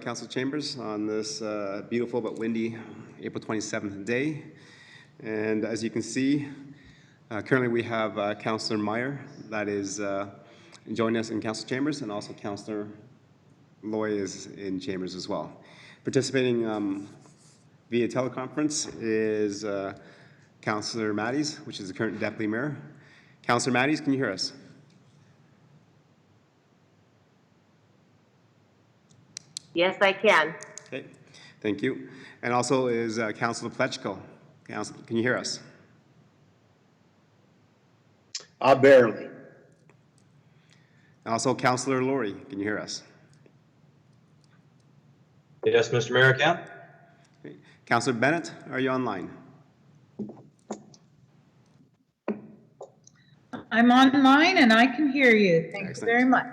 Council chambers on this beautiful but windy April 27th day. And as you can see, currently we have Councillor Meyer that is joining us in council chambers, and also Councillor Loy is in chambers as well. Participating via teleconference is Councillor Matties, which is the current Deputy Mayor. Councillor Matties, can you hear us? Yes, I can. Okay, thank you. And also is Councillor Plechko. Council, can you hear us? Barely. And also Councillor Laurie, can you hear us? Yes, Mr. Mayor, I can. Okay. Councillor Bennett, are you online? I'm online and I can hear you. Thank Excellent. you very much.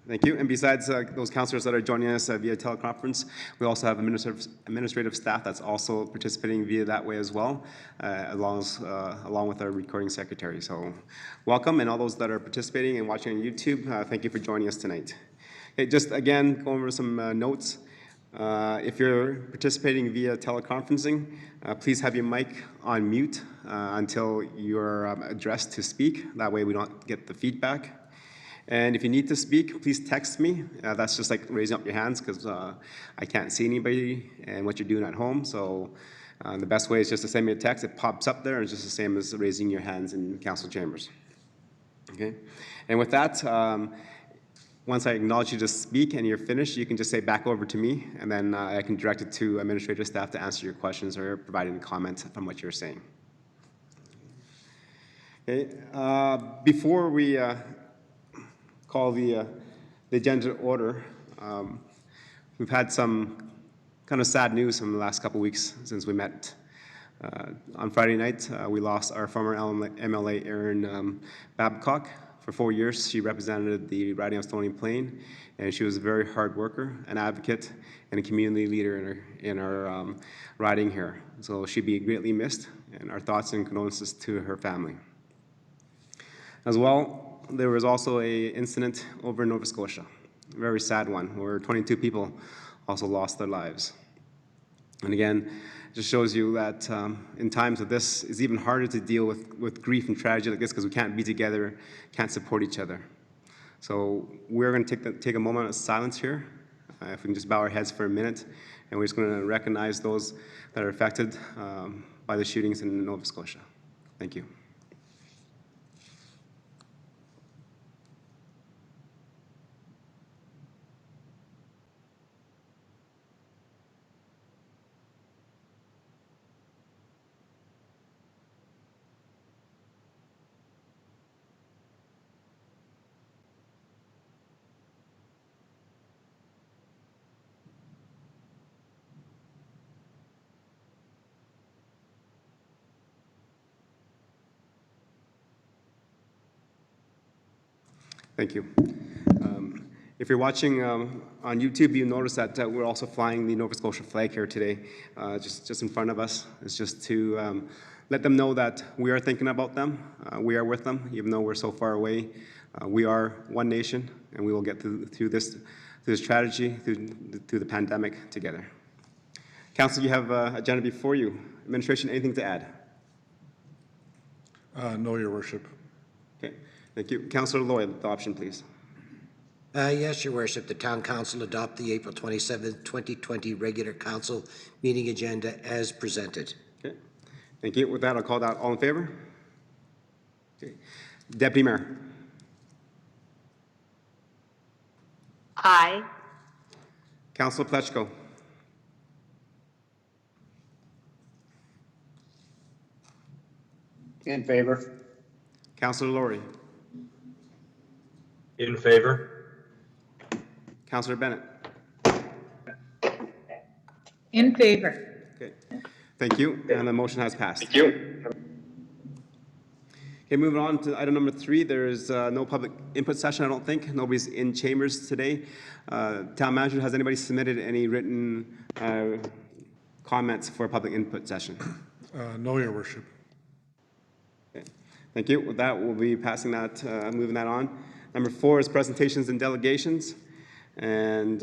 Thank you. And besides those councillors that are joining us via teleconference, we also have administrative staff that's also participating via that way as well, along with our recording secretary. So welcome, and all those that are participating and watching on YouTube, thank you for joining us tonight. Okay, just again, go over some notes. If you're participating via teleconferencing, please have your mic on mute until you're addressed to speak. That way we don't get the feedback. And if you need to speak, please text me. That's just like raising up your hands, because I can't see anybody and what you're doing at home. So the best way is just to send me a text. It pops up there, and it's just the same as raising your hands in council chambers. Okay. And with that, once I acknowledge you to speak and you're finished, you can just say back over to me, and then I can direct it to administrative staff to answer your questions or provide any comments from what you're saying. Okay. Before we call the agenda order, we've had some kind of sad news from the last couple of weeks since we met. On Friday night, we lost our former MLA, Erin Babcock. For 4 years, she represented the riding of Stony Plain, and she was a very hard worker, an advocate, and a community leader in our riding here. So she'd be greatly missed, and our thoughts and condolences to her family. As well, there was also an incident over in Nova Scotia, a very sad one, where 22 people also lost their lives. And again, it just shows you that in times of this, it's even harder to deal with grief and tragedy like this, because we can't be together, can't support each other. So we're going to take a moment of silence here. If we can just bow our heads for a minute, and we're just going to recognize those that are affected by the shootings in Nova Scotia. Thank you. Thank you. If you're watching on YouTube, you notice that we're also flying the Nova Scotia flag here today, just in front of us. It's just to let them know that we are thinking about them. We are with them, even though we're so far away. We are one nation, and we will get through this tragedy, through the pandemic together. Council, you have agenda before you. Administration, anything to add? No, Your Worship. Okay, thank you. Councillor Lloyd, the option, please. Yes, Your Worship. The Town Council adopt the April 27th, 2020 regular council meeting agenda as presented. Okay, thank you. With that, I'll call that. All in favor? Okay. Deputy Mayor. Aye. Councillor Plechko. In favor. Councillor Laurie. In favor. Councillor Bennett. In favor. Okay, thank you, and the motion has passed. Thank you. Okay, moving on to item number 3. There is no public input session, I don't think. Nobody's in chambers today. Town manager, has anybody submitted any written comments for a public input session? No, Your Worship. Okay. Thank you. With that, we'll be passing that, moving that on. Number 4 is presentations and delegations. And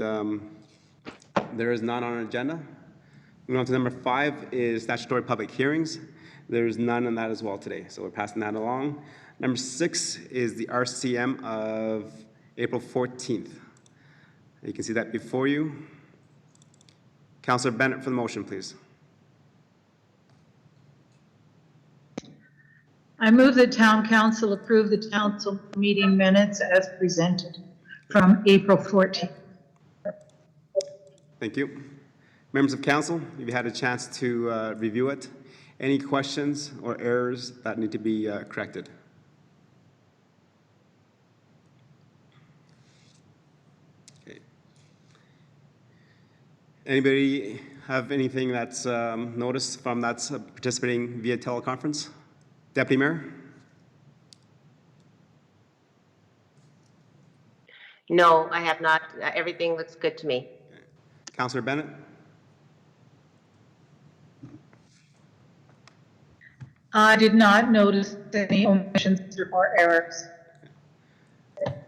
There is none on our agenda. Moving on to number 5 is statutory public hearings. There's none on that as well today, so we're passing that along. Number 6 is the RCM of April 14th. You can see that before you. Councillor Bennett for the motion, please. I move that town council approve the council meeting minutes as presented from April 14th. Thank you. Members of council, you've had a chance to review it. Any questions or errors that need to be corrected? Okay. Anybody have anything that's noticed from that's participating via teleconference? Deputy Mayor? No, I have not. Everything looks good to me. Councillor Bennett? I did not notice any omissions or errors.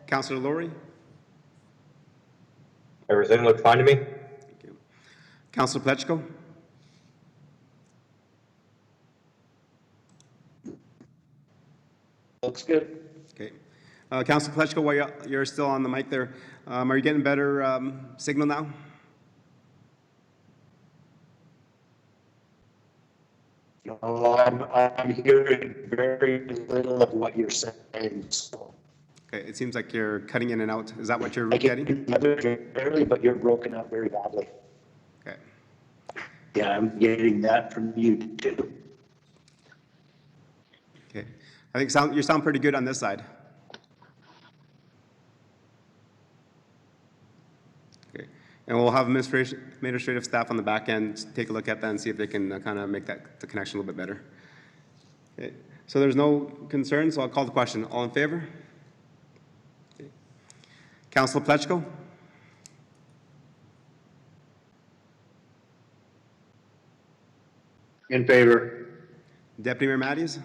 Councillor Laurie? Everything looked fine to me. Thank you. Councillor Plechko? Looks good. Okay. Councillor Plechko, while you're still on the mic there, are you getting better signal now? No, I'm hearing very little of what you're saying, so. Okay, it seems like you're cutting in and out. Is that what you're I getting? can barely, but you're broken up very badly. Okay. Yeah, I'm getting that from you too. Okay. I think you sound pretty good on this side. Okay. And we'll have administrative staff on the back end take a look at that and see if they can kind of make the connection a little bit better. Okay. So there's no concerns, so I'll call the question. All in favor? Okay. Councillor Plechko? In favor. Deputy Mayor Matthews?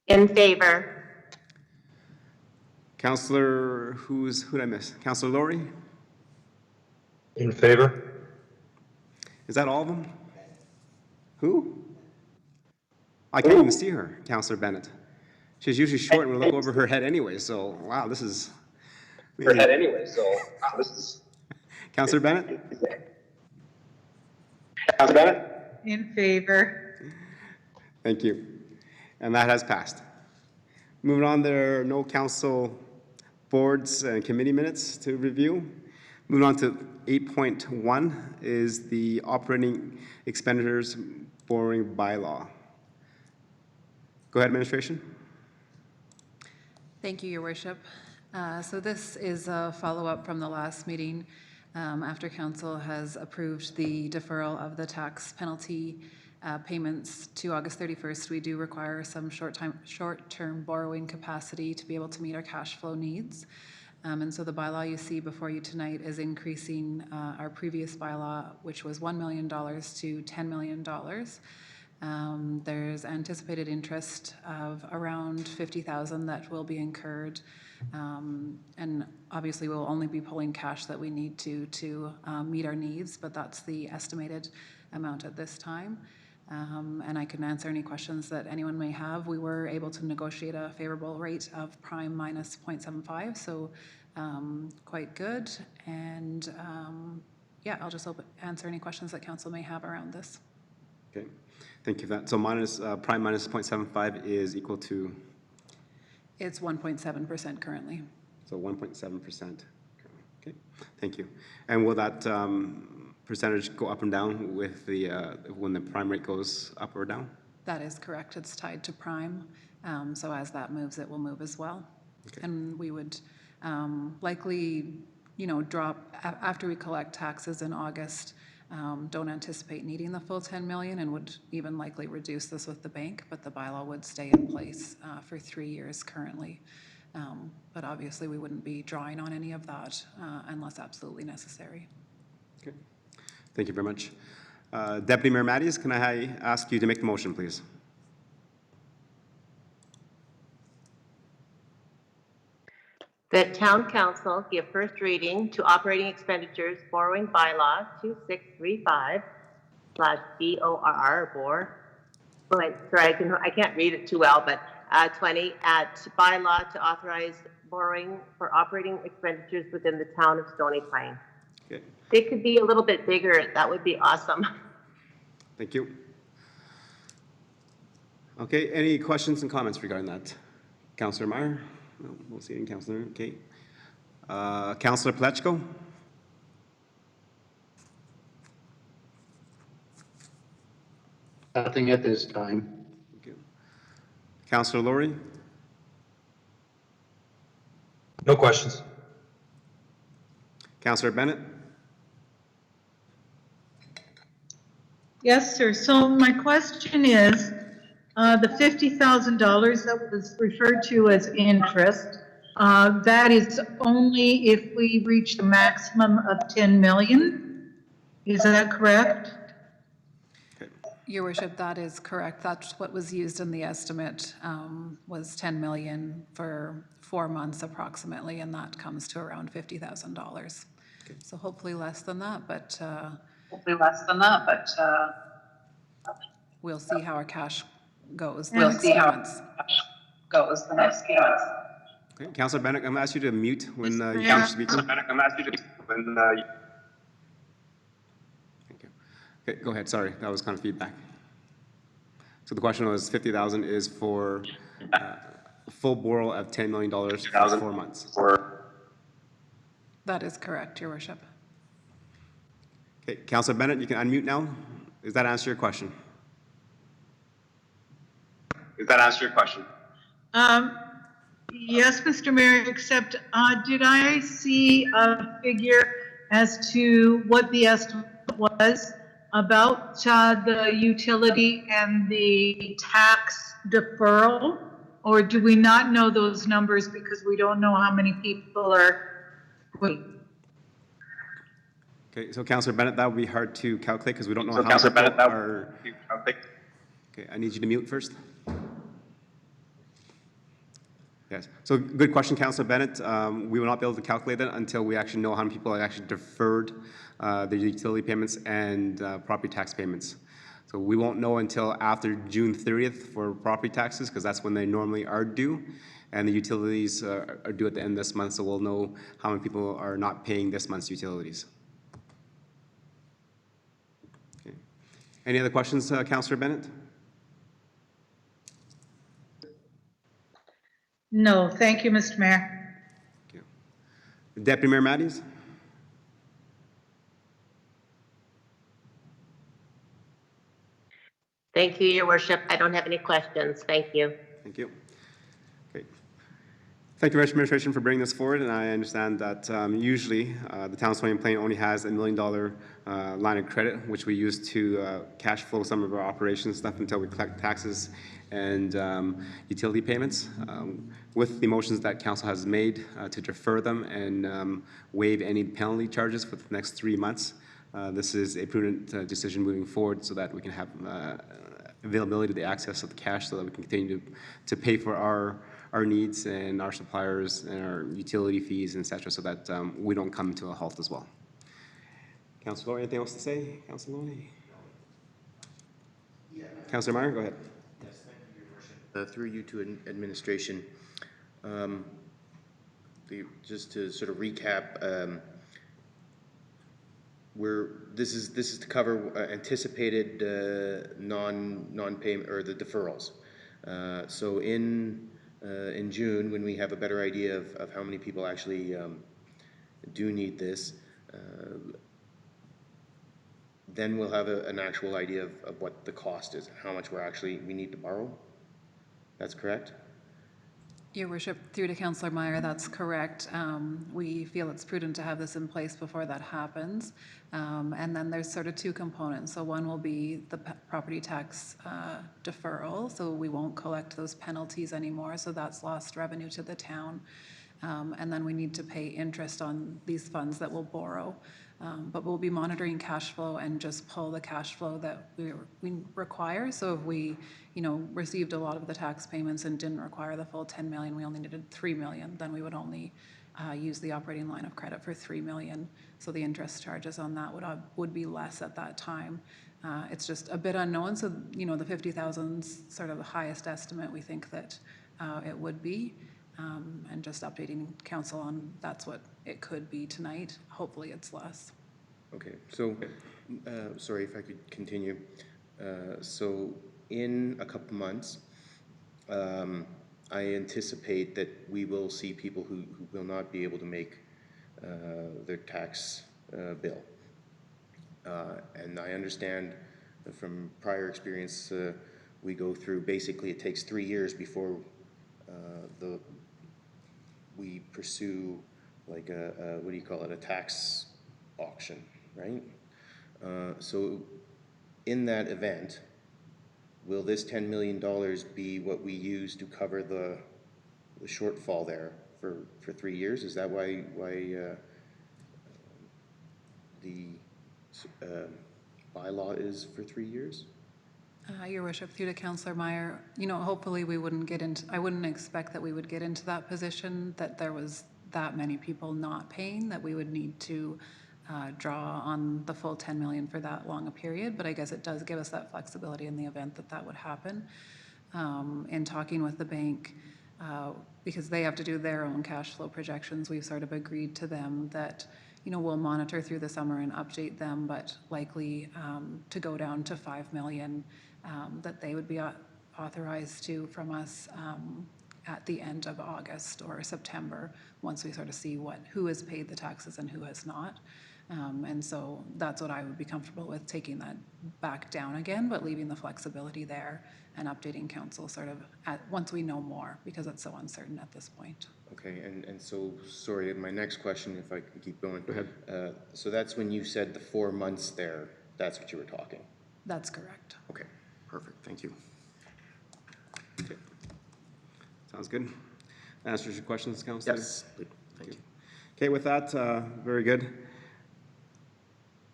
In favor. Councillor, who did I miss? Councillor Laurie? In favor? Is that all of them? Who? I can't even see her, Councillor Bennett. She's usually short and we look over her head anyway, so wow, this is... Her head anyway, so wow, this is... Councillor Bennett? Councilor Bennett? In favor. Thank you. And that has passed. Moving on, there are no council boards and committee minutes to review. Moving on to 8.1 is the operating expenditures borrowing bylaw. Go ahead, administration. Thank you, Your Worship. So this is a follow-up from the last meeting after Council has approved the deferral of the tax penalty payments to August 31st. We do require some short-term borrowing capacity to be able to meet our cash flow needs. And so the bylaw you see before you tonight is increasing our previous bylaw, which was $1 million to $10 million. There's anticipated interest of around $50,000 that will be incurred. And obviously we'll only be pulling cash that we need to meet our needs, but that's the estimated amount at this time. And I can answer any questions that anyone may have. We were able to negotiate a favorable rate of prime minus 0.75, so quite good. And yeah, I'll just answer any questions that council may have around this. Okay, thank you for that. So prime minus 0.75 is equal to? It's 1.7% currently. So 1.7%. Okay, thank you. And will that percentage go up and down with the when the prime rate goes up or down? That is correct. It's tied to prime. So as that moves, it will move as well. Okay. And we would likely, drop after we collect taxes in August. Don't anticipate needing the full 10 million and would even likely reduce this with the bank, but the bylaw would stay in place for 3 years currently. But obviously we wouldn't be drawing on any of that unless absolutely necessary. Okay, thank you very much. Deputy Mayor Matthews, can I ask you to make the motion, please? That town council give first reading to operating expenditures borrowing bylaw 2635/BORR, Sorry, I can't read it too well, but 20 at bylaw to authorize borrowing for operating expenditures within the town of Stony Plain. Okay, It could be a little bit bigger. That would be awesome. thank you. Okay, any questions and comments regarding that? Councillor Meyer? No, we'll see you in Councillor. Okay. Councillor Plechko? Nothing at this time. Okay. Councillor Laurie? No questions. Councillor Bennett? Yes, sir. So my question is, the $50,000 that was referred to as interest, that is only if we reach the maximum of 10 million? Is that correct? Your worship, that is correct. That's what was used in the estimate, was 10 million for 4 months approximately, and that comes to around $50,000. So hopefully less than that, but we'll see how our cash goes the next few months. Okay, Councillor Bennett, I'm going to ask you to mute when you Mr. finish speaking. I'm going to ask you to, when, Thank you. Okay, go ahead. Sorry, that was kind of feedback. So the question was 50,000 is for a full borrow of $10 million for 4 months. That is correct, your worship. Okay, Councillor Bennett, you can unmute now. Does that answer your question? Yes, Mr. Mayor, except did I see a figure as to what the estimate was about the utility and the tax deferral? Or do we not know those numbers because we don't know how many people are, Okay, so Councillor Bennett, that would be hard to calculate because we don't know how many people are. Okay, I need you to mute first. Yes, so good question, Councillor Bennett. We will not be able to calculate that until we actually know how many people are actually deferred their utility payments and property tax payments. So we won't know until after June 30th for property taxes because that's when they normally are due. And the utilities are due at the end of this month, so we'll know how many people are not paying this month's utilities. Okay. Any other questions, Councillor Bennett? no, thank you, Mr. Mayor. Okay. Deputy Mayor Matthews? Thank you, Your Worship. I don't have any questions. Thank you. Thank you. Okay. Thank you very much, Administration, for bringing this forward. And I understand that usually the town of Stony Plain only has $1 million line of credit, which we use to cash flow some of our operations stuff until we collect taxes and utility payments. With the motions that council has made to defer them and waive any penalty charges for the next 3 months, this is a prudent decision moving forward so that we can have availability to the access of the cash so that we can continue to pay for our needs and our suppliers and our utility fees, et cetera, so that we don't come to a halt as well. Councilor Laurie, anything else to say? Councilor Laurie? Councilor Meyer, go ahead. Yes, thank you, Your Worship. Through you to administration, just to sort of recap, this is to cover anticipated non-payment or the deferrals. So in June, when we have a better idea of how many people actually do need this, then we'll have an actual idea of what the cost is, how much we need to borrow. That's correct? Your worship, through to Councillor Meyer, that's correct. We feel it's prudent to have this in place before that happens. And then there's sort of two components. So one will be the property tax deferral. So we won't collect those penalties anymore. So that's lost revenue to the town. And then we need to pay interest on these funds that we'll borrow. But we'll be monitoring cash flow and just pull the cash flow that we require. So if we, received a lot of the tax payments and didn't require the full 10 million, we only needed 3 million, then we would only use the operating line of credit for 3 million. So the interest charges on that would be less at that time. It's just a bit unknown. So, you know, the 50,000's sort of the highest estimate we think that it would be. And just updating council on that's what it could be tonight. Hopefully it's less. Okay, so, sorry if I could continue. So in a couple months, I anticipate that we will see people who will not be able to make their tax bill. And I understand from prior experience, we go through, basically it takes 3 years before we pursue like what do you call it, a tax auction, right? So in that event, will this $10 million be what we use to cover the shortfall there for 3 years? Is that why the bylaw is for 3 years? Your worship, through to Councillor Meyer, you know, hopefully we wouldn't get into, I wouldn't expect that we would get into that position, that there was that many people not paying, that we would need to draw on the full 10 million for that long a period, but I guess it does give us that flexibility in the event that that would happen. In talking with the bank, because they have to do their own cash flow projections, we've sort of agreed to them that, you know, we'll monitor through the summer and update them, but likely to go down to 5 million that they would be authorized to from us at the end of August or September, once we sort of see who has paid the taxes and who has not. And so that's what I would be comfortable with, taking that back down again, but leaving the flexibility there and updating council sort of once we know more, because it's so uncertain at this point. Okay, and so, sorry, my next question, if I can keep going. Go ahead. So that's when you said the 4 months there, that's what you were talking? That's correct. Okay, perfect, thank you. Okay. Sounds good. Answers your questions, Councillor? Yes, thank you. Okay, with that, very good.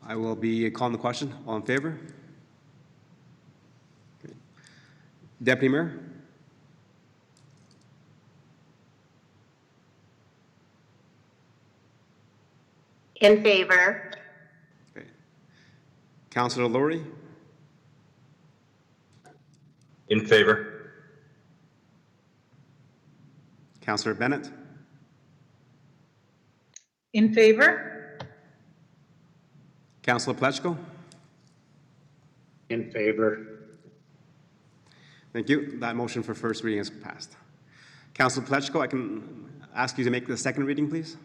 I will be calling the question. All in favor? Okay. Deputy Mayor? In favor. Okay. Councillor Laurie? In favor. Councillor Bennett? In favor? Councillor Plechko? In favor. Thank you. That motion for first reading is passed. Councillor Plechko, I can ask you to make the second reading, please?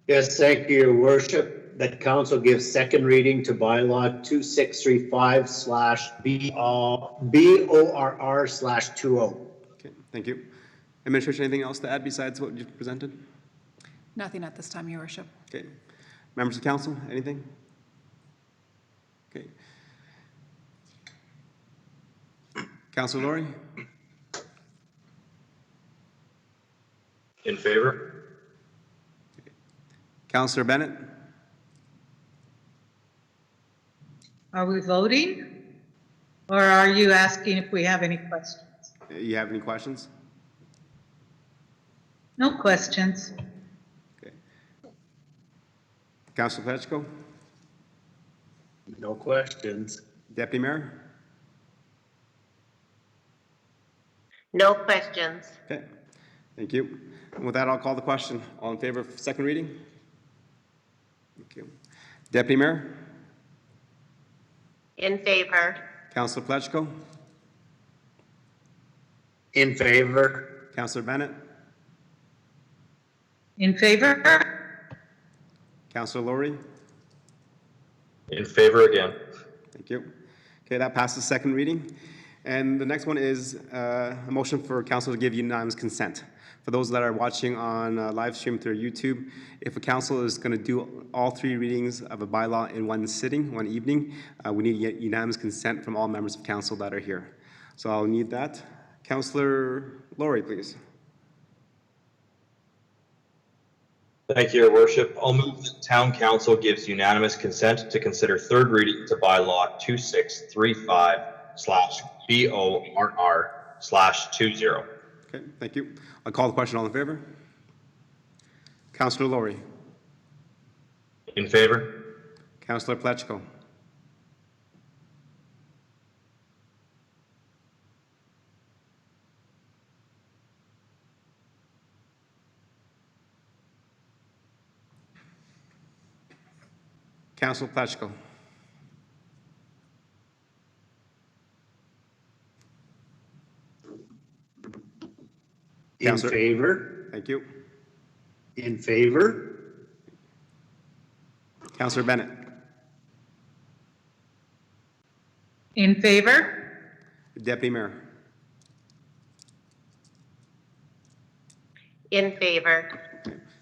Yes, thank you, Your Worship. That council gives second reading to bylaw 2635/BORR/20. Okay, thank you. Administration, anything else to add besides what you presented? Nothing at this time, Your Worship. Okay. Members of council, anything? Okay. Councillor Laurie? In favor. Councillor Bennett? Are we voting? Or are you asking if we have any questions? You have any questions? No questions. Okay. Councillor Plechko? No questions. Deputy Mayor? No questions. Okay, thank you. And with that, I'll call the question. All in favor of second reading? Thank you. Deputy Mayor? In favor. Councillor Plechko? In favor. Councillor Bennett? In favor? Councillor Laurie? In favor again. Thank you. Okay, that passes second reading. And the next one is a motion for council to give unanimous consent. For those that are watching on live stream through YouTube, if a council is going to do all 3 readings of a bylaw in one sitting, one evening, we need to get unanimous consent from all members of council that are here. So I'll need that. Councillor Laurie, please. Thank you, Your Worship. I'll move that Town Council gives unanimous consent to consider third reading to bylaw 2635/BORR/20. Okay, thank you. I'll call the question. All in favor? Councillor Laurie. In favor? Councillor Pletchko. Councillor Pletchko. In Councillor- favor? Thank you. In favor? Councillor Bennett. In favor? Deputy Mayor. In favor.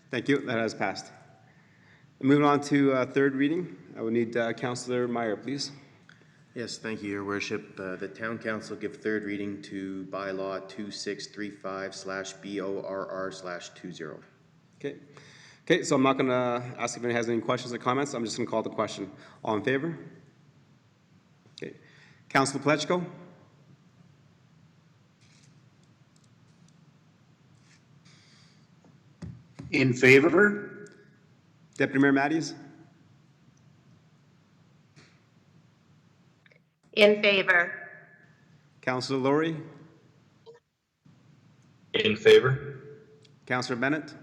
Thank you. That has passed. Moving on to third reading, I would need Councillor Meyer, please. Yes, thank you, Your Worship. The Town Council give third reading to bylaw 2635/BORR/20. Okay. Okay, so I'm not going to ask if anyone has any questions or comments. I'm just going to call the question. All in favor? Okay. Councillor Pletchko? In favor? Deputy Mayor Matthews? In favor. Councillor Laurie? In favor? Councillor Bennett?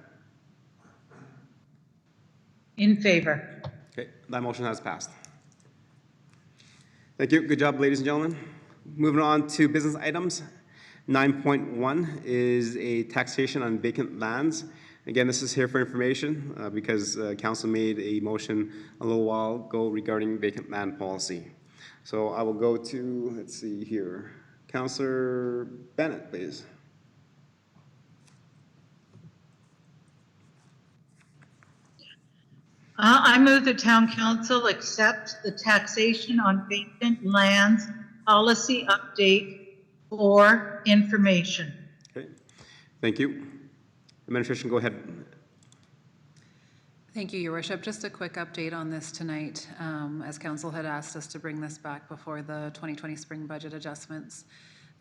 In favor. Okay, that motion has passed. Thank you. Good job, ladies and gentlemen. Moving on to business items. 9.1 is a taxation on vacant lands. Again, this is here for information because council made a motion a little while ago regarding vacant land policy. So I will go to, let's see here, Councillor Bennett, please. I move the town council accept the taxation on vacant lands policy update for information. Okay, thank you. Administration, go ahead. Thank you, Your Worship. Just a quick update on this tonight. As Council had asked us to bring this back before the 2020 spring budget adjustments.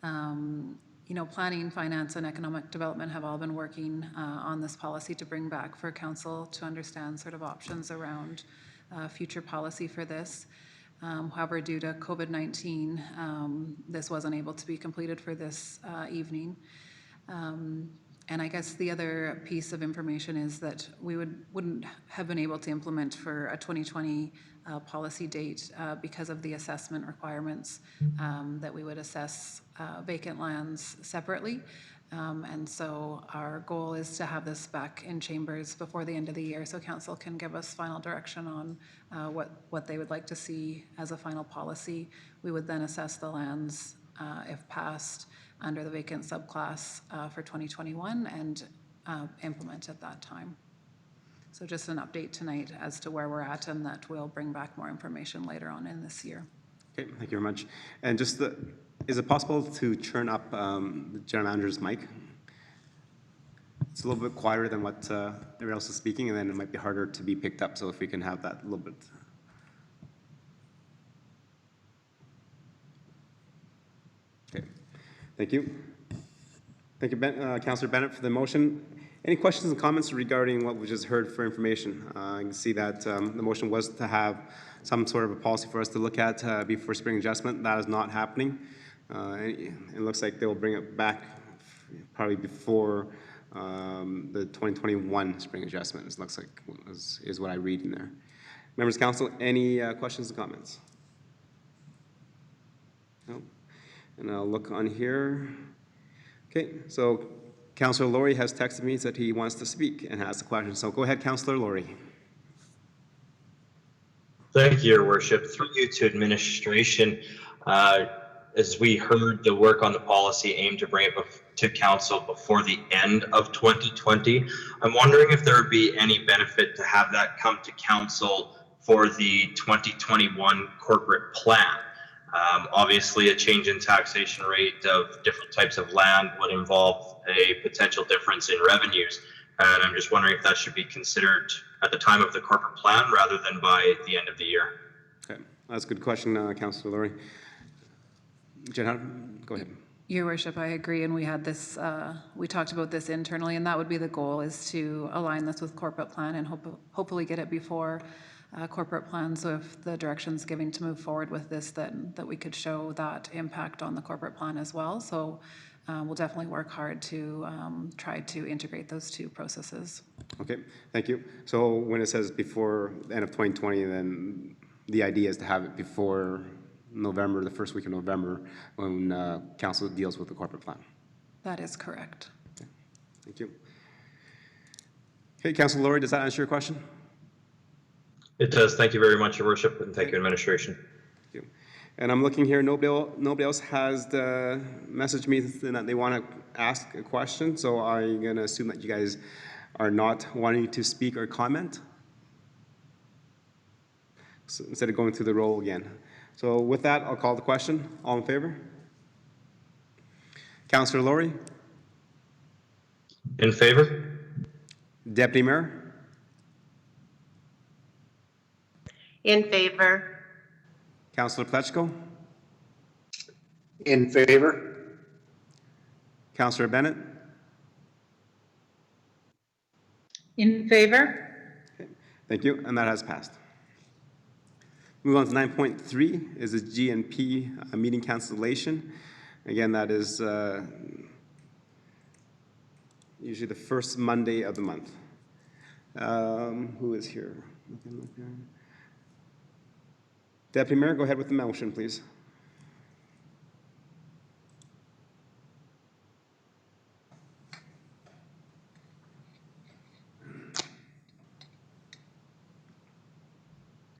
You know, planning, finance, and economic development have all been working on this policy to bring back for Council to understand sort of options around future policy for this. However, due to COVID-19, this wasn't able to be completed for this evening. And I guess the other piece of information is that we wouldn't have been able to implement for a 2020 policy date because of the assessment requirements that we would assess vacant lands separately. And so our goal is to have this back in chambers before the end of the year so council can give us final direction on what they would like to see as a final policy. We would then assess the lands if passed under the vacant subclass for 2021 and implement at that time. So just an update tonight as to where we're at and that we'll bring back more information later on in this year. Okay, thank you very much. And just is it possible to turn up the general manager's mic? It's a little bit quieter than what everyone else is speaking, and then it might be harder to be picked up. So if we can have that a little bit. Okay, thank you. Thank you, Councillor Bennett, for the motion. Any questions and comments regarding what we just heard for information? I can see that the motion was to have some sort of a policy for us to look at before spring adjustment. That is not happening. It looks like they will bring it back probably before the 2021 spring adjustment. It looks like is what I read in there. Members of council, any questions and comments? No. And I'll look on here. Okay, so Councillor Laurie has texted me that he wants to speak and has a question. So go ahead, Councillor Laurie. Thank you, Your Worship. Through you to administration, as we heard, the work on the policy aimed to bring it to council before the end of 2020. I'm wondering if there would be any benefit to have that come to council for the 2021 corporate plan. Obviously, a change in taxation rate of different types of land would involve a potential difference in revenues. And I'm just wondering if that should be considered at the time of the corporate plan rather than by the end of the year. Okay, that's a good question, Councillor Laurie. Jen, go ahead. Your Worship, I agree, and we had this, we talked about this internally, and that would be the goal, is to align this with corporate plan and hopefully get it before corporate plan, so if the direction's giving to move forward with this, then that we could show that impact on the corporate plan as well. So we'll definitely work hard to try to integrate those two processes. Okay, thank you. So when it says before the end of 2020, then the idea is to have it before November, the first week of November, when council deals with the corporate plan. That is correct. Okay, thank you. Okay, Councilor Laurie, does that answer your question? It does. Thank you very much, Your Worship, and thank you, administration. Thank you. And I'm looking here, nobody else has messaged me that they want to ask a question, so I'm going to assume that you guys are not wanting to speak or comment. So instead of going through the roll again. So with that, I'll call the question. All in favor? Councillor Laurie? In favor? Deputy Mayor? In favor. Councillor Pletchko? In favor? Councillor Bennett? In favor? Thank you, and that has passed. Move on to 9.3 is a GNP meeting cancellation. Again, that is usually the first Monday of the month. Who is here? Deputy Mayor, go ahead with the motion, please.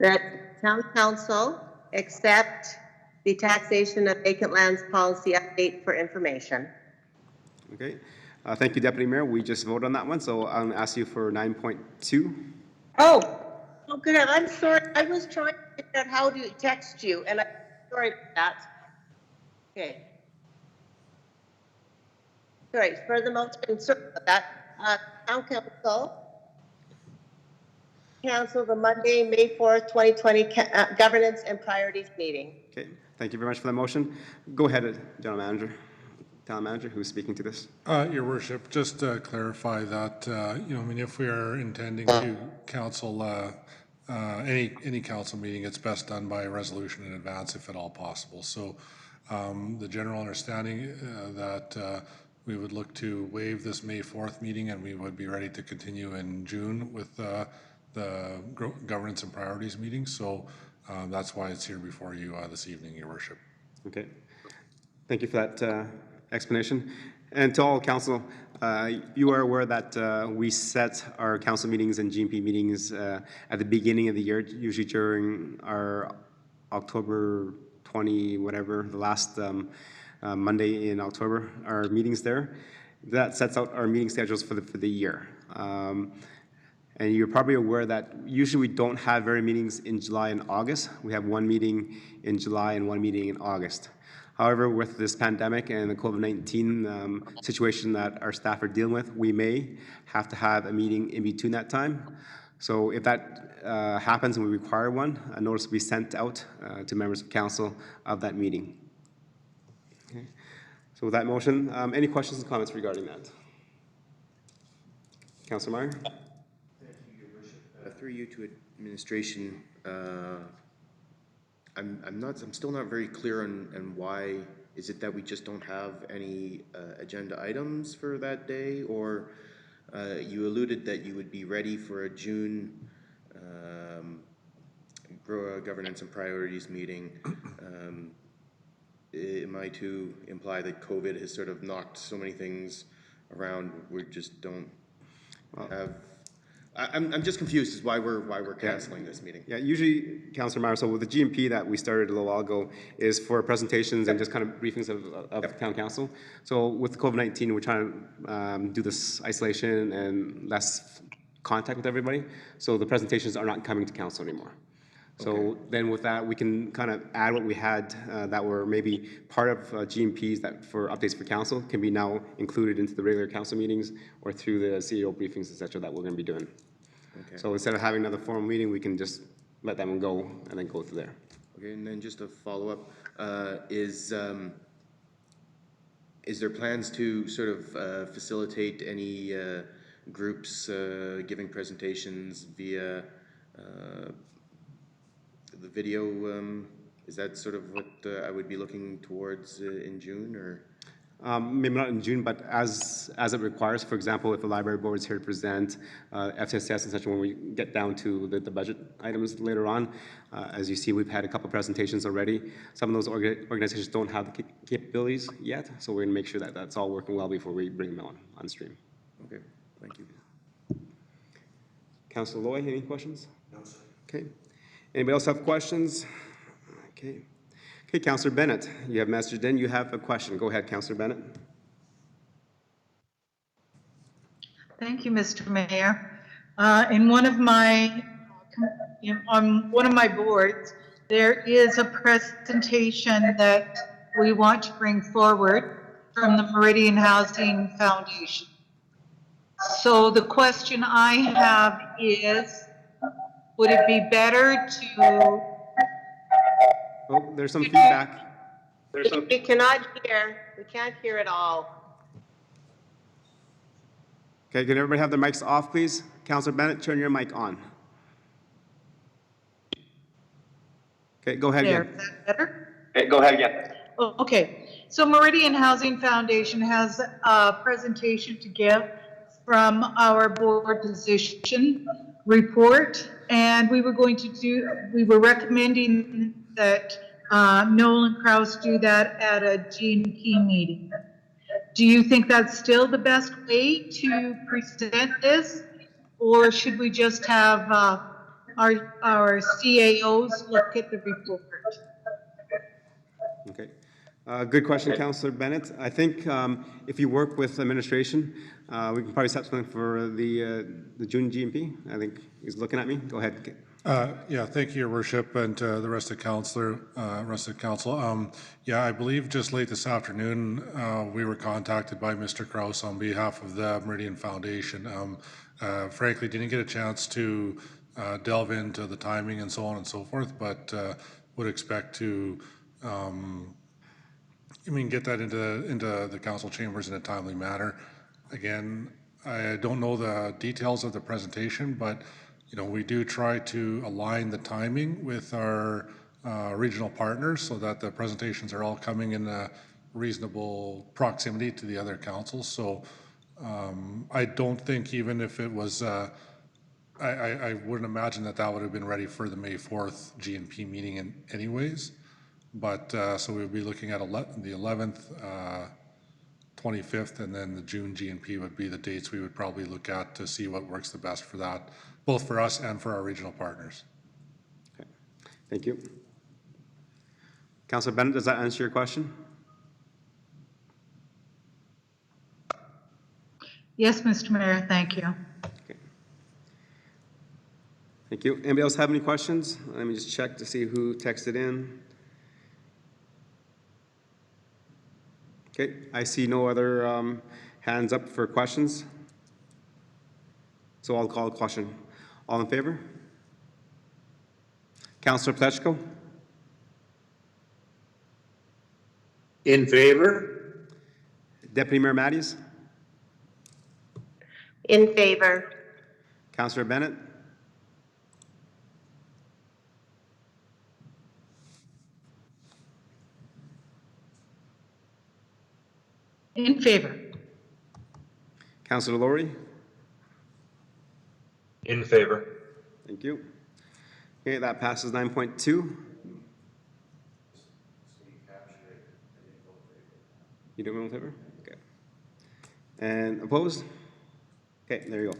That town council accept the taxation of vacant lands policy update for information. Okay. Thank you, Deputy Mayor. We just voted on that one, so I'll ask you for 9.2. Oh, good. I'm sorry. I was trying to figure out how to text you, and I'm sorry about that. Okay. Sorry, for the motion, sorry about that. Town council cancel the Monday, May 4th, 2020 governance and priorities meeting. Okay. Thank you very much for that motion. Go ahead, General Manager. Town Manager, who's speaking to this? Your Worship, just to clarify that, you know, I mean, if we are intending to council any council meeting, it's best done by resolution in advance, if at all possible. So the general understanding that we would look to waive this May 4th meeting, and we would be ready to continue in June with the governance and priorities meeting. So that's why it's here before you this evening, Your Worship. Okay. Thank you for that explanation. And to all council, you are aware that we set our council meetings and GMP meetings at the beginning of the year, usually during our October 20, whatever, the last Monday in October, our meetings there. That sets out our meeting schedules for the year. And you're probably aware that usually we don't have very meetings in July and August. We have one meeting in July and one meeting in August. However, with this pandemic and the COVID-19 situation that our staff are dealing with, we may have to have a meeting in between that time. So if that happens and we require one, a notice will be sent out to members of council of that meeting. Okay. So with that motion, any questions and comments regarding that? Councillor Meyer? Thank you, Your Worship. Through you to administration, I'm still not very clear on why is it that we just don't have any agenda items for that day, or you alluded that you would be ready for a June governance and priorities meeting. Am I to imply that COVID has sort of knocked so many things around? We just don't have. I'm just confused as why we're canceling this meeting. Yeah, usually, Councillor Meyer, so with the GMP that we started a little while ago is for presentations and just kind of briefings of town council. So with COVID-19, we're trying to do this isolation and less contact with everybody. So the presentations are not coming to council anymore. So then with that, we can kind of add what we had that were maybe part of GMPs that for updates for council can be now included into the regular council meetings or through the CEO briefings, et cetera, that we're going to be doing. Okay. So instead of having another formal meeting, we can just let them go and then go through there. Okay, and then just a follow-up is is there plans to sort of facilitate any groups giving presentations via the video? Is that sort of what I would be looking towards in June, or? Maybe not in June, but as it requires. For example, if the library board is here to present FCSS and such, when we get down to the budget items later on, as you see, we've had a couple presentations already. Some of those organizations don't have the capabilities yet, so we're going to make sure that that's all working well before we bring them on stream. Okay, thank you. Councilor Loy, any questions? No, sir. Okay. Anybody else have questions? Okay. Okay, Councilor Bennett, you have messaged in. You have a question. Go ahead, Councilor Bennett. Thank you, Mr. Mayor. On one of my boards, there is a presentation that we want to bring forward from the Meridian Housing Foundation. So the question I have is, would it be better to... Oh, there's some feedback. We cannot hear. We can't hear at all. Okay, can everybody have their mics off, please? Councilor Bennett, turn your mic on. Okay, go ahead There, again. is that better? Okay, go ahead again. Oh, okay, so Meridian Housing Foundation has a presentation to give from our board position report, and we were recommending that Nolan Kraus do that at a GNP meeting. Do you think that's still the best way to present this, or should we just have our CAOs look at the report? Okay. Good question, Councilor Bennett. I think if you work with administration, we can probably set something for the June GMP. I think he's looking at me. Go ahead. Yeah, thank you, Your Worship, and the rest of council. Yeah, I believe just late this afternoon, we were contacted by Mr. Kraus on behalf of the Meridian Foundation. Frankly, didn't get a chance to delve into the timing and so on and so forth, but would expect to get that into the council chambers in a timely manner. Again, I don't know the details of the presentation, but we do try to align the timing with our regional partners so that the presentations are all coming in a reasonable proximity to the other councils. So I don't think, even if it was, I wouldn't imagine that would have been ready for the May 4th GNP meeting anyways. But so we would be looking at the 11th, 25th, and then the June GNP would be the dates we would probably look at to see what works the best for that, both for us and for our regional partners. Okay. Thank you. Councilor Bennett, does that answer your question? Yes, Mr. Mayor, thank you. Okay. Thank you. Anybody else have any questions? Let me just check to see who texted in. Okay, I see no other hands up for questions. So I'll call a question. All in favor? Councilor Plechko? In favor? Deputy Mayor Matties? In favor. Councilor Bennett? In favor. Councilor Laurie? In favor. Thank you. Okay, that passes 9.2. You don't vote in favor? Okay. And opposed? Okay, there you go.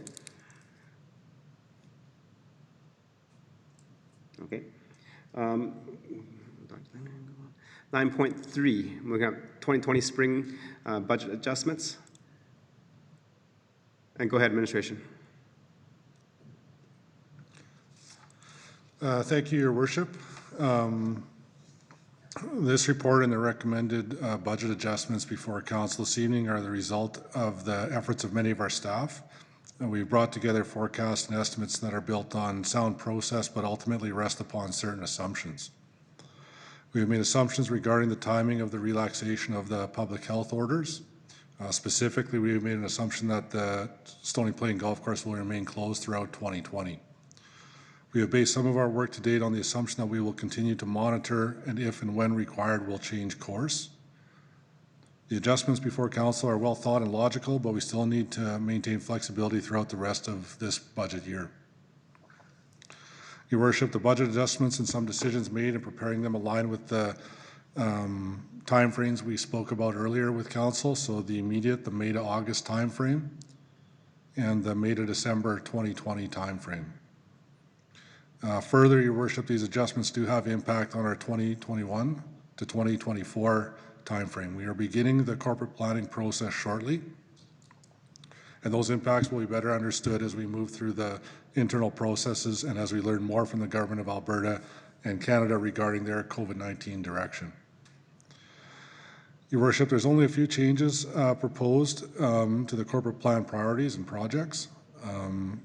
Okay. 9.3, we have 2020 spring budget adjustments. And go ahead, administration. Thank you, Your Worship. This report and the recommended budget adjustments before council this evening are the result of the efforts of many of our staff. We've brought together forecasts and estimates that are built on sound process, but ultimately rest upon certain assumptions. We have made assumptions regarding the timing of the relaxation of the public health orders. Specifically, we have made an assumption that the Stony Plain Golf Course will remain closed throughout 2020. We have based some of our work to date on the assumption that we will continue to monitor and if and when required, will change course. The adjustments before council are well thought and logical, but we still need to maintain flexibility throughout the rest of this budget year. Your Worship, the budget adjustments and some decisions made in preparing them align with the timeframes we spoke about earlier with council. So the immediate, the May to August timeframe, and the May to December 2020 timeframe. Further, Your Worship, these adjustments do have impact on our 2021 to 2024 timeframe. We are beginning the corporate planning process shortly, and those impacts will be better understood as we move through the internal processes and as we learn more from the Government of Alberta and Canada regarding their COVID-19 direction. Your Worship, there's only a few changes proposed to the corporate plan priorities and projects.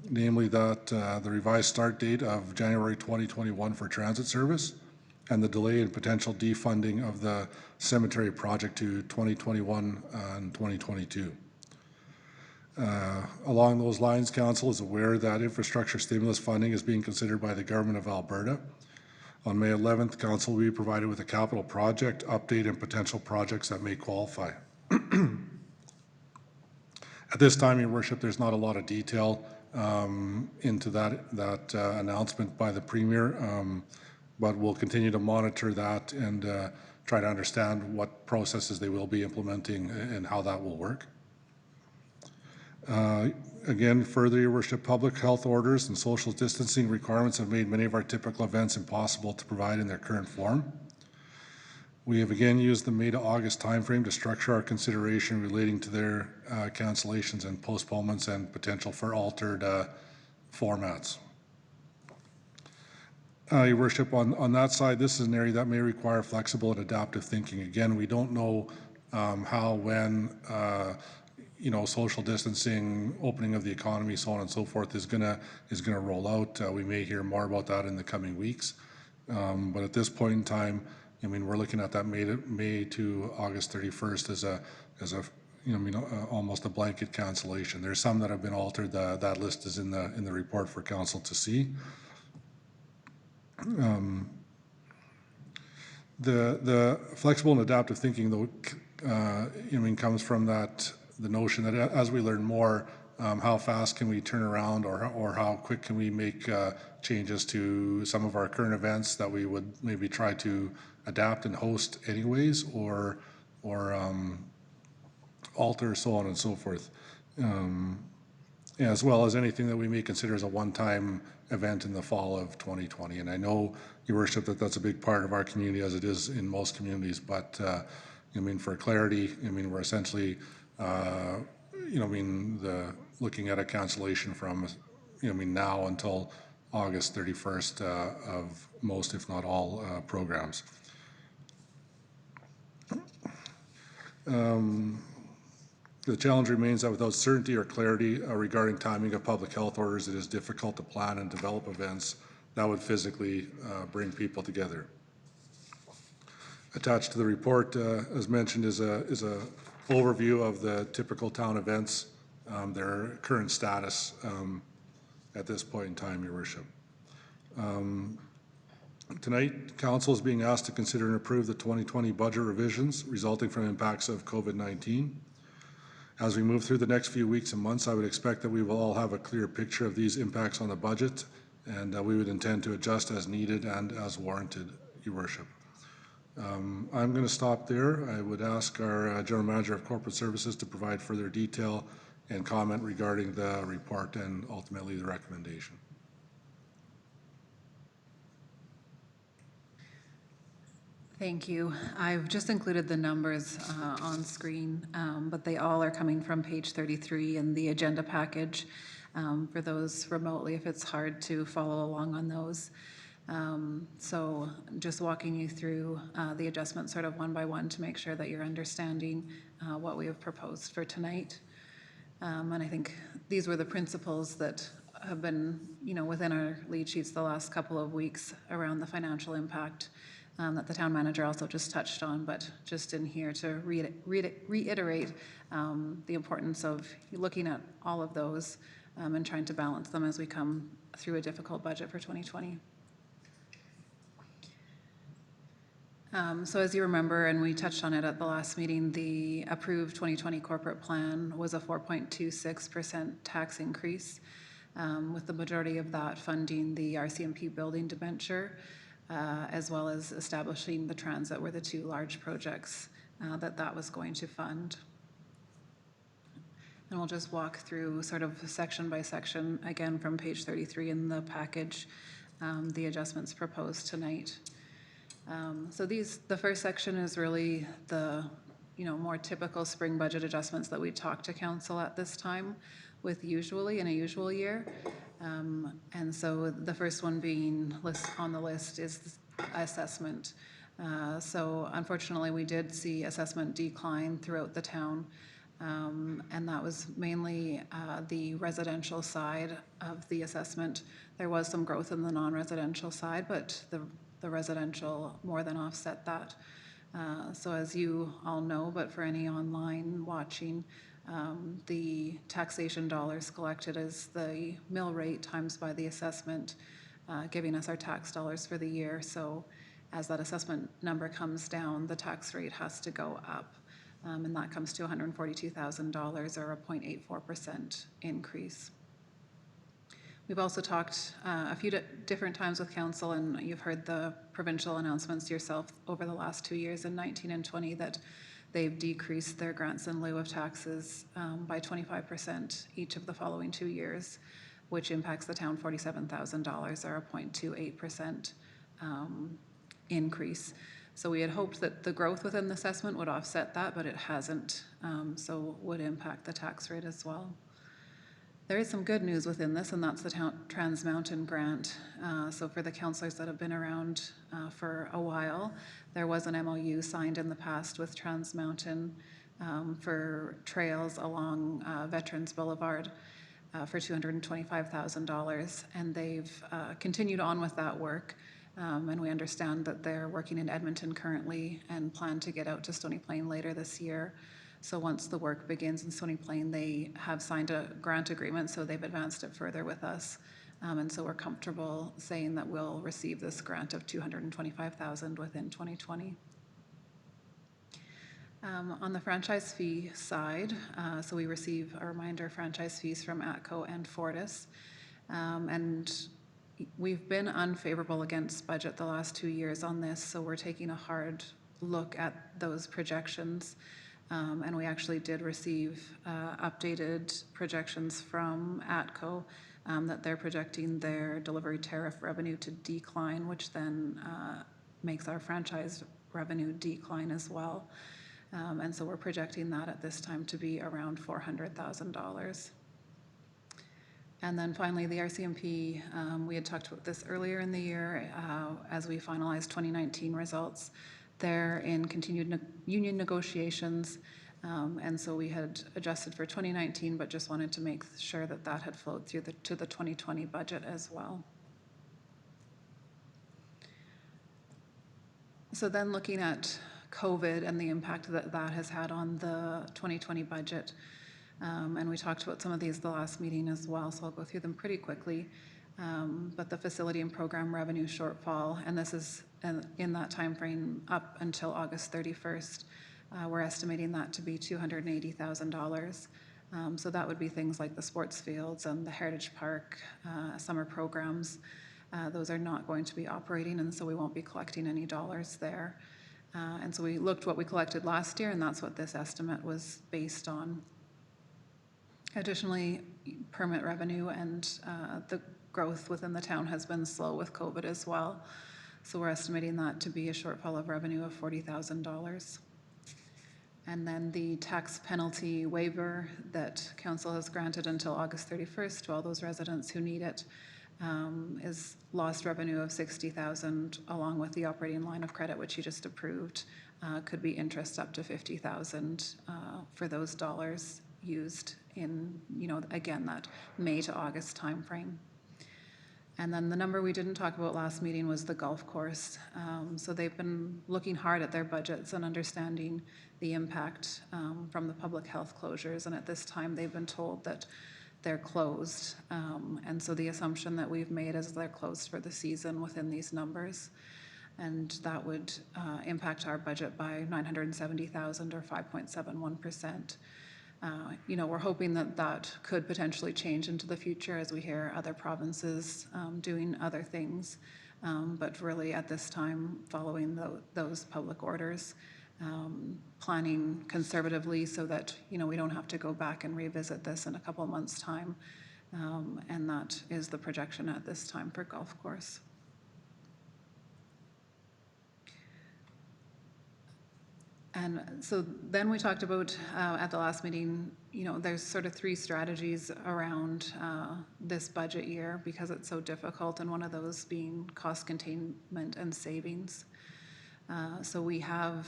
Namely that the revised start date of January 2021 for transit service and the delay in potential defunding of the cemetery project to 2021 and 2022. Along those lines, Council is aware that infrastructure stimulus funding is being considered by the Government of Alberta. On May 11th, Council will be provided with a capital project update and potential projects that may qualify. At this time, Your Worship, there's not a lot of detail into that announcement by the Premier, but we'll continue to monitor that and try to understand what processes they will be implementing and how that will work. Again, further, Your Worship, public health orders and social distancing requirements have made many of our typical events impossible to provide in their current form. We have again used the May to August timeframe to structure our consideration relating to their cancellations and postponements and potential for altered formats. Your Worship, on that side, this is an area that may require flexible and adaptive thinking. Again, we don't know how, when, social distancing, opening of the economy, so on and so forth is gonna roll out. We may hear more about that in the coming weeks. But at this point in time, we're looking at that May to August 31st as a almost a blanket cancellation. There's some that have been altered. That list is in the report for council to see. The flexible and adaptive thinking, though, comes from the notion that as we learn more, how fast can we turn around, or how quick can we make changes to some of our current events that we would maybe try to adapt and host anyways, or alter, so on and so forth, as well as anything that we may consider as a one-time event in the fall of 2020. And I know, Your Worship, that that's a big part of our community, as it is in most communities, but for clarity, we're essentially looking at a cancellation from now until August 31st of most, if not all, programs. The challenge remains that without certainty or clarity regarding timing of public health orders, it is difficult to plan and develop events that would physically bring people together. Attached to the report, as mentioned, is a overview of the typical town events, their current status at this point in time, Your Worship. Tonight, Council is being asked to consider and approve the 2020 budget revisions resulting from impacts of COVID-19. As we move through the next few weeks and months, I would expect that we will all have a clear picture of these impacts on the budget, and we would intend to adjust as needed and as warranted, Your Worship. I'm going to stop there. I would ask our General Manager of Corporate Services to provide further detail and comment regarding the report and ultimately the recommendation. Thank you. I've just included the numbers on screen, but they all are coming from page 33 in the agenda package for those remotely if it's hard to follow along on those. So just walking you through the adjustments sort of one by one to make sure that you're understanding what we have proposed for tonight. And I think these were the principles that have been, within our lead sheets the last couple of weeks around the financial impact that the town manager also just touched on, but just in here to reiterate the importance of looking at all of those and trying to balance them as we come through a difficult budget for 2020. So as you remember, and we touched on it at the last meeting, the approved 2020 corporate plan was a 4.26% tax increase, with the majority of that funding the RCMP building debenture, as well as establishing the transit were the two large projects that was going to fund. And we'll just walk through sort of section by section, again from page 33 in the package, the adjustments proposed tonight. So the first section is really the, more typical spring budget adjustments that we talk to council at this time with usually in a usual year. And so the first one being on the list is assessment. So unfortunately, we did see assessment decline throughout the town. And that was mainly the residential side of the assessment. There was some growth in the non-residential side, but the residential more than offset that. So as you all know, but for any online watching, the taxation dollars collected is the mill rate times by the assessment, giving us our tax dollars for the year. So as that assessment number comes down, the tax rate has to go up. And that comes to $142,000 or a 0.84% increase. We've also talked a few different times with council, and you've heard the provincial announcements yourself over the last 2 years in 19 and 20 that they've decreased their grants in lieu of taxes by 25% each of the following 2 years, which impacts the town $47,000 or a 0.28% increase. So we had hoped that the growth within the assessment would offset that, but it hasn't, so would impact the tax rate as well. There is some good news within this, and that's the Trans Mountain grant. So for the councillors that have been around for a while, there was an MOU signed in the past with Trans Mountain for trails along Veterans Boulevard for $225,000, and they've continued on with that work. And we understand that they're working in Edmonton currently and plan to get out to Stony Plain later this year. So once the work begins in Stony Plain, they have signed a grant agreement, so they've advanced it further with us. And so we're comfortable saying that we'll receive this grant of $225,000 within 2020. On the franchise fee side, so we receive a reminder franchise fees from ATCO and Fortis. And we've been unfavorable against budget the last 2 years on this, so we're taking a hard look at those projections. And we actually did receive updated projections from ATCO that they're projecting their delivery tariff revenue to decline, which then makes our franchise revenue decline as well. And so we're projecting that at this time to be around $400,000. And then finally, the RCMP, we had talked about this earlier in the year as we finalized 2019 results. They're in continued union negotiations, and so we had adjusted for 2019, but just wanted to make sure that that had flowed through to the 2020 budget as well. So then looking at COVID and the impact that that has had on the 2020 budget, and we talked about some of these the last meeting as well, so I'll go through them pretty quickly. But the facility and program revenue shortfall, and this is in that time frame up until August 31st, we're estimating that to be $280,000. So that would be things like the sports fields and the Heritage Park summer programs. Those are not going to be operating, and so we won't be collecting any dollars there. And so we looked what we collected last year, and that's what this estimate was based on. Additionally, permit revenue and the growth within the town has been slow with COVID as well. So we're estimating that to be a shortfall of revenue of $40,000. And then the tax penalty waiver that council has granted until August 31st to all those residents who need it is lost revenue of $60,000 along with the operating line of credit, which you just approved. Could be interest up to $50,000 for those dollars used in, again, that May to August timeframe. And then the number we didn't talk about last meeting was the golf course. So they've been looking hard at their budgets and understanding the impact from the public health closures. And at this time, they've been told that they're closed. And so the assumption that we've made is they're closed for the season within these numbers. And that would impact our budget by $970,000 or 5.71%. We're hoping that that could potentially change into the future as we hear other provinces doing other things. But really at this time, following those public orders, planning conservatively so that, we don't have to go back and revisit this in a couple of months' time. And that is the projection at this time for golf course. And so then we talked about at the last meeting, there's sort of three strategies around this budget year because it's so difficult, and one of those being cost containment and savings. So we have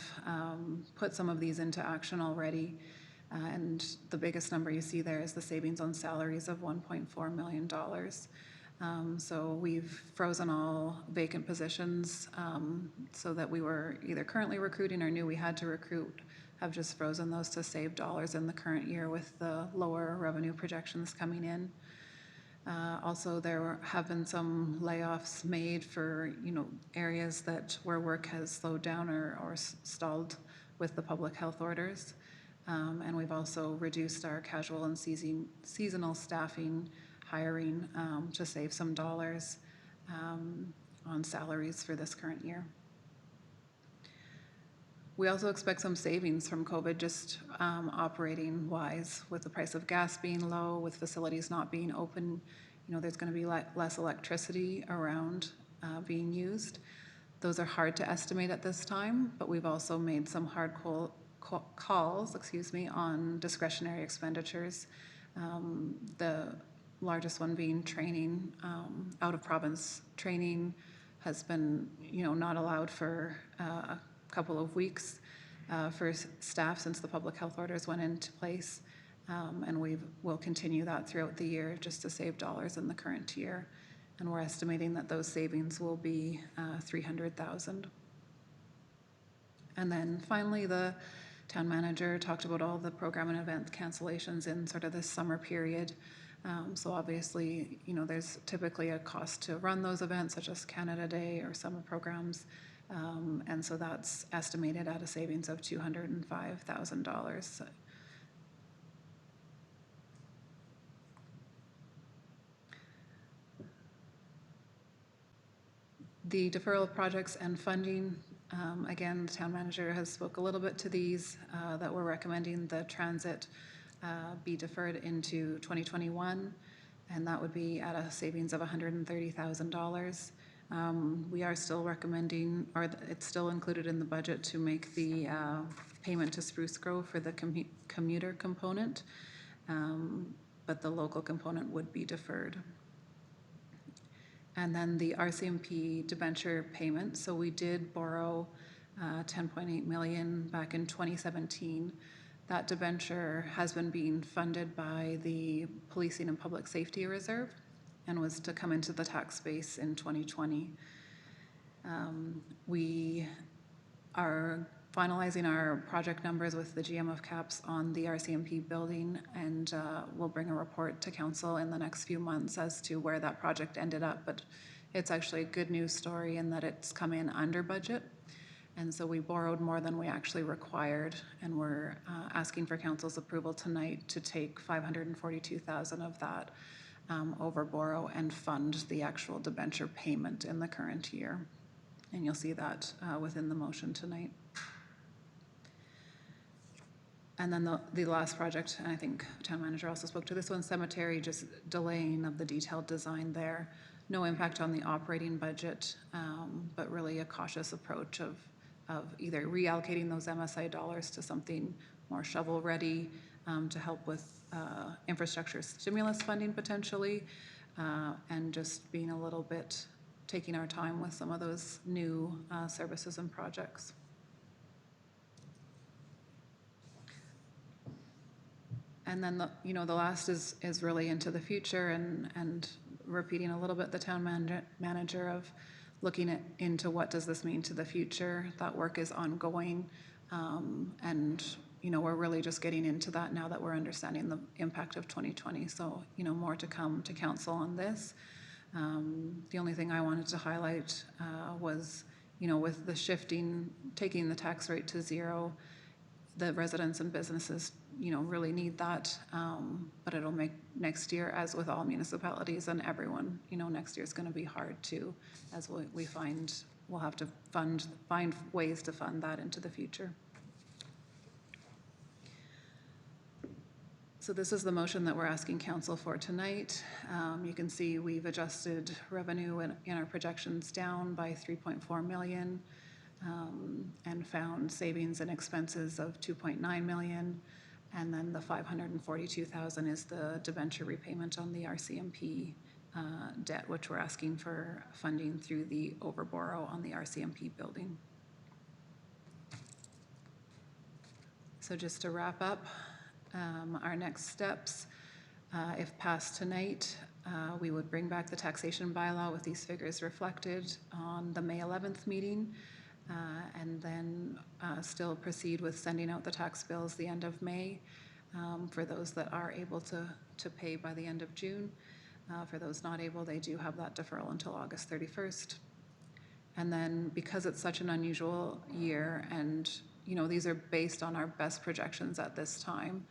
put some of these into action already, and the biggest number you see there is the savings on salaries of $1.4 million. So we've frozen all vacant positions so that we were either currently recruiting or knew we had to recruit, have just frozen those to save dollars in the current year with the lower revenue projections coming in. Also, there have been some layoffs made for, areas where work has slowed down or stalled with the public health orders. And we've also reduced our casual and seasonal staffing hiring to save some dollars on salaries for this current year. We also expect some savings from COVID, just operating wise, with the price of gas being low, with facilities not being open. There's going to be less electricity around being used. Those are hard to estimate at this time, but we've also made some hard calls on discretionary expenditures. The largest one being training. Out of province training has been, not allowed for a couple of weeks for staff since the public health orders went into place. And we'll continue that throughout the year just to save dollars in the current year. And we're estimating that those savings will be $300,000. And then finally, the town manager talked about all the program and event cancellations in sort of this summer period. So obviously, there's typically a cost to run those events, such as Canada Day or summer programs. And so that's estimated at a savings of $205,000. The deferral of projects and funding, again, the town manager has spoke a little bit to these, that we're recommending the transit be deferred into 2021, and that would be at a savings of $130,000. We are still recommending, or it's still included in the budget, to make the payment to Spruce Grove for the commuter component, but the local component would be deferred. And then the RCMP debenture payment. So we did borrow $10.8 million back in 2017. That debenture has been being funded by the Policing and Public Safety Reserve and was to come into the tax base in 2020. We are finalizing our project numbers with the GM of CAPS on the RCMP building, and we'll bring a report to council in the next few months as to where that project ended up. But it's actually a good news story in that it's come in under budget. And so we borrowed more than we actually required, and we're asking for council's approval tonight to take $542,000 of that over borrow and fund the actual debenture payment in the current year. And you'll see that within the motion tonight. And then the last project, and I think town manager also spoke to this one, cemetery, just delaying of the detailed design there. No impact on the operating budget, but really a cautious approach of either reallocating those MSI dollars to something more shovel ready to help with infrastructure stimulus funding potentially, and just being a little bit, taking our time with some of those new services and projects. And then the last is really into the future and repeating a little bit the town manager of looking into what does this mean to the future. That work is ongoing. And, you know, we're really just getting into that now that we're understanding the impact of 2020. So, you know, more to come to council on this. The only thing I wanted to highlight was, you know, with the shifting, taking the tax rate to 0, the residents and businesses, you know, really need that. But it'll make next year, as with all municipalities and everyone, you know, next year is going to be hard too, as we find we'll have to find ways to fund that into the future. So this is the motion that we're asking council for tonight. You can see we've adjusted revenue in our projections down by 3.4 million and found savings and expenses of 2.9 million. And then the 542,000 is the debenture repayment on the RCMP debt, which we're asking for funding through the overborrow on the RCMP building. So just to wrap up, our next steps, if passed tonight, we would bring back the taxation bylaw with these figures reflected on the May 11th meeting, and then still proceed with sending out the tax bills the end of May for those that are able to pay by the end of June. For those not able, they do have that deferral until August 31st. And then because it's such an unusual year, and you know, these are based on our best projections at this time,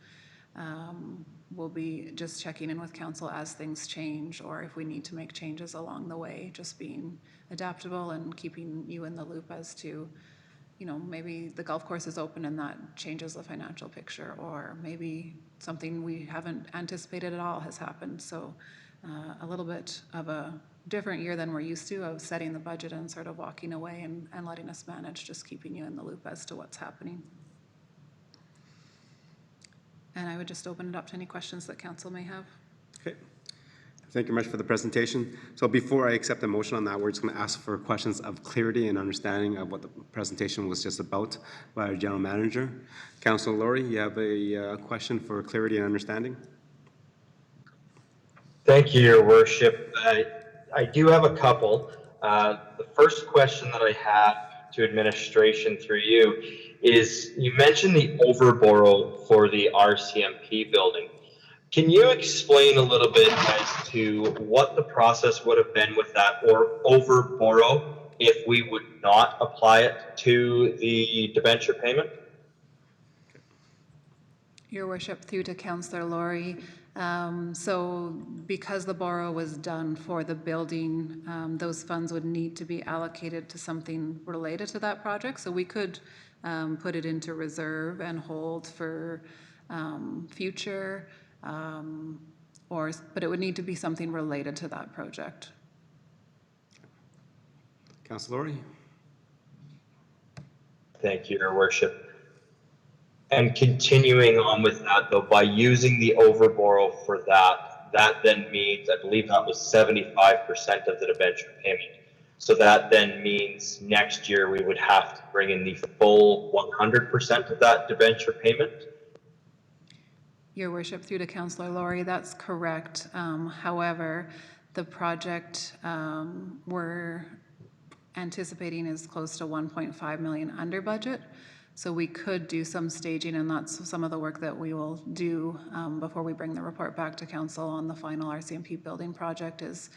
we'll be just checking in with council as things change, or if we need to make changes along the way, just being adaptable and keeping you in the loop as to, you know, maybe the golf course is open and that changes the financial picture, or maybe something we haven't anticipated at all has happened. So a little bit of a different year than we're used to, of setting the budget and sort of walking away and letting us manage, just keeping you in the loop as to what's happening. And I would just open it up to any questions that council may have. Okay. Thank you very much for the presentation. So before I accept a motion on that, we're just going to ask for questions of clarity and understanding of what the presentation was just about by our general manager. Councilor Laurie, you have a question for clarity and understanding? Thank you, Your Worship. I do have a couple. The first question that I have to administration through you is, you mentioned the overborrow for the RCMP building. Can you explain a little bit as to what the process would have been with that or overborrow if we would not apply it to the debenture payment? Your Worship, through to Councillor Laurie. So because the borrow was done for the building, those funds would need to be allocated to something related to that project. So we could put it into reserve and hold for future, but it would need to be something related to that project. Councilor Laurie? Thank you, Your Worship. And continuing on with that, though, by using the overborrow for that, that then means, I believe that was 75% of the debenture payment. So that then means next year we would have to bring in the full 100% of that debenture payment? Your Worship, through to Councillor Laurie, that's correct. However, the project we're anticipating is close to 1.5 million under budget. So we could do some staging, and that's some of the work that we will do before we bring the report back to council on the final RCMP building project is,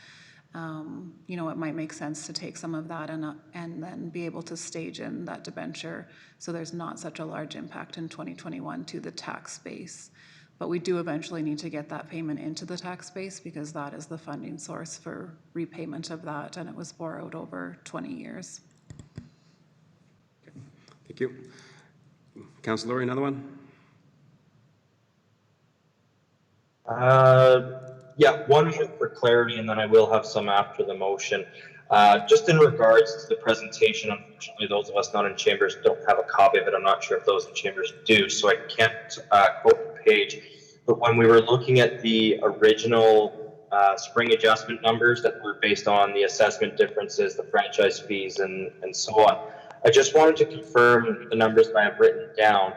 you know, it might make sense to take some of that and then be able to stage in that debenture so there's not such a large impact in 2021 to the tax base. But we do eventually need to get that payment into the tax base because that is the funding source for repayment of that, and it was borrowed over 20 years. Thank you. Councilor Laurie, another one? Yeah, one more for clarity, and then I will have some after the motion. Just in regards to the presentation, unfortunately, those of us not in chambers don't have a copy of it. I'm not sure if those in chambers do, so I can't quote the page. But when we were looking at the original spring adjustment numbers that were based on the assessment differences, the franchise fees, and so on, I just wanted to confirm the numbers that I have written down.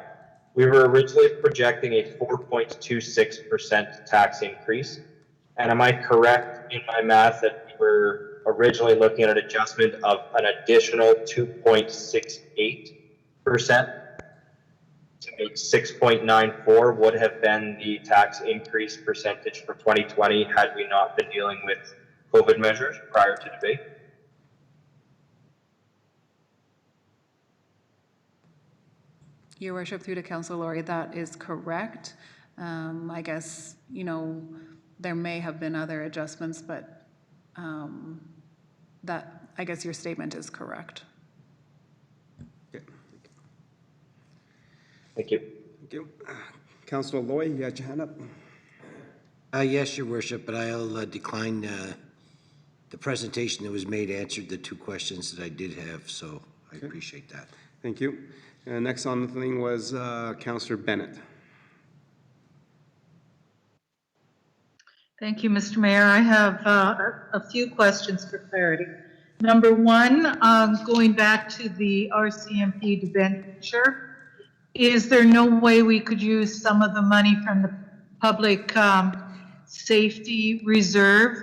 We were originally projecting a 4.26% tax increase. And am I correct in my math that we were originally looking at an adjustment of an additional 2.68%? To make 6.94 would have been the tax increase percentage for 2020 had we not been dealing with COVID measures prior to debate. Your worship, through to Councillor Laurie, that is correct. I guess, you know, there may have been other adjustments, but that, I guess your statement is correct. Okay. Thank you. Thank you. Councillor Loy, you had your hand up? Yes, your worship, but I'll decline the presentation that was made answered the two questions that I did have, so I appreciate that. Thank you. Next on the thing was Councillor Bennett. Thank you, Mr. Mayor. I have a few questions for clarity. Number one, going back to the RCMP debenture, is there no way we could use some of the money from the public safety reserve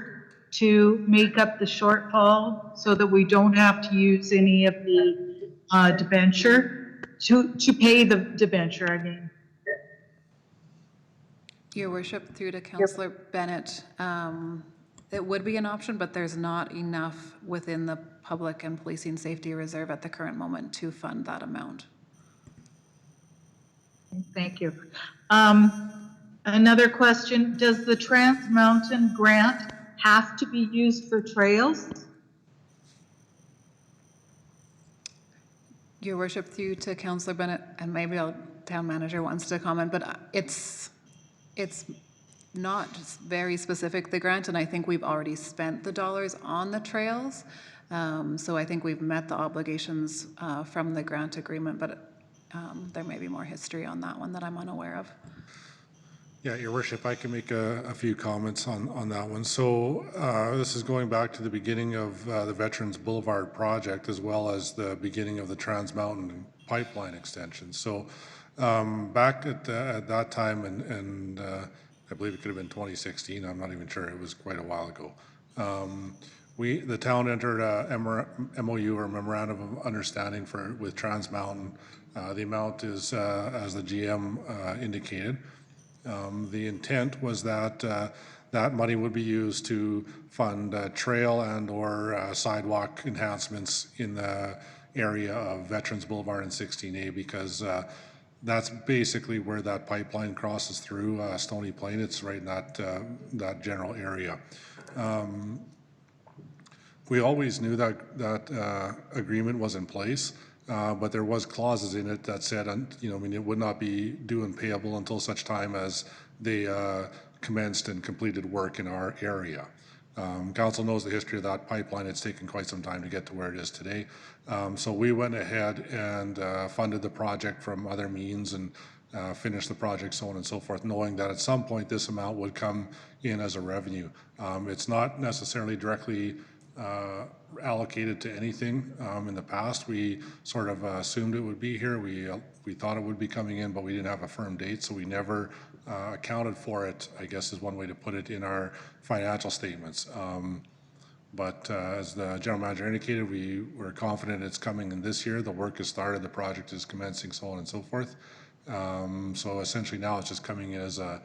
to make up the shortfall so that we don't have to use any of the debenture to pay the debenture, I mean? Your worship, through to Councillor Bennett, it would be an option, but there's not enough within the public and policing safety reserve at the current moment to fund that amount. Thank you. Another question, does the Trans Mountain grant have to be used for trails? Your worship, through to Councillor Bennett, and maybe our town manager wants to comment, but it's not just very specific, the grant, and I think we've already spent the dollars on the trails. So I think we've met the obligations from the grant agreement, but there may be more history on that one that I'm unaware of. Yeah, your worship, I can make a few comments on that one. So this is going back to the beginning of the Veterans Boulevard project, as well as the beginning of the Trans Mountain pipeline extension. So back at that time, and I believe it could have been 2016, I'm not even sure, it was quite a while ago. The town entered a MOU, or Memorandum of Understanding, with Trans Mountain. The amount is, as the GM indicated. The intent was that that money would be used to fund trail and or sidewalk enhancements in the area of Veterans Boulevard and 16A, because that's basically where that pipeline crosses through Stony Plain. It's right in that general area. We always knew that agreement was in place. But there was clauses in it that said, you know, I mean, it would not be due and payable until such time as they commenced and completed work in our area. Council knows the history of that pipeline. It's taken quite some time to get to where it is today. So we went ahead and funded the project from other means and finished the project, so on and so forth, knowing that at some point this amount would come in as a revenue. It's not necessarily directly allocated to anything. In the past, we sort of assumed it would be here. We thought it would be coming in, but we didn't have a firm date, so we never accounted for it, I guess is one way to put it, in our financial statements. But as the general manager indicated, we're confident it's coming in this year. The work has started, the project is commencing, so on and so forth. So essentially now it's just coming in as a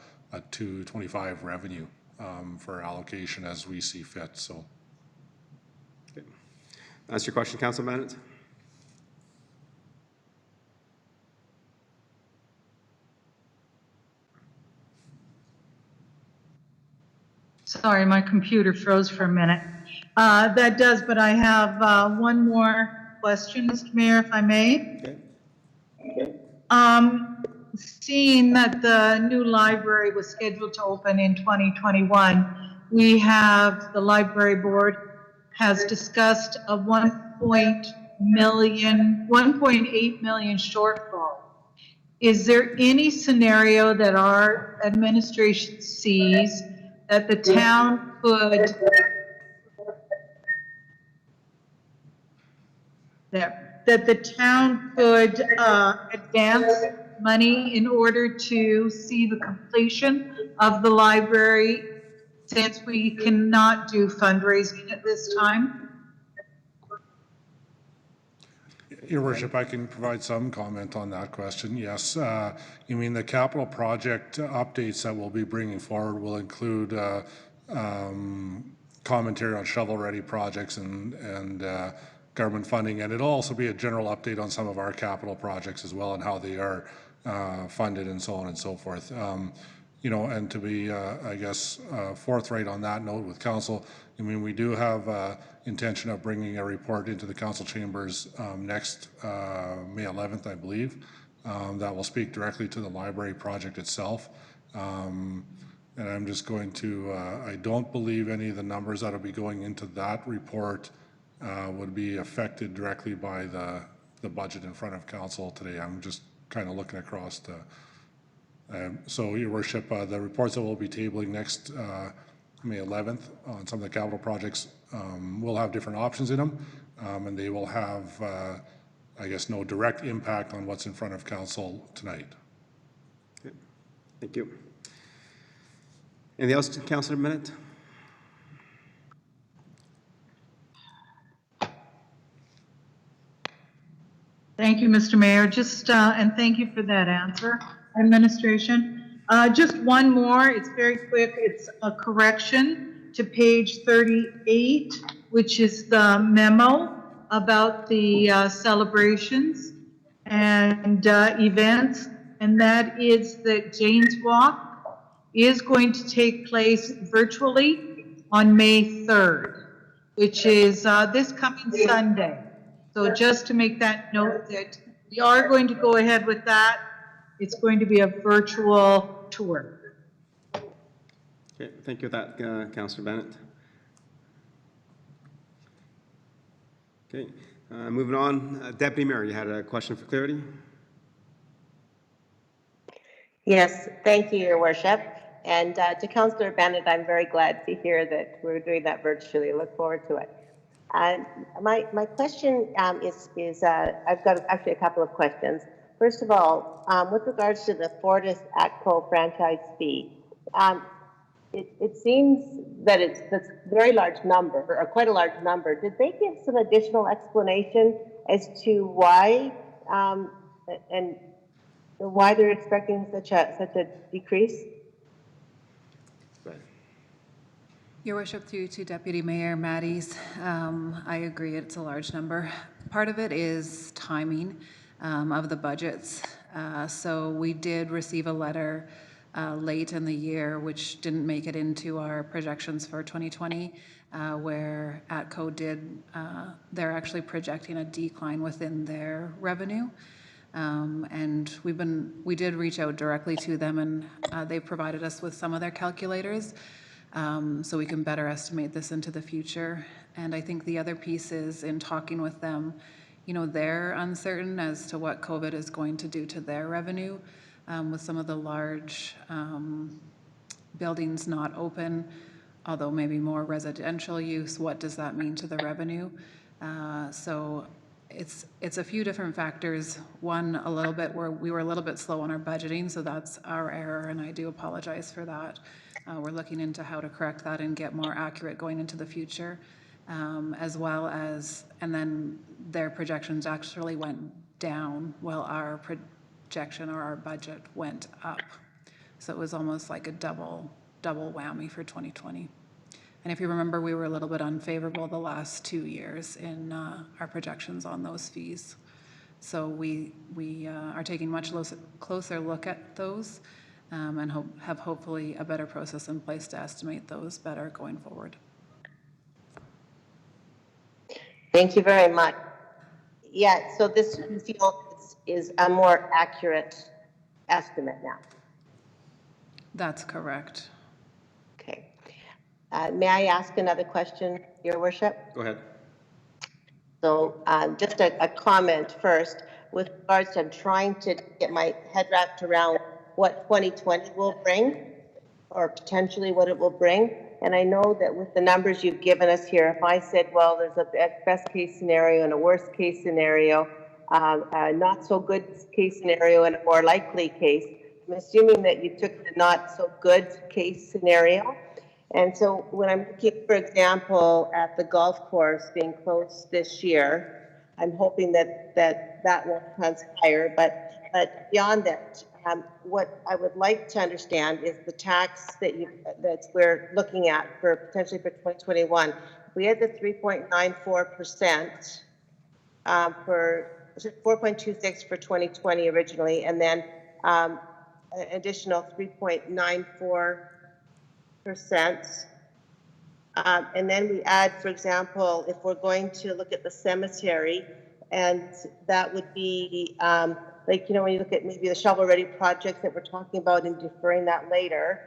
225 revenue for allocation as we see fit. So. That's your question, Councillor Bennett? Sorry, my computer froze for a minute. That does, but I have one more question, Mr. Mayor, if I may. Okay. Seeing that the new library was scheduled to open in 2021, we have, the library board has discussed a 1.8 million shortfall. Is there any scenario that our administration sees that the town could advance money in order to see the completion of the library since we cannot do fundraising at this time? Your worship, I can provide some comment on that question. Yes, you mean the capital project updates that we'll be bringing forward will include commentary on shovel-ready projects and government funding, and it'll also be a general update on some of our capital projects as well and how they are funded and so on and so forth. You know, and to be, I guess, forthright on that note with council, I mean, we do have intention of bringing a report into the council chambers next May 11th, I believe, that will speak directly to the library project itself. And I'm just going to, I don't believe any of the numbers that will be going into that report would be affected directly by the budget in front of council today. I'm just kind of looking across the, so, Your Worship, the reports that we'll be tabling next May 11th on some of the capital projects will have different options in them, and they will have, I guess, no direct impact on what's in front of council tonight. Okay. Thank you. Anything else, Councillor Bennett? Thank you, Mr. Mayor. Just, and thank you for that answer, administration. Just one more, it's very quick. It's a correction to page 38, which is the memo about the celebrations and events. And that is that Jane's Walk is going to take place virtually on May 3rd, which is this coming Sunday. So just to make that note that we are going to go ahead with that. It's going to be a virtual tour. Okay, thank you for that, Councillor Bennett. Okay, moving on. Deputy Mayor, you had a question for clarity? Yes, thank you, Your Worship. And to Councillor Bennett, I'm very glad to hear that we're doing that virtually. Look forward to it. My question is I've got actually a couple of questions. First of all, with regards to the Fortis ATCO franchise fee, it seems that that's a very large number, or quite a large number. Did they give some additional explanation as to why and why they're expecting such a decrease? Your Worship, through to Deputy Mayor Matties, I agree it's a large number. Part of it is timing of the budgets. So we did receive a letter late in the year, which didn't make it into our projections for 2020, where ATCO did, they're actually projecting a decline within their revenue. And we did reach out directly to them, and they provided us with some of their calculators. So we can better estimate this into the future. And I think the other piece is in talking with them, you know, they're uncertain as to what COVID is going to do to their revenue with some of the large buildings not open, although maybe more residential use. What does that mean to the revenue? So it's a few different factors. One, a little bit where we were a little bit slow on our budgeting, so that's our error, and I do apologize for that. We're looking into how to correct that and get more accurate going into the future, as well as, and then their projections actually went down while our projection or our budget went up. So it was almost like a double whammy for 2020. And if you remember, we were a little bit unfavorable the last 2 years in our projections on those fees. So we are taking much closer look at those and have hopefully a better process in place to estimate those better going forward. Thank you very much. Yeah, so this you feel is a more accurate estimate now. That's correct. Okay. May I ask another question, Your Worship? Go ahead. So just a comment first with regards to trying to get my head wrapped around what 2020 will bring, or potentially what it will bring. And I know that with the numbers you've given us here, if I said, well, there's a best case scenario and a worst case scenario, a not so good case scenario and a more likely case, I'm assuming that you took the not so good case scenario. And so when I'm looking, for example, at the golf course being closed this year, I'm hoping that won't transpire. But beyond that, what I would like to understand is the tax that we're looking at for potentially for 2021. We had the 3.94%, for 4.26 for 2020 originally, and then an additional 3.94%. And then we add, for example, if we're going to look at the cemetery, and that would be like, when you look at maybe the shovel-ready projects that we're talking about and deferring that later.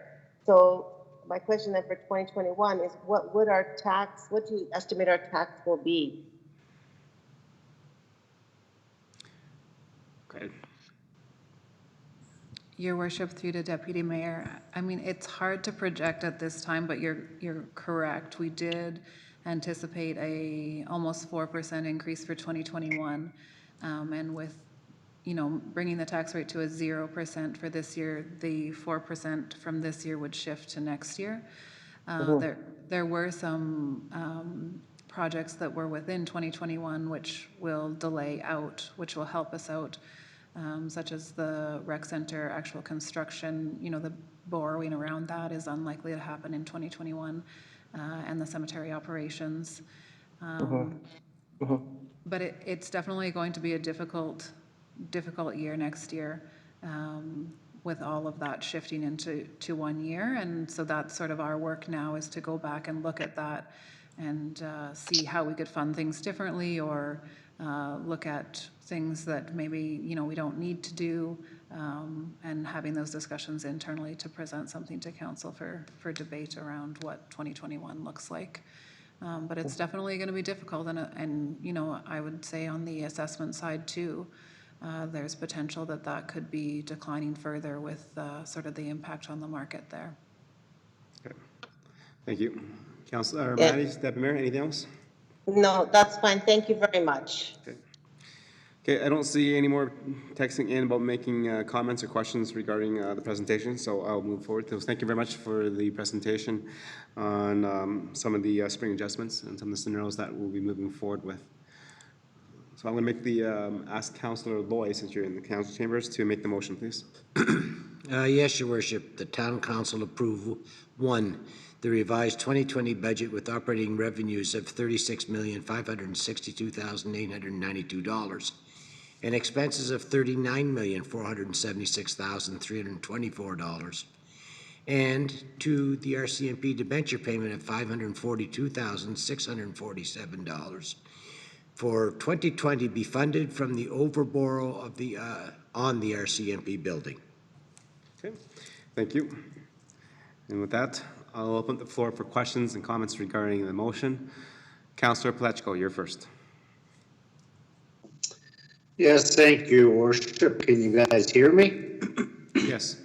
So my question then for 2021 is, what do you estimate our tax will be? Okay. Your worship, through the deputy mayor, I mean, it's hard to project at this time, but you're correct. We did anticipate a almost 4% increase for 2021. And with, bringing the tax rate to a 0% for this year, the 4% from this year would shift to next year. There were some projects that were within 2021 which will delay out, which will help us out. Such as the rec center actual construction, the borrowing around that is unlikely to happen in 2021, and the cemetery operations. But it's definitely going to be a difficult year next year, with all of that shifting into 1 year. And so that's sort of our work now, is to go back and look at that and see how we could fund things differently, or look at things that maybe, we don't need to do, and having those discussions internally to present something to council for debate around what 2021 looks like. But it's definitely going to be difficult. And I would say on the assessment side too, there's potential that could be declining further with sort of the impact on the market there. Okay. Thank you. Councilor Maddie, Deputy Mayor, anything else? No, that's fine. Thank you very much. Okay. Okay, I don't see any more texting in about making comments or questions regarding the presentation, so I'll move forward. So thank you very much for the presentation on some of the spring adjustments and some of the scenarios that we'll be moving forward with. So I'm going to make ask Councilor Loy, since you're in the council chambers, to make the motion, please. Yes, Your Worship. The Town Council approve, 1, the revised 2020 budget with operating revenues of $36,562,892 and expenses of $39,476,324, and 2, the RCMP debenture payment of $542,647 for 2020 be funded from the overborrow of on the RCMP building. Okay, thank you. And with that, I'll open the floor for questions and comments regarding the motion. Councilor Palechko, you're first. Yes, thank you, Worship. Can you guys hear me? Yes.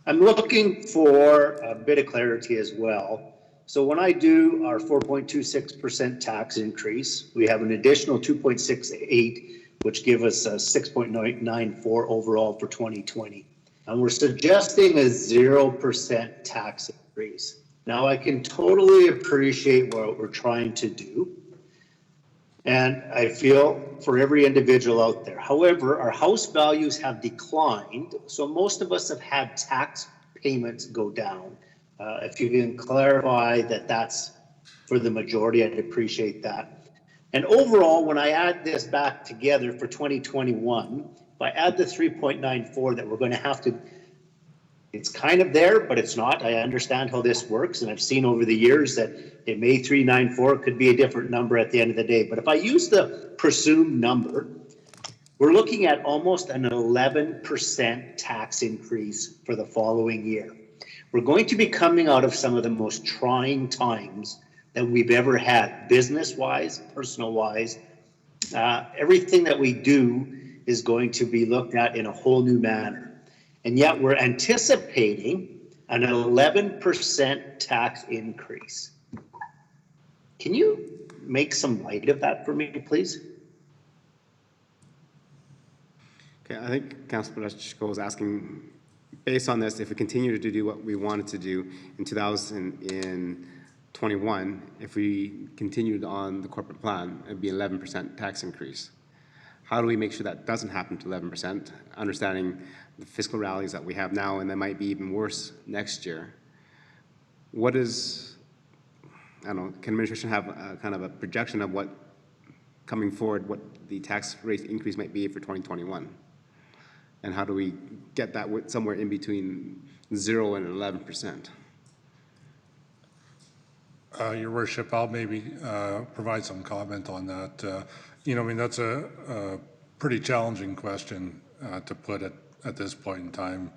I'm looking for a bit of clarity as well. So when I do our 4.26% tax increase, we have an additional 2.68, which give us a 6.94 overall for 2020. And we're suggesting a 0% tax increase. Now, I can totally appreciate what we're trying to do, and I feel for every individual out there. However, our house values have declined, so most of us have had tax payments go down. If you can clarify that that's for the majority, I'd appreciate that. And overall, when I add this back together for 2021, if I add the 3.94 that we're going to have to, it's kind of there, but it's not. I understand how this works, and I've seen over the years that it may 394, it could be a different number at the end of the day. But if I use the presumed number, we're looking at almost an 11% tax increase for the following year. We're going to be coming out of some of the most trying times that we've ever had, business-wise, personal-wise. Everything that we do is going to be looked at in a whole new manner. And yet we're anticipating an 11% tax increase. Can you make some light of that for me, please? Okay, I think Councilor Palechko is asking based on this, if we continue to do what we wanted to do in 2021, if we continued on the corporate plan, it'd be 11% tax increase. How do we make sure that doesn't happen to 11%, understanding the fiscal realities that we have now and that might be even worse next year? What is, I don't know, can administration have kind of a projection of what, coming forward, what the tax rate increase might be for 2021? And how do we get that somewhere in between 0 and 11%? Your worship, I'll maybe provide some comment on that. I mean, that's a pretty challenging question to put at this point in time.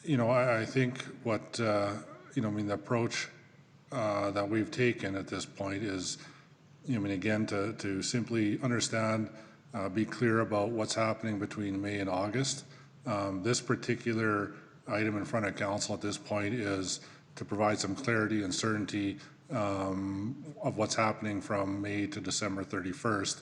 I think what, I mean, the approach that we've taken at this point is, again, to simply understand, be clear about what's happening between May and August. This particular item in front of council at this point is to provide some clarity and certainty of what's happening from May to December 31st.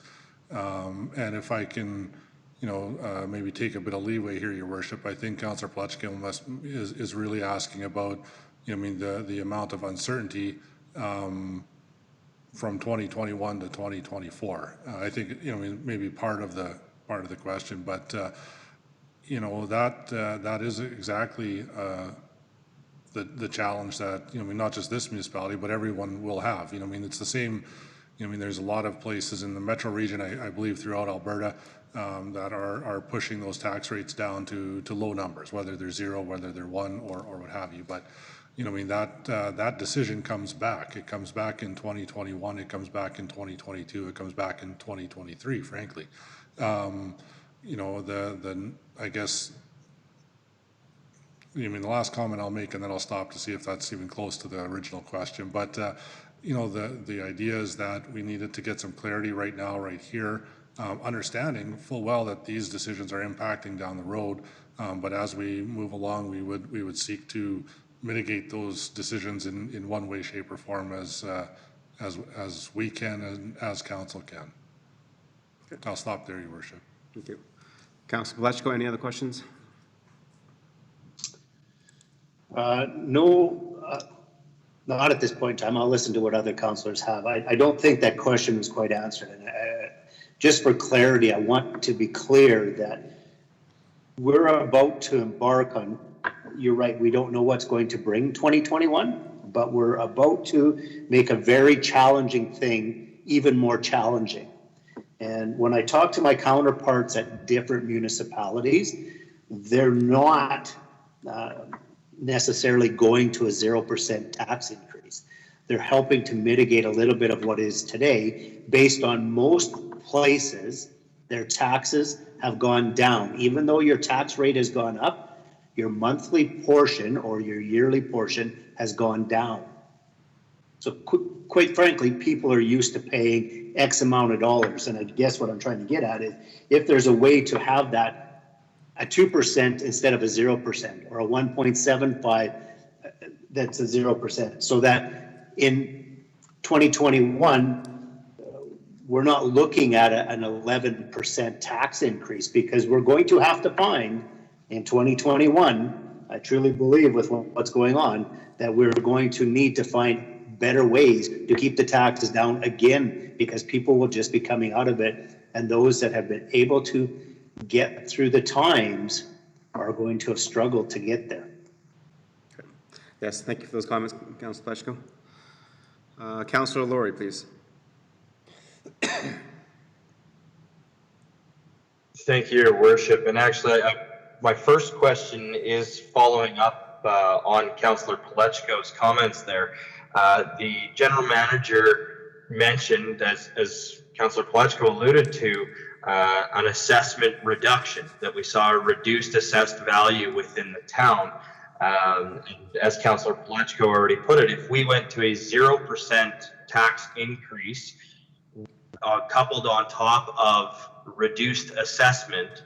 And if I can, maybe take a bit of leeway here, Your Worship, I think Councillor Pletchko is really asking about, the amount of uncertainty from 2021 to 2024. I think, maybe part of the question, but that is exactly the challenge that, not just this municipality, but everyone will have. It's the same, there's a lot of places in the metro region, I believe throughout Alberta, that are pushing those tax rates down to low numbers, whether they're 0, whether they're 1, or what have you. But, that decision comes back. It comes back in 2021, it comes back in 2022, it comes back in 2023, frankly. I guess, the last comment I'll make, and then I'll stop to see if that's even close to the original question. But, the idea is that we needed to get some clarity right now, right here, understanding full well that these decisions are impacting down the road. But as we move along, we would seek to mitigate those decisions in one way, shape, or form as we can and as council can. Okay. I'll stop there, Your Worship. Thank you. Councillor Pletchko, any other questions? No, not at this point in time. I'll listen to what other councillors have. I don't think that question was quite answered. And just for clarity, I want to be clear that we're about to embark on, you're right, we don't know what's going to bring 2021, but we're about to make a very challenging thing even more challenging. And when I talk to my counterparts at different municipalities, they're not necessarily going to a 0% tax increase. They're helping to mitigate a little bit of what is today. Based on most places, their taxes have gone down. Even though your tax rate has gone up, your monthly portion or your yearly portion has gone down. So quite frankly, people are used to paying X amount of dollars. And I guess what I'm trying to get at is if there's a way to have that a 2% instead of a 0% or a 1.75 that's a 0%, so that in 2021 we're not looking at an 11% tax increase, because we're going to have to find in 2021, I truly believe with what's going on, that we're going to need to find better ways to keep the taxes down again, because people will just be coming out of it, and those that have been able to get through the times are going to have struggled to get there. Okay. Yes, thank you for those comments, Councillor Pletchko. Councillor Laurie, please. Thank you, Your Worship. And actually, my first question is following up on Councillor Pletchko's comments there. The general manager mentioned, as Councillor Pletchko alluded to, an assessment reduction, that we saw a reduced assessed value within the town. And as Councillor Pletchko already put it, if we went to a 0% tax increase, coupled on top of reduced assessment,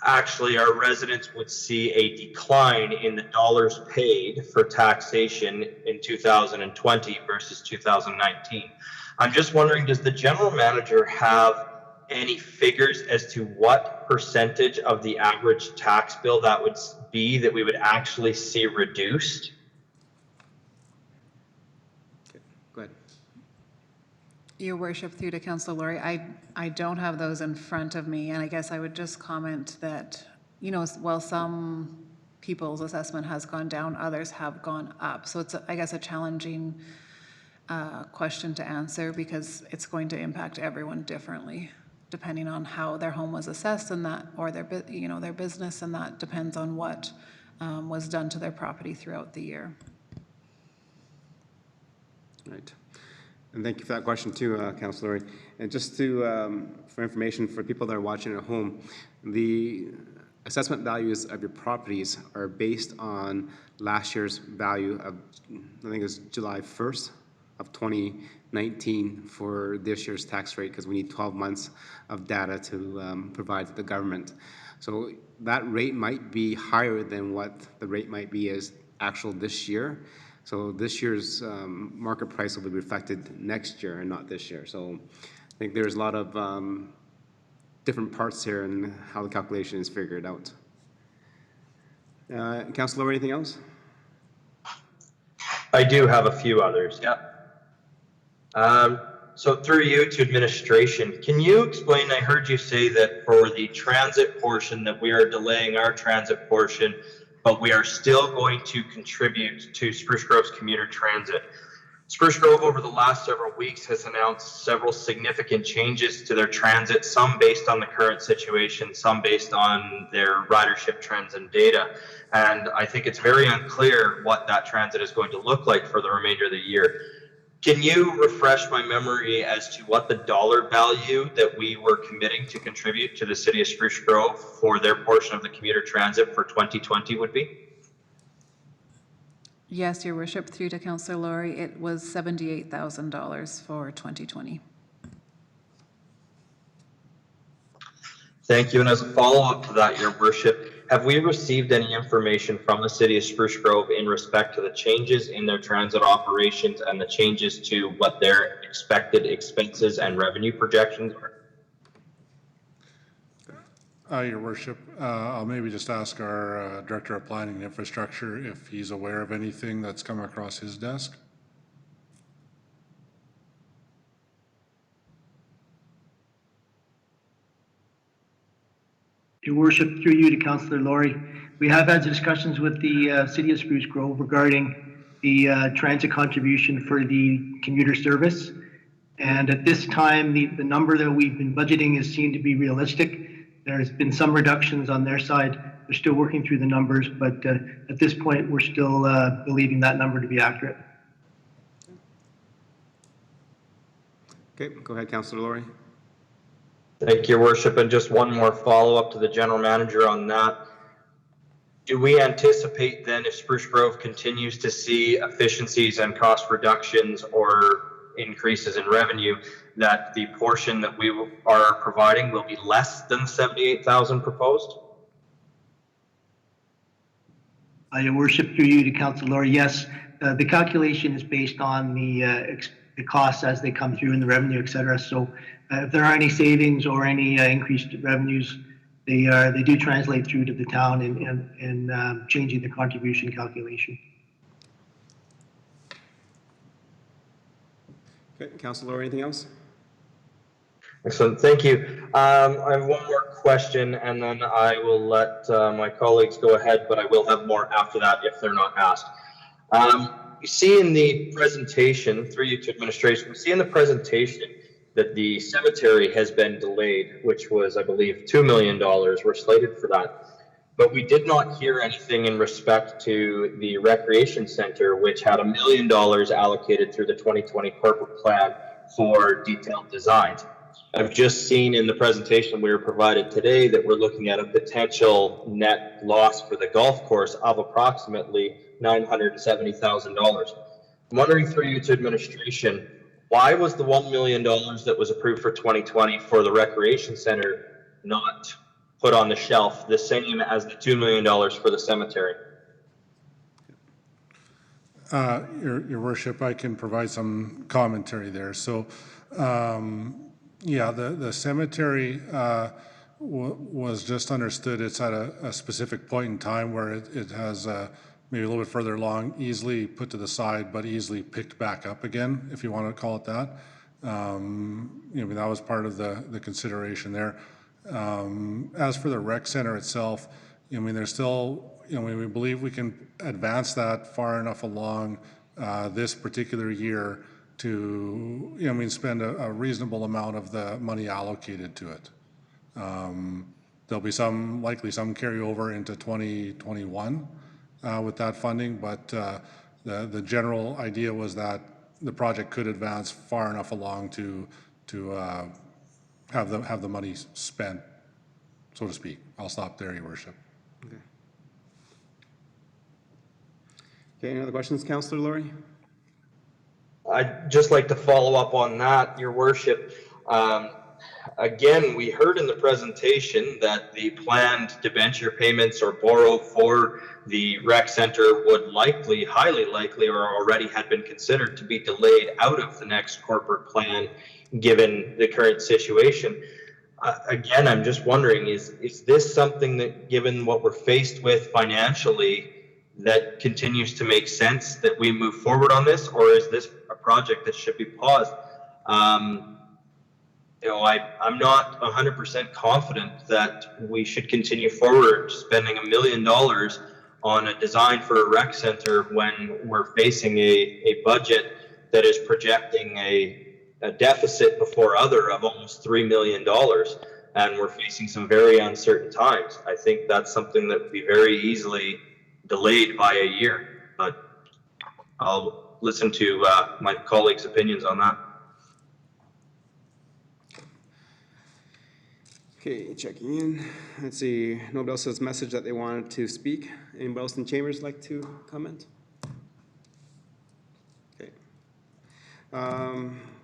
actually our residents would see a decline in the dollars paid for taxation in 2020 versus 2019. I'm just wondering, does the general manager have any figures as to what percentage of the average tax bill that would be that we would actually see reduced? Go ahead. Your worship, through to Councillor Laurie, I don't have those in front of me, and I guess I would just comment that, you know, while some people's assessment has gone down, others have gone up. So it's, I guess, a challenging question to answer because it's going to impact everyone differently, depending on how their home was assessed and that, or their, you know, their business, and that depends on what was done to their property throughout the year. Right. And thank you for that question too, Councillor Laurie. And just to, for information for people that are watching at home, the assessment values of your properties are based on last year's value of, I think it was July 1st of 2019 for this year's tax rate, because we need 12 months of data to provide to the government. So that rate might be higher than what the rate might be as actual this year. So this year's market price will be reflected next year and not this year. So I think there's a lot of different parts here and how the calculation is figured out. Councillor Laurie, anything else? I do have a few others, yeah. So through you to administration, can you explain, I heard you say that for the transit portion that we are delaying our transit portion, but we are still going to contribute to Spruce Grove's commuter transit. Spruce Grove over the last several weeks has announced several significant changes to their transit, some based on the current situation, some based on their ridership trends and data. And I think it's very unclear what that transit is going to look like for the remainder of the year. Can you refresh my memory as to what the dollar value that we were committing to contribute to the city of Spruce Grove for their portion of the commuter transit for 2020 would be? Yes, your worship, through to Councillor Laurie, it was $78,000 for 2020. Thank you. And as a follow-up to that, your worship, have we received any information from the city of Spruce Grove in respect to the changes in their transit operations and the changes to what their expected expenses and revenue projections are? Your worship, I'll maybe just ask our Director of Planning and Infrastructure if he's aware of anything that's come across his desk. Your worship, through you to Councillor Laurie, we have had discussions with the City of Spruce Grove regarding the transit contribution for the commuter service. And at this time, the number that we've been budgeting is seen to be realistic. There's been some reductions on their side. They're still working through the numbers, but at this point, we're still believing that number to be accurate. Okay, go ahead, Councillor Laurie. Thank you, your worship. And just one more follow-up to the general manager on that. Do we anticipate then, if Spruce Grove continues to see efficiencies and cost reductions or increases in revenue, that the portion that we are providing will be less than 78,000 proposed? Your worship, through you to Councillor Laurie, yes, the calculation is based on the costs as they come through in the revenue, et cetera. So if there are any savings or any increased revenues, they do translate through to the town in changing the contribution calculation. Okay, Councillor Laurie, anything else? Excellent, thank you. I have one more question and then I will let my colleagues go ahead, but I will have more after that if they're not asked. You see in the presentation, through you to administration, we see in the presentation that the cemetery has been delayed, which was, I believe, $2 million. We're slated for that. But we did not hear anything in respect to the recreation center, which had $1 million allocated through the 2020 corporate plan for detailed designs. I've just seen in the presentation we were provided today that we're looking at a potential net loss for the golf course of approximately $970,000. I'm wondering, through you to administration, why was the $1 million that was approved for 2020 for the recreation center not put on the shelf, the same as the $2 million for the cemetery? Your worship, I can provide some commentary there. So Yeah, the cemetery was just understood, it's at a specific point in time where it has maybe a little bit further along, easily put to the side, but easily picked back up again, if you want to call it that. You know, that was part of the consideration there. As for the rec center itself, I mean, there's still, you know, we believe we can advance that far enough along this particular year to, you know, I mean, spend a reasonable amount of the money allocated to it. There'll be likely some carryover into 2021 with that funding, but the general idea was that the project could advance far enough along to have the money spent, so to speak. I'll stop there, Your Worship. Okay, any other questions, Councillor Laurie? I'd just like to follow up on that, Your Worship. Again, we heard in the presentation that the planned debenture payments or borrow for the rec center would likely, highly likely, or already had been considered to be delayed out of the next corporate plan, given the current situation. Again, I'm just wondering, is this something that, given what we're faced with financially, that continues to make sense that we move forward on this, or is this a project that should be paused? You know, I'm not 100% confident that we should continue forward spending $1 million on a design for a rec center when we're facing a budget that is projecting a deficit before other of almost $3 million, and we're facing some very uncertain times. I think that's something that would be very easily delayed by a year, but I'll listen to my colleagues' opinions on that. Okay, checking in. Let's see, nobody else has a message that they wanted to speak. Anybody else in chambers like to comment? Okay.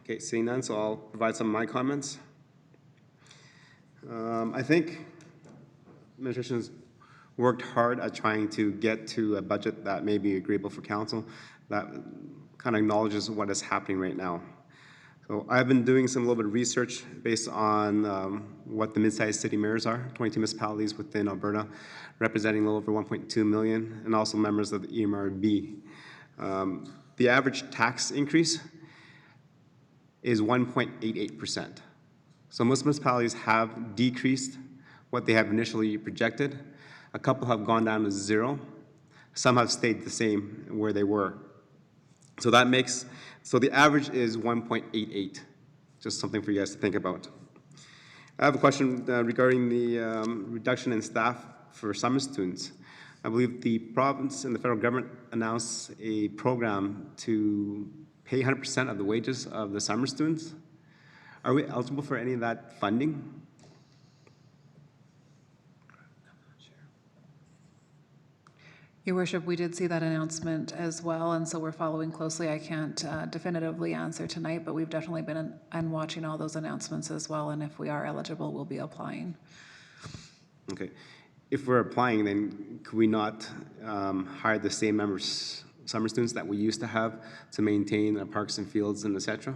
Okay, seeing none, so I'll provide some of my comments. I think administration's worked hard at trying to get to a budget that may be agreeable for council, that kind of acknowledges what is happening right now. So I've been doing a little bit of research based on what the mid-sized city mayors are, 22 municipalities within Alberta, representing a little over 1.2 million, and also members of the EMRB. The average tax increase is 1.88%. So most municipalities have decreased what they have initially projected. A couple have gone down to zero. Some have stayed the same where they were. So that makes, so the average is 1.88, just something for you guys to think about. I have a question regarding the reduction in staff for summer students. I believe the province and the federal government announced a program to pay 100% of the wages of the summer students. Are we eligible for any of that funding? Your Worship, we did see that announcement as well, and so we're following closely. I can't definitively answer tonight, but we've definitely been and watching all those announcements as well, and if we are eligible, we'll be applying. Okay. If we're applying, then could we not hire the same members, summer students that we used to have to maintain parks and fields and et cetera?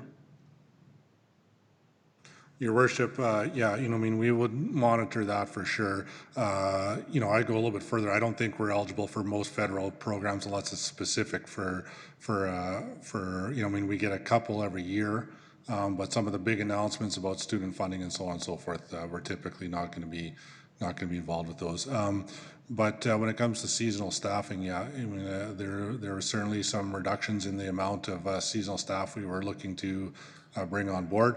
Your Worship, yeah, you know, I mean, we would monitor that for sure. You know, I go a little bit further. I don't think we're eligible for most federal programs unless it's specific for you know, I mean, we get a couple every year, but some of the big announcements about student funding and so on and so forth, we're typically not going to be involved with those. But when it comes to seasonal staffing, yeah, I mean, there are certainly some reductions in the amount of seasonal staff we were looking to bring on board.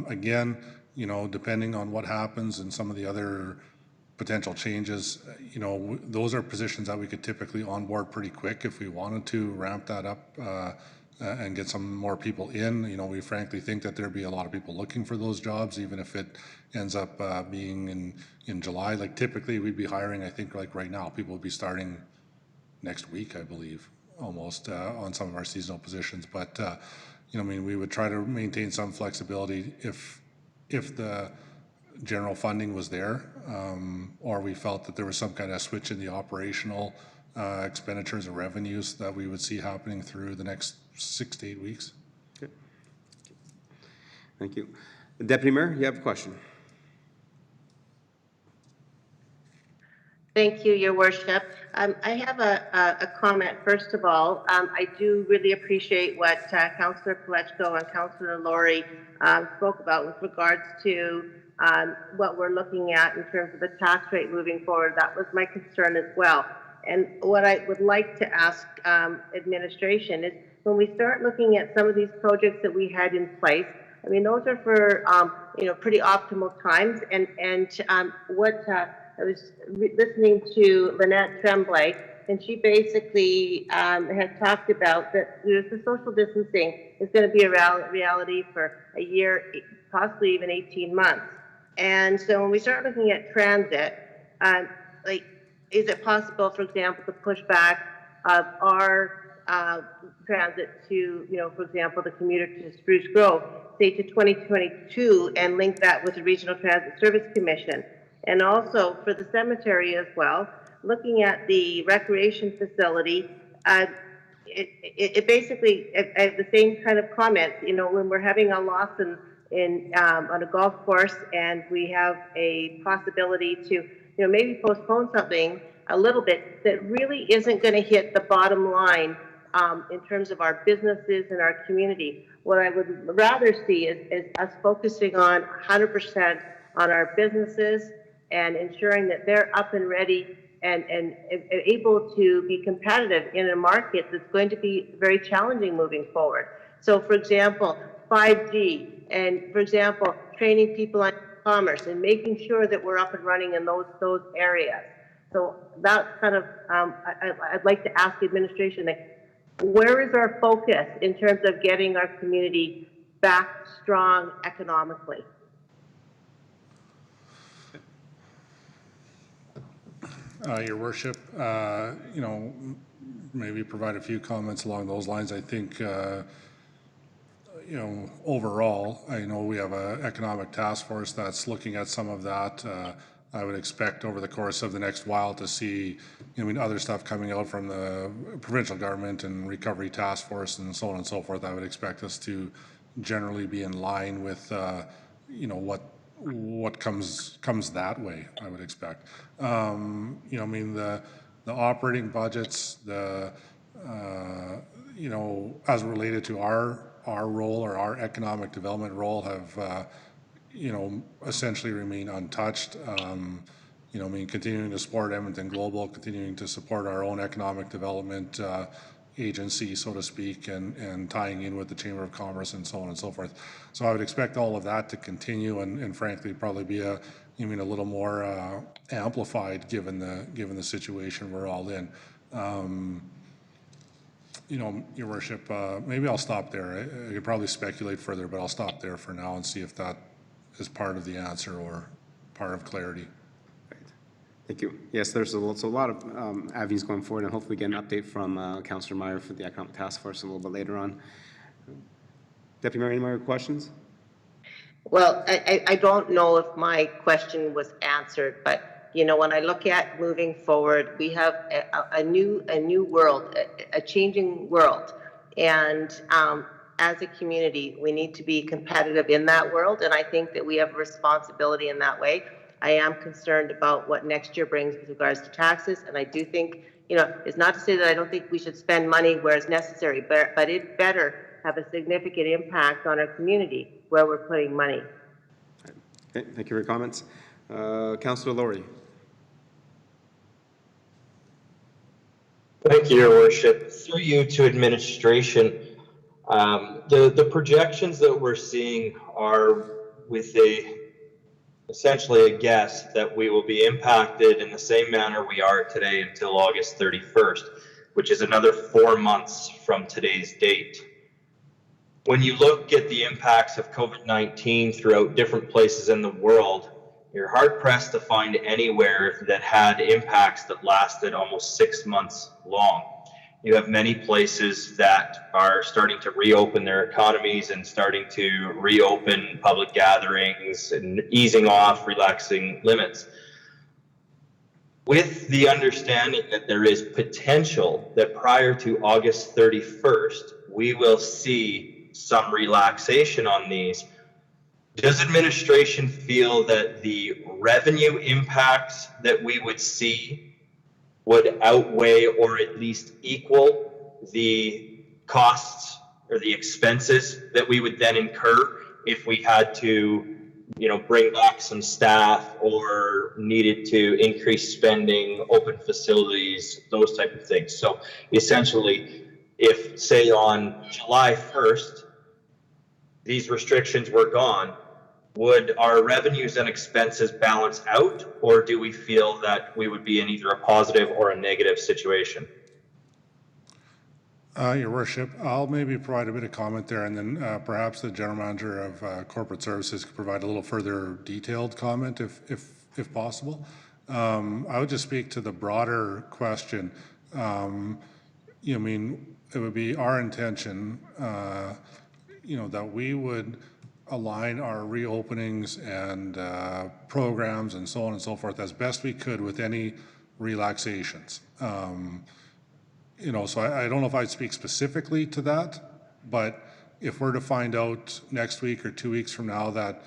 Again, you know, depending on what happens and some of the other potential changes, you know, those are positions that we could typically onboard pretty quick if we wanted to ramp that up and get some more people in. You know, we frankly think that there'd be a lot of people looking for those jobs, even if it ends up being in July. Like typically we'd be hiring, I think like right now, people would be starting next week, I believe, almost on some of our seasonal positions. But you know, I mean, we would try to maintain some flexibility if the general funding was there, or we felt that there was some kind of switch in the operational expenditures or revenues that we would see happening through the next 6 to 8 weeks. Okay. Thank you. Deputy Mayor, you have a question. Thank you, Your Worship. I have a comment. First of all, I do really appreciate what Councillor Kolechko and Councillor Laurie spoke about with regards to what we're looking at in terms of the tax rate moving forward. That was my concern as well. And what I would like to ask administration is, when we start looking at some of these projects that we had in place, I mean, those are for pretty optimal times. And what I was listening to Lynette Tremblay, and she basically had talked about that the social distancing is going to be a reality for a year, possibly even 18 months. And so when we start looking at transit, is it possible, for example, to push back our transit to, for example, the commuter to Spruce Grove, say to 2022, and link that with the Regional Transit Service Commission? And also for the cemetery as well, looking at the recreation facility, it basically, I have the same kind of comments, when we're having a loss on a golf course, and we have a possibility to, maybe postpone something a little bit that really isn't going to hit the bottom line in terms of our businesses and our community. What I would rather see is us focusing on 100% on our businesses and ensuring that they're up and ready and able to be competitive in a market that's going to be very challenging moving forward. So, for example, 5G, and for example, training people on commerce and making sure that we're up and running in those areas. So that's kind of, I'd like to ask the administration, where is our focus in terms of getting our community back strong economically? Your Worship, maybe provide a few comments along those lines. I think, overall, I know we have an economic task force that's looking at some of that. I would expect over the course of the next while to see, other stuff coming out from the provincial government and recovery task force and so on and so forth. I would expect us to generally be in line with, what comes that way, I would expect. The operating budgets, as related to our role or our economic development role have, essentially remain untouched. Continuing to support Edmonton Global, continuing to support our own economic development agency, so to speak, and tying in with the Chamber of Commerce and so on and so forth. So I would expect all of that to continue and frankly probably be a little more amplified given the situation we're all in. Your Worship, maybe I'll stop there. I could probably speculate further, but I'll stop there for now and see if that is part of the answer or part of clarity. Right. Thank you. Yes, there's a lot of avenues going forward, and hopefully get an update from Councillor Meyer for the Economic Task Force a little bit later on. Deputy Mayor, any more questions? Well, I don't know if my question was answered, but when I look at moving forward, we have a new world, a changing world, and as a community, we need to be competitive in that world, and I think that we have a responsibility in that way. I am concerned about what next year brings with regards to taxes, and I do think, it's not to say that I don't think we should spend money where it's necessary, but it better have a significant impact on our community where we're putting money. Okay, thank you for your comments. Councillor Laurie. Thank you, Your Worship. Through you to administration, the projections that we're seeing are with essentially a guess that we will be impacted in the same manner we are today until August 31st, which is another 4 months from today's date. When you look at the impacts of COVID-19 throughout different places in the world, you're hard-pressed to find anywhere that had impacts that lasted almost 6 months long. You have many places that are starting to reopen their economies and starting to reopen public gatherings and easing off, relaxing limits. With the understanding that there is potential that prior to August 31st, we will see some relaxation on these, does administration feel that the revenue impacts that we would see would outweigh or at least equal the costs or the expenses that we would then incur if we had to, bring back some staff or needed to increase spending, open facilities, those type of things? So essentially, if say on July 1st, these restrictions were gone, would our revenues and expenses balance out, or do we feel that we would be in either a positive or a negative situation? Your worship, I'll maybe provide a bit of comment there, and then perhaps the general manager of corporate services could provide a little further detailed comment if possible. I would just speak to the broader question. It would be our intention, that we would align our reopenings and programs and so on and so forth as best we could with any relaxations. So I don't know if I'd speak specifically to that, but if we're to find out next week or 2 weeks from now that,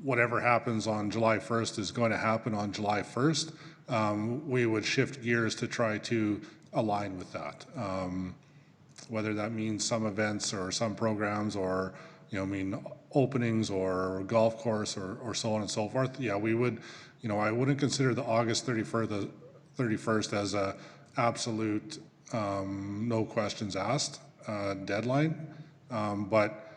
whatever happens on July 1st is going to happen on July 1st, we would shift gears to try to align with that. Whether that means some events or some programs or, openings or golf course or so on and so forth. Yeah, we would, I wouldn't consider the August 31st as a absolute no questions asked deadline. But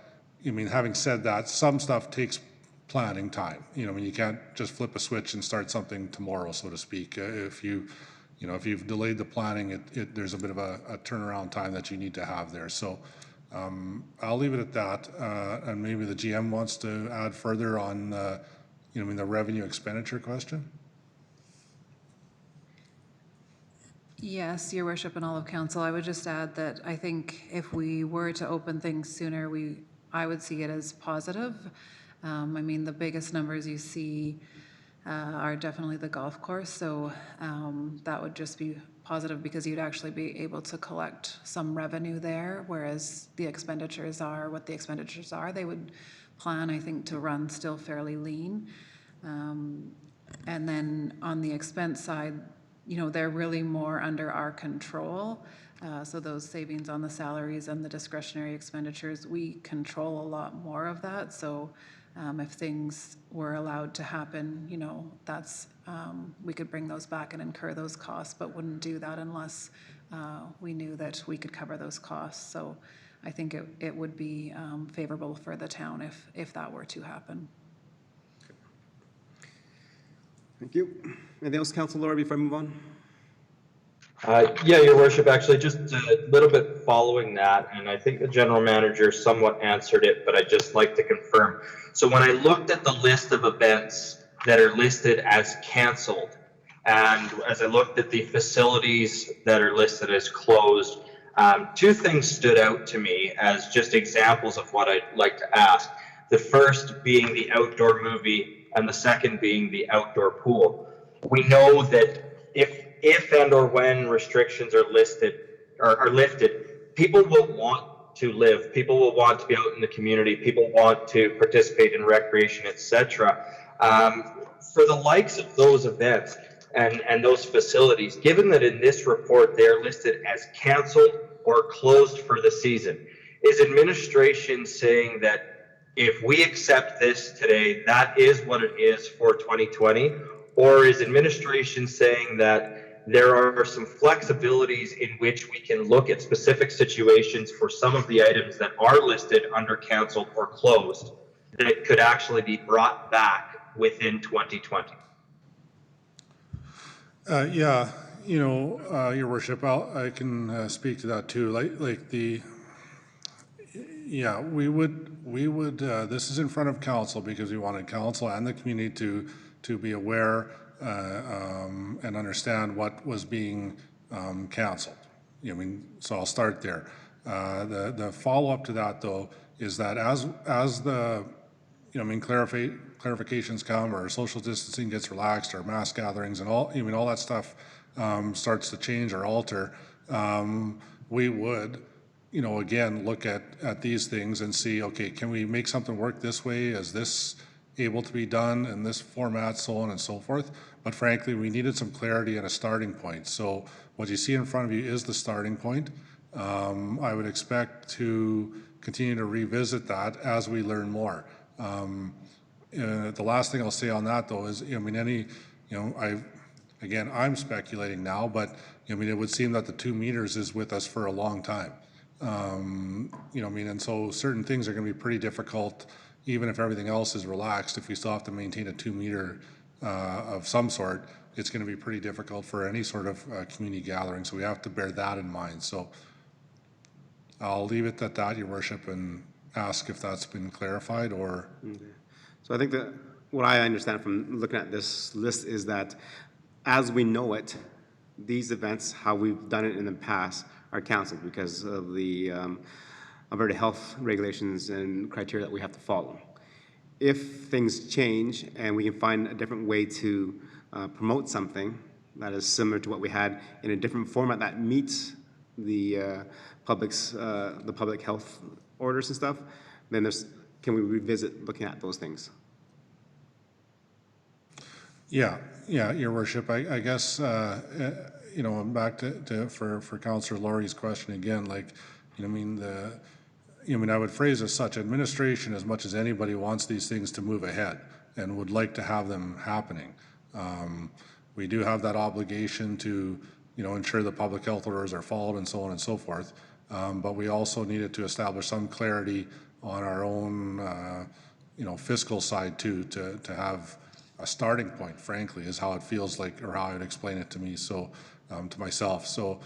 having said that, some stuff takes planning time. You can't just flip a switch and start something tomorrow, so to speak. If you've delayed the planning, there's a bit of a turnaround time that you need to have there. So I'll leave it at that. And maybe the GM wants to add further on, the revenue expenditure question. Yes, Your Worship and all of Council, I would just add that I think if we were to open things sooner, I would see it as positive. The biggest numbers you see are definitely the golf course, so that would just be positive because you'd actually be able to collect some revenue there, whereas the expenditures are what the expenditures are. They would plan, I think, to run still fairly lean. And then on the expense side, they're really more under our control. So those savings on the salaries and the discretionary expenditures, we control a lot more of that. So if things were allowed to happen, that's we could bring those back and incur those costs, but wouldn't do that unless we knew that we could cover those costs. So I think it would be favorable for the town if that were to happen. Thank you. Anything else, Councillor Laurie, before I move on? Yeah, Your Worship, actually, just a little bit following that, and I think the General Manager somewhat answered it, but I'd just like to confirm. So when I looked at the list of events that are listed as canceled, and as I looked at the facilities that are listed as closed, two things stood out to me as just examples of what I'd like to ask. The first being the outdoor movie, and the second being the outdoor pool. We know that if and or when restrictions are lifted, people will want to live, people will want to be out in the community, people want to participate in recreation, etc. For the likes of those events and those facilities, given that in this report they're listed as canceled or closed for the season, is administration saying that if we accept this today, that is what it is for 2020? Or is administration saying that there are some flexibilities in which we can look at specific situations for some of the items that are listed under canceled or closed that could actually be brought back within 2020? Yeah, Your Worship, I can speak to that too. We would. This is in front of council because we wanted council and the community to be aware and understand what was being canceled. So I'll start there. The follow up to that though is that as the clarifications come or social distancing gets relaxed or mass gatherings and all that stuff starts to change or alter, we would you know, again, look at these things and see, okay, can we make something work this way? Is this able to be done in this format, so on and so forth? But frankly, we needed some clarity and a starting point. So what you see in front of you is the starting point. I would expect to continue to revisit that as we learn more. The last thing I'll say on that, though, is, I mean, again, I'm speculating now, but I mean, it would seem that the 2 meters is with us for a long time. You know, I mean, and so certain things are going to be pretty difficult, even if everything else is relaxed. If we still have to maintain a 2 meter of some sort, it's going to be pretty difficult for any sort of community gathering. So we have to bear that in mind. So I'll leave it at that, Your Worship, and ask if that's been clarified or. Okay. So I think that what I understand from looking at this list is that as we know it, these events, how we've done it in the past, are canceled because of the Alberta health regulations and criteria that we have to follow. If things change and we can find a different way to promote something that is similar to what we had in a different format that meets the public health orders and stuff, then can we revisit looking at those things? Yeah, Your Worship. I guess you know, back for Councillor Laurie's question again. Like, you know, I mean, I would phrase as such: administration, as much as anybody, wants these things to move ahead and would like to have them happening. We do have that obligation to, you know, ensure the public health orders are followed and so on and so forth. But we also needed to establish some clarity on our own, you know, fiscal side too, to have a starting point, frankly, is how it feels like, or how I would explain it to me, so to myself. So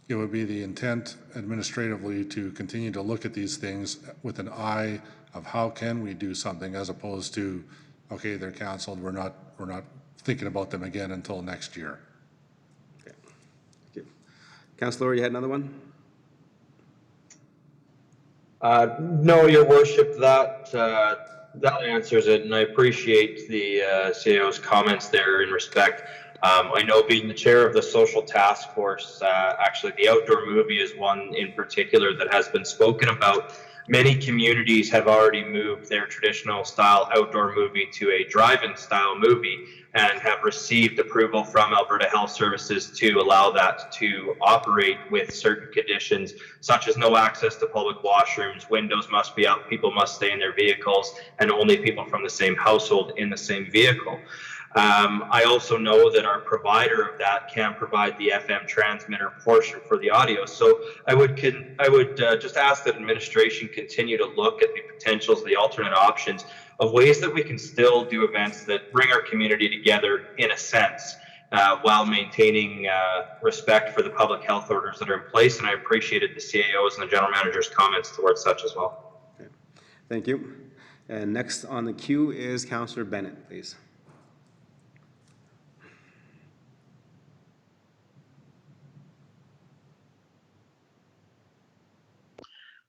it would be the intent administratively to continue to look at these things with an eye of how can we do something, as opposed to, okay, they're canceled, we're not thinking about them again until next year. Okay. Thank you. Councillor, you had another one? No, Your Worship, that answers it, and I appreciate the CAO's comments there in respect. I know, being the chair of the social task force, actually the outdoor movie is one in particular that has been spoken about. Many communities have already moved their traditional style outdoor movie to a drive-in style movie and have received approval from Alberta Health Services to allow that to operate with certain conditions, such as no access to public washrooms, windows must be out, people must stay in their vehicles, and only people from the same household in the same vehicle. I also know that our provider of that can provide the FM transmitter portion for the audio. So I would just ask that administration continue to look at the potentials, the alternate options of ways that we can still do events that bring our community together in a sense, while maintaining respect for the public health orders that are in place. And I appreciated the CAO's and the general manager's comments towards such as well. Okay. Thank you. And next on the queue is Councillor Bennett, please.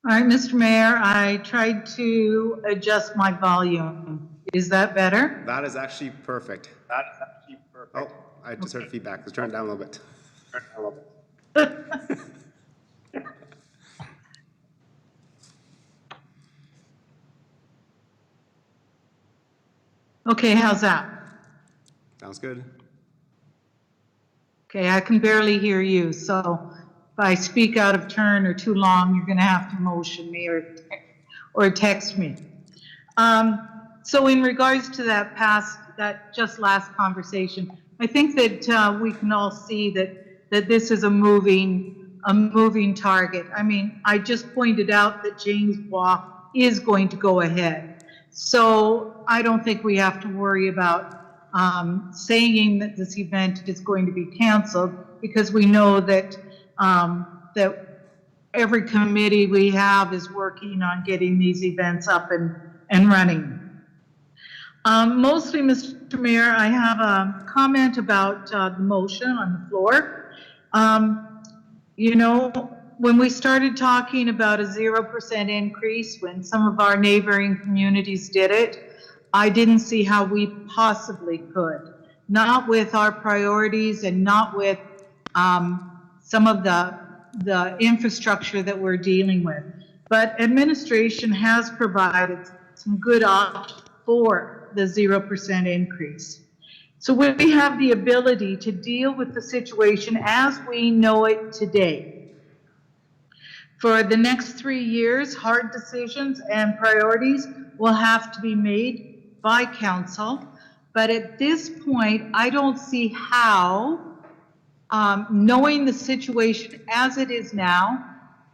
All right, Mr. Mayor, I tried to adjust my volume. Is that better? That is actually perfect. Oh, I just heard feedback. Let's turn it down a little bit. Okay, how's that? Sounds good. Okay, I can barely hear you, so if I speak out of turn or too long, you're going to have to motion me or text me. So in regards to that just last conversation, I think that we can all see that this is a moving target. I mean, I just pointed out that James Walk is going to go ahead. So I don't think we have to worry about saying that this event is going to be canceled, because we know that that every committee we have is working on getting these events up and running. Mostly, Mr. Mayor, I have a comment about the motion on the floor. You know, when we started talking about a 0% increase, when some of our neighboring communities did it, I didn't see how we possibly could. Not with our priorities and not with some of the the infrastructure that we're dealing with. But administration has provided some good options for the 0% increase. So we have the ability to deal with the situation as we know it today. For the next 3 years, hard decisions and priorities will have to be made by council. But at this point, I don't see how, knowing the situation as it is now,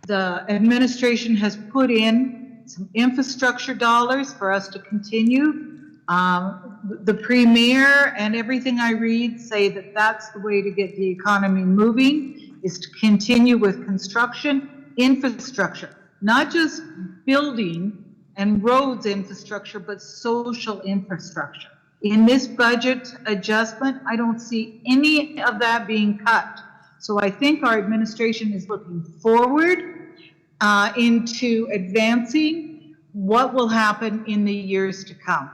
the administration has put in some infrastructure dollars for us to continue. The premier and everything I read say that that's the way to get the economy moving, is to continue with construction, infrastructure, not just building and roads infrastructure, but social infrastructure. In this budget adjustment, I don't see any of that being cut. So I think our administration is looking forward into advancing what will happen in the years to come.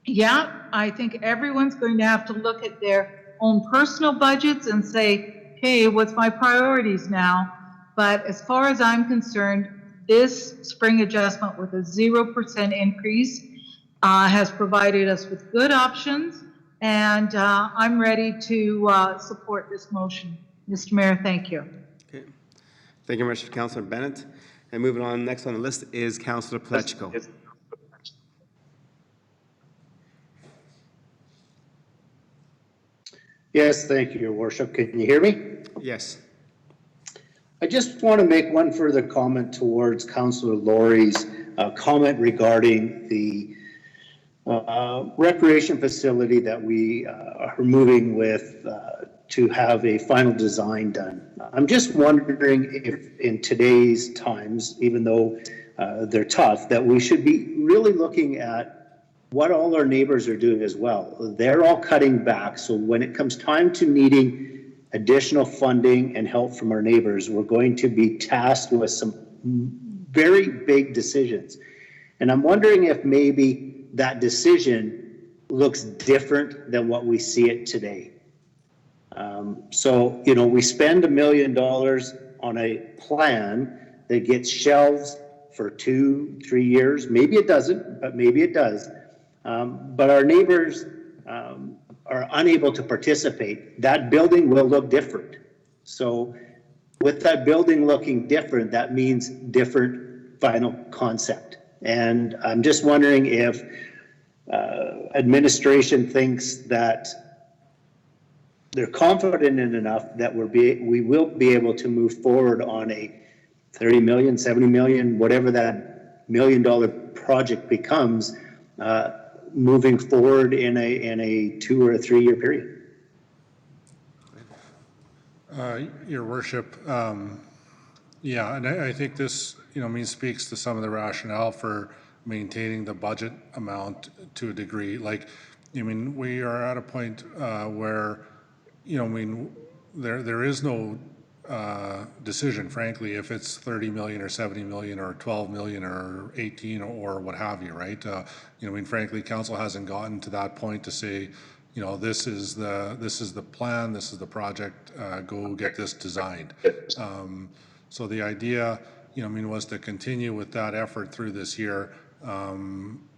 Yeah, I think everyone's going to have to look at their own personal budgets and say, hey, what's my priorities now? But as far as I'm concerned, this spring adjustment with a 0% increase has provided us with good options, and I'm ready to support this motion. Mr. Mayor, thank you. Okay. Thank you very much, Councillor Bennett. And moving on, next on the list is Councillor Plechko. Yes, thank you, Your Worship. Can you hear me? Yes. I just want to make one further comment towards Councillor Laurie's comment regarding the recreation facility that we are moving with to have a final design done. I'm just wondering if in today's times, even though they're tough, that we should be really looking at what all our neighbors are doing as well. They're all cutting back, so when it comes time to needing additional funding and help from our neighbors, we're going to be tasked with some very big decisions. And I'm wondering if maybe that decision looks different than what we see it today. So, you know, we spend $1 million on a plan that gets shelved for 2-3 years. Maybe it doesn't, but maybe it does. But our neighbors are unable to participate. That building will look different. So with that building looking different, that means different final concept. And I'm just wondering if administration thinks that they're confident in enough that we will be able to move forward on a 30 million, 70 million, whatever that $1 million project becomes, moving forward in a 2 or 3 year period. Your Worship, yeah, and I think this, speaks to some of the rationale for maintaining the budget amount to a degree. Like, we are at a point where, there is no decision, frankly, if it's 30 million or 70 million or 12 million or 18 or what have you, right? Frankly, council hasn't gotten to that point to say, this is the plan, this is the project, go get this designed. So the idea, was to continue with that effort through this year.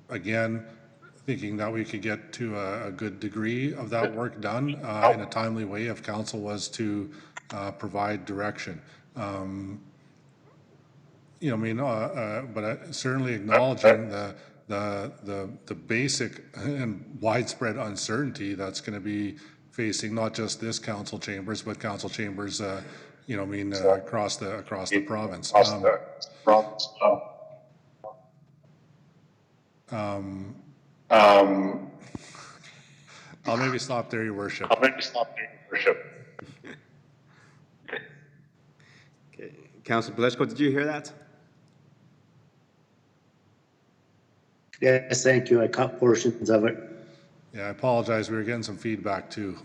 Again, thinking that we could get to a good degree of that work done in a timely way if council was to provide direction. But certainly acknowledging the basic and widespread uncertainty that's going to be facing not just this council chambers, but council chambers, across the province. I'll maybe stop there, Your Worship. Okay. Councillor Plechko, did you hear that? Yes, thank you. I caught portions of it. Yeah, I apologize. We were getting some feedback too.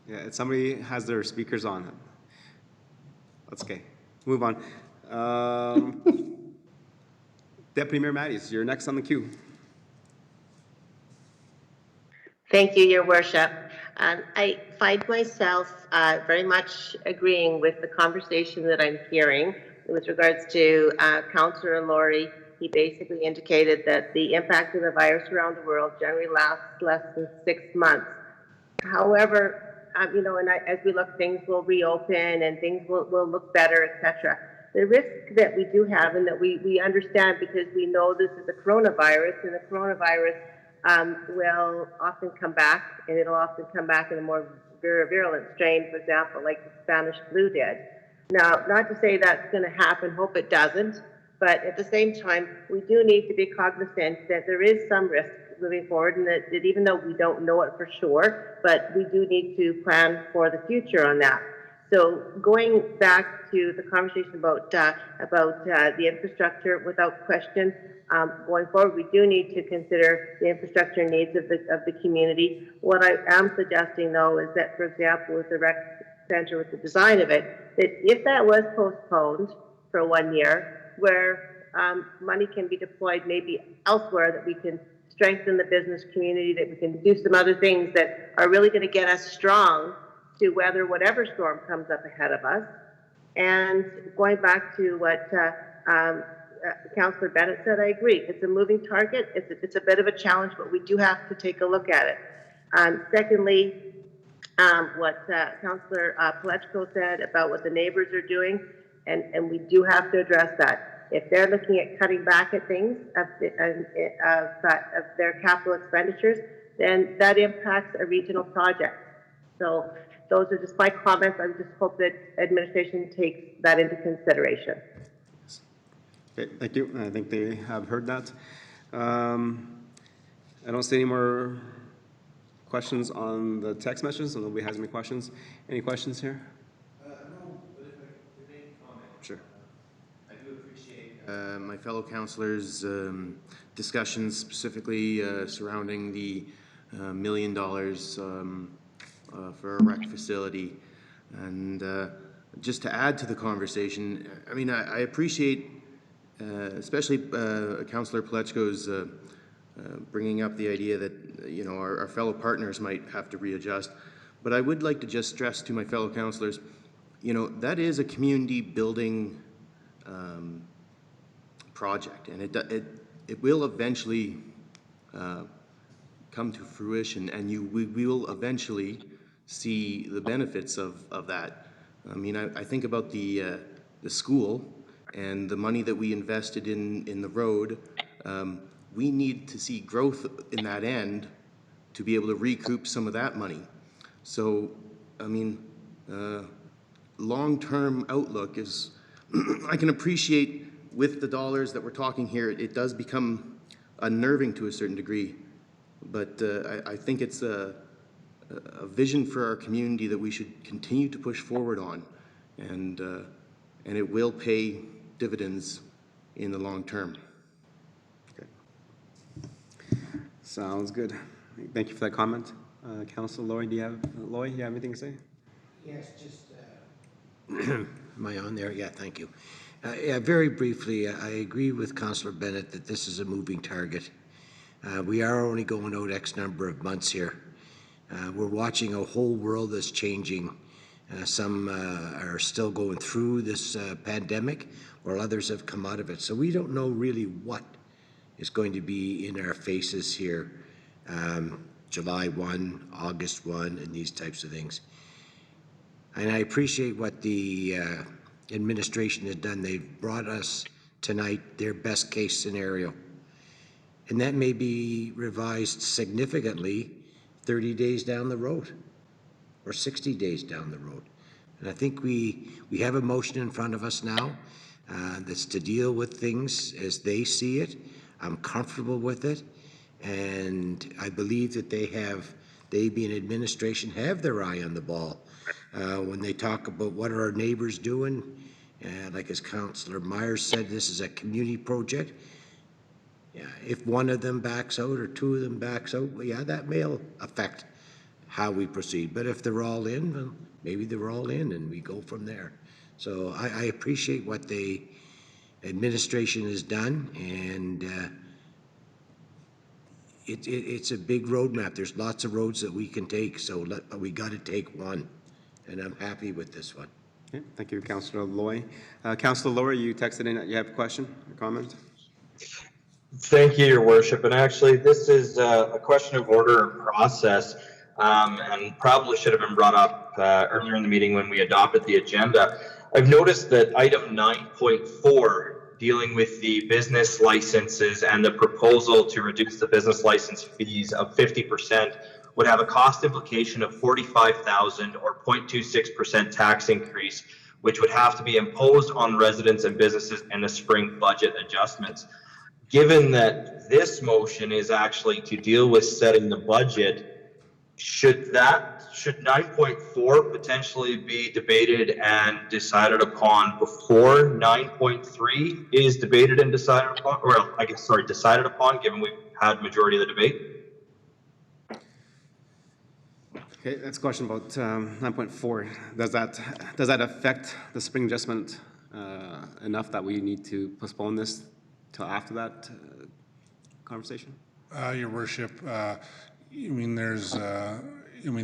Yeah, somebody has their speakers on. That's okay. Move on. Deputy Mayor Matties, you're next on the queue. Thank you, Your Worship. I find myself very much agreeing with the conversation that I'm hearing with regards to Councillor Laurie. He basically indicated that the impact of the virus around the world generally lasts less than 6 months. However, as we look, things will reopen and things will look better, etc. The risk that we do have and that we understand because we know this is a coronavirus, and the coronavirus will often come back, and it'll often come back in a more virulent strain, for example, like the Spanish flu did. Now, not to say that's going to happen, hope it doesn't, but at the same time, we do need to be cognizant that there is some risk moving forward, and that even though we don't know it for sure, but we do need to plan for the future on that. So going back to the conversation about the infrastructure, without question, going forward, we do need to consider the infrastructure needs of the community. What I am suggesting, though, is that, for example, with the rec center, with the design of it, that if that was postponed for 1 year, where money can be deployed maybe elsewhere, that we can strengthen the business community, that we can do some other things that are really going to get us strong to weather whatever storm comes up ahead of us. And going back to what Councillor Bennett said, I agree. It's a moving target. It's a bit of a challenge, but we do have to take a look at it. Secondly, what Councillor Palechko said about what the neighbors are doing, and we do have to address that. If they're looking at cutting back at things of their capital expenditures, then that impacts a regional project. So those are just my comments. I just hope that administration takes that into consideration. Okay, thank you. I think they have heard that. I don't see any more questions on the text messages, so nobody has any questions. Any questions here? No, but if I could make a comment. Sure. I do appreciate my fellow councillors' discussions specifically surrounding the $1 million for a rec facility. And just to add to the conversation, I mean, I appreciate especially Councillor Palechko's bringing up the idea that, our fellow partners might have to readjust. But I would like to just stress to my fellow councillors, that is a community building project, and it will eventually come to fruition, and we will eventually see the benefits of that. I mean, I think about the school and the money that we invested in the road. We need to see growth in that end to be able to recoup some of that money. So, I mean, long-term outlook is, I can appreciate with the dollars that we're talking here, it does become unnerving to a certain degree, but I think it's a vision for our community that we should continue to push forward on, and it will pay dividends in the long term. Okay. Sounds good. Thank you for that comment. Councillor Laurie, do you have anything to say? Yes, just, am I on there? Yeah, thank you. Yeah, very briefly, I agree with Councillor Bennett that this is a moving target. We are only going out X number of months here. We're watching a whole world that's changing. Some are still going through this pandemic, while others have come out of it. So we don't know really what is going to be in our faces here, July 1, August 1, and these types of things. And I appreciate what the administration has done. They've brought us tonight their best case scenario. And that may be revised significantly 30 days down the road or 60 days down the road. And I think we have a motion in front of us now that's to deal with things as they see it. I'm comfortable with it. And I believe that they being administration, have their eye on the ball. When they talk about what are our neighbors doing, like as Councillor Myers said, this is a community project. Yeah, if one of them backs out or two of them backs out, well, yeah, that may affect how we proceed. But if they're all in, well, maybe they're all in and we go from there. So I appreciate what the administration has done, and it's a big roadmap. There's lots of roads that we can take, so we got to take one. And I'm happy with this one. Okay, thank you, Councillor Loy. Councillor Lowy, you texted in that you have a question or comment? Thank you, Your Worship. And actually, this is a question of order and process, and probably should have been brought up earlier in the meeting when we adopted the agenda. I've noticed that item 9.4, dealing with the business licenses and the proposal to reduce the business license fees of 50%, would have a cost implication of $45,000 or 0.26% tax increase, which would have to be imposed on residents and businesses in the spring budget adjustments. Given that this motion is actually to deal with setting the budget, should 9.4 potentially be debated and decided upon before 9.3 is debated and decided upon, or I guess, sorry, decided upon, given we've had majority of the debate? Okay, that's a question about 9.4. Does that affect the spring adjustment enough that we need to postpone this till after that conversation? Your Worship, I mean,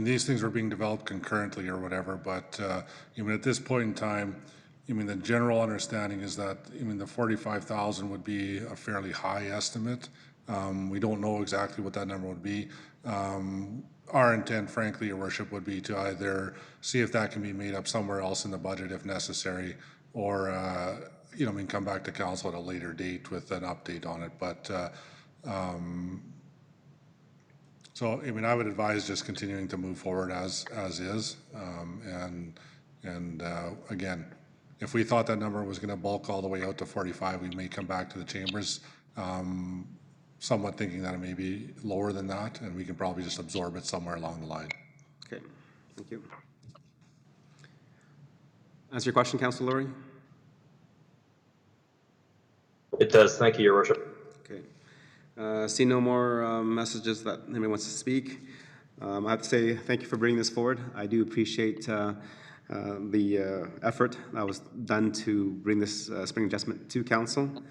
these things were being developed concurrently or whatever, but at this point in time, the general understanding is that, the 45,000 would be a fairly high estimate. We don't know exactly what that number would be. Our intent, frankly, Your Worship, would be to either see if that can be made up somewhere else in the budget if necessary, or, come back to council at a later date with an update on it. But, so, I would advise just continuing to move forward as is. Again, if we thought that number was going to bulk all the way out to 45, we may come back to the chambers, somewhat thinking that it may be lower than that, and we can probably just absorb it somewhere along the line. Okay, thank you. Answer your question, Councillor Lowy? It does. Thank you, Your Worship. Okay. See no more messages that anybody wants to speak. I have to say thank you for bringing this forward. I do appreciate the effort that was done to bring this spring adjustment to council.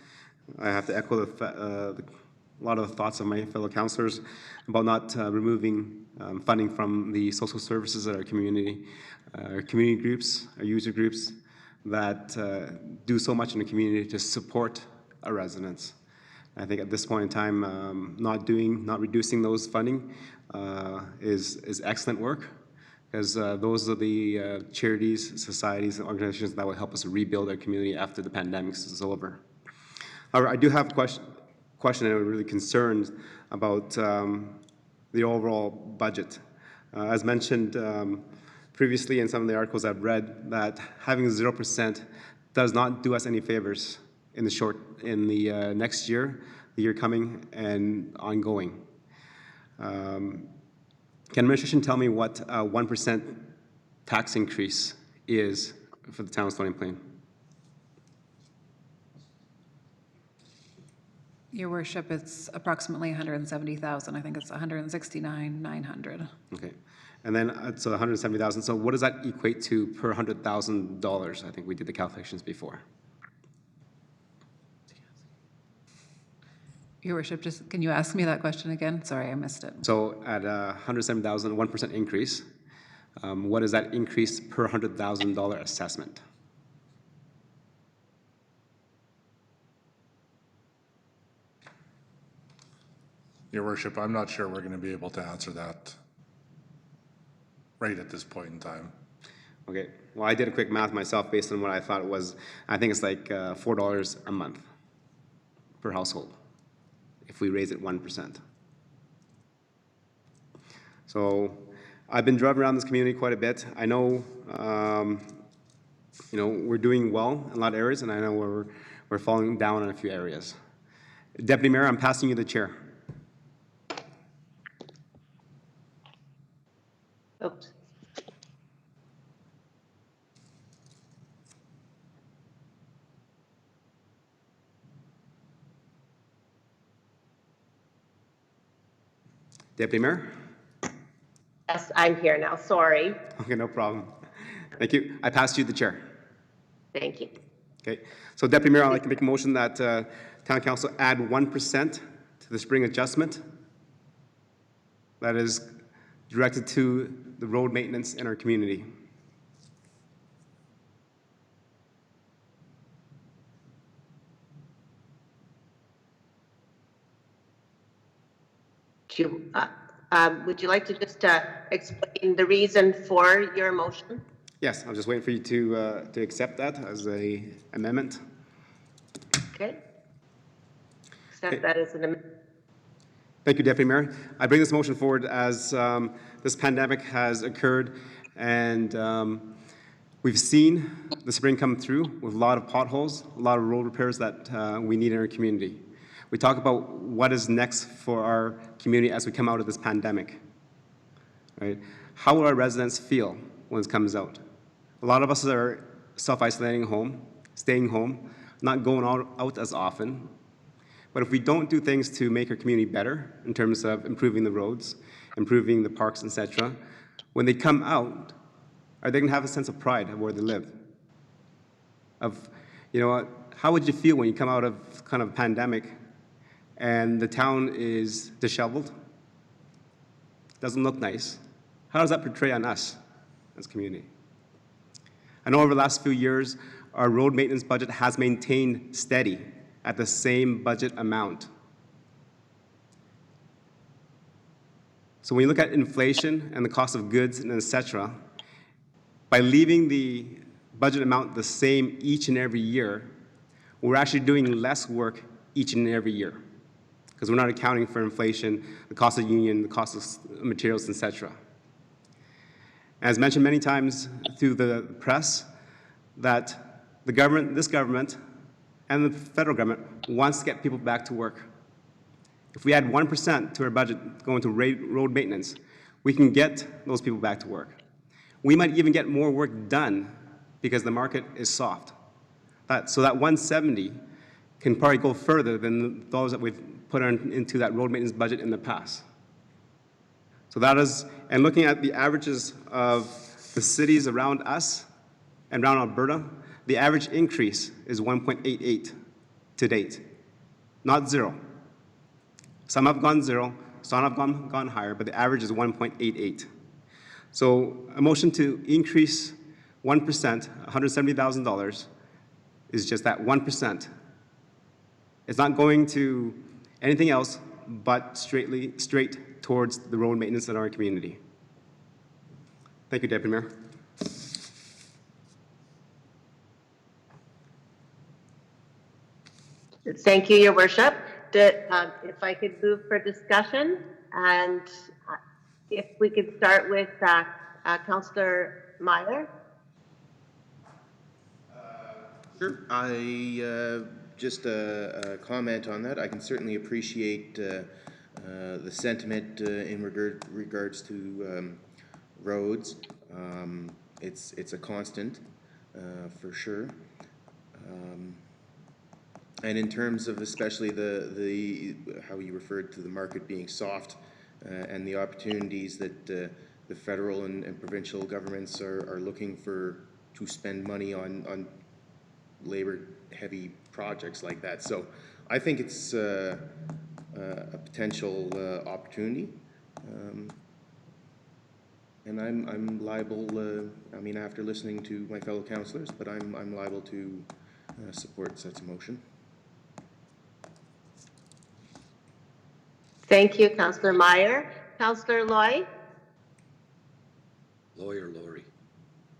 I have to echo a lot of the thoughts of my fellow councillors about not removing funding from the social services at our community groups, our user groups that do so much in the community to support our residents. I think at this point in time, not reducing those funding is excellent work, because those are the charities, societies, and organizations that will help us rebuild our community after the pandemic is over. However, I do have a question, and I'm really concerned about the overall budget. As mentioned previously in some of the articles I've read, that having 0% does not do us any favors in the next year, the year coming, and ongoing. Can administration tell me what 1% tax increase is for the town of Stony Plain? Your Worship, it's approximately 170,000. I think it's 169,900. Okay, and then so 170,000. So what does that equate to per $100,000? I think we did the calculations before. Your Worship, just can you ask me that question again? Sorry, I missed it. So at 170,000, 1% increase, what is that increase per $100,000 assessment? Your Worship, I'm not sure we're going to be able to answer that right at this point in time. Okay, well, I did a quick math myself based on what I thought it was. I think it's like $4 a month per household if we raise it 1%. So I've been driving around this community quite a bit. I know, we're doing well in a lot of areas, and I know we're falling down in a few areas. Deputy Mayor, I'm passing you the chair. Oops. Deputy Mayor? Yes, I'm here now. Sorry. Okay, no problem. Thank you. I passed you the chair. Thank you. Okay, so Deputy Mayor, I'd like to make a motion that Town Council add 1% to the spring adjustment that is directed to the road maintenance in our community. Would you like to just explain the reason for your motion? Yes, I'm just waiting for you to accept that as a amendment. Okay. Accept that as an amendment. Thank you, Deputy Mayor. I bring this motion forward as this pandemic has occurred, and we've seen the spring come through with a lot of potholes, a lot of road repairs that we need in our community. We talk about what is next for our community as we come out of this pandemic. Right? How will our residents feel when it comes out? A lot of us are self-isolating home, staying home, not going out as often. But if we don't do things to make our community better in terms of improving the roads, improving the parks, etc., when they come out, are they going to have a sense of pride of where they live? Of, you know what, how would you feel when you come out of kind of a pandemic and the town is disheveled, doesn't look nice? How does that portray on us as a community? I know over the last few years, our road maintenance budget has maintained steady at the same budget amount. So when you look at inflation and the cost of goods and et cetera, by leaving the budget amount the same each and every year, we're actually doing less work each and every year because we're not accounting for inflation, the cost of union, the cost of materials, et cetera. As mentioned many times through the press, that the government, this government, and the federal government wants to get people back to work. If we add 1% to our budget going to road maintenance, we can get those people back to work. We might even get more work done because the market is soft. So that 170 can probably go further than those that we've put into that road maintenance budget in the past. So that is, and looking at the averages of the cities around us and around Alberta, the average increase is 1.88 to date, not zero. Some have gone zero, some have gone higher, but the average is 1.88. So a motion to increase 1%, $170,000, is just that 1%. It's not going to anything else but straight towards the road maintenance in our community. Thank you, Deputy Mayor. Thank you, Your Worship. If I could move for discussion, and if we could start with Councillor Meyer. Sure. I just a comment on that. I can certainly appreciate the sentiment in regards to roads. It's a constant for sure. And in terms of especially the how you referred to the market being soft and the opportunities that the federal and provincial governments are looking to spend money on labor-heavy projects like that. So I think it's a potential opportunity. And I'm liable, I mean, after listening to my fellow councillors, but I'm liable to support such a motion. Thank you, Councillor Meyer. Councillor Loy? Loy or Lori?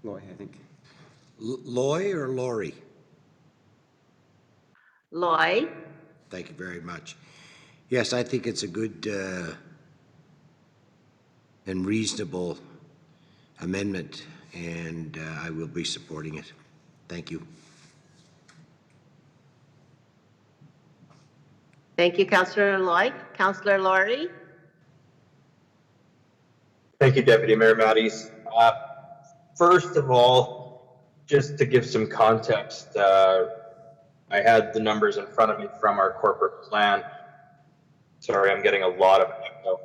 Loy, I think. Loy or Lori? Loy. Thank you very much. Yes, I think it's a good and reasonable amendment, and I will be supporting it. Thank you. Thank you, Councillor Loy. Councillor Laurie? Thank you, Deputy Mayor Matties. First of all, just to give some context, I had the numbers in front of me from our corporate plan. Sorry, I'm getting a lot of echo.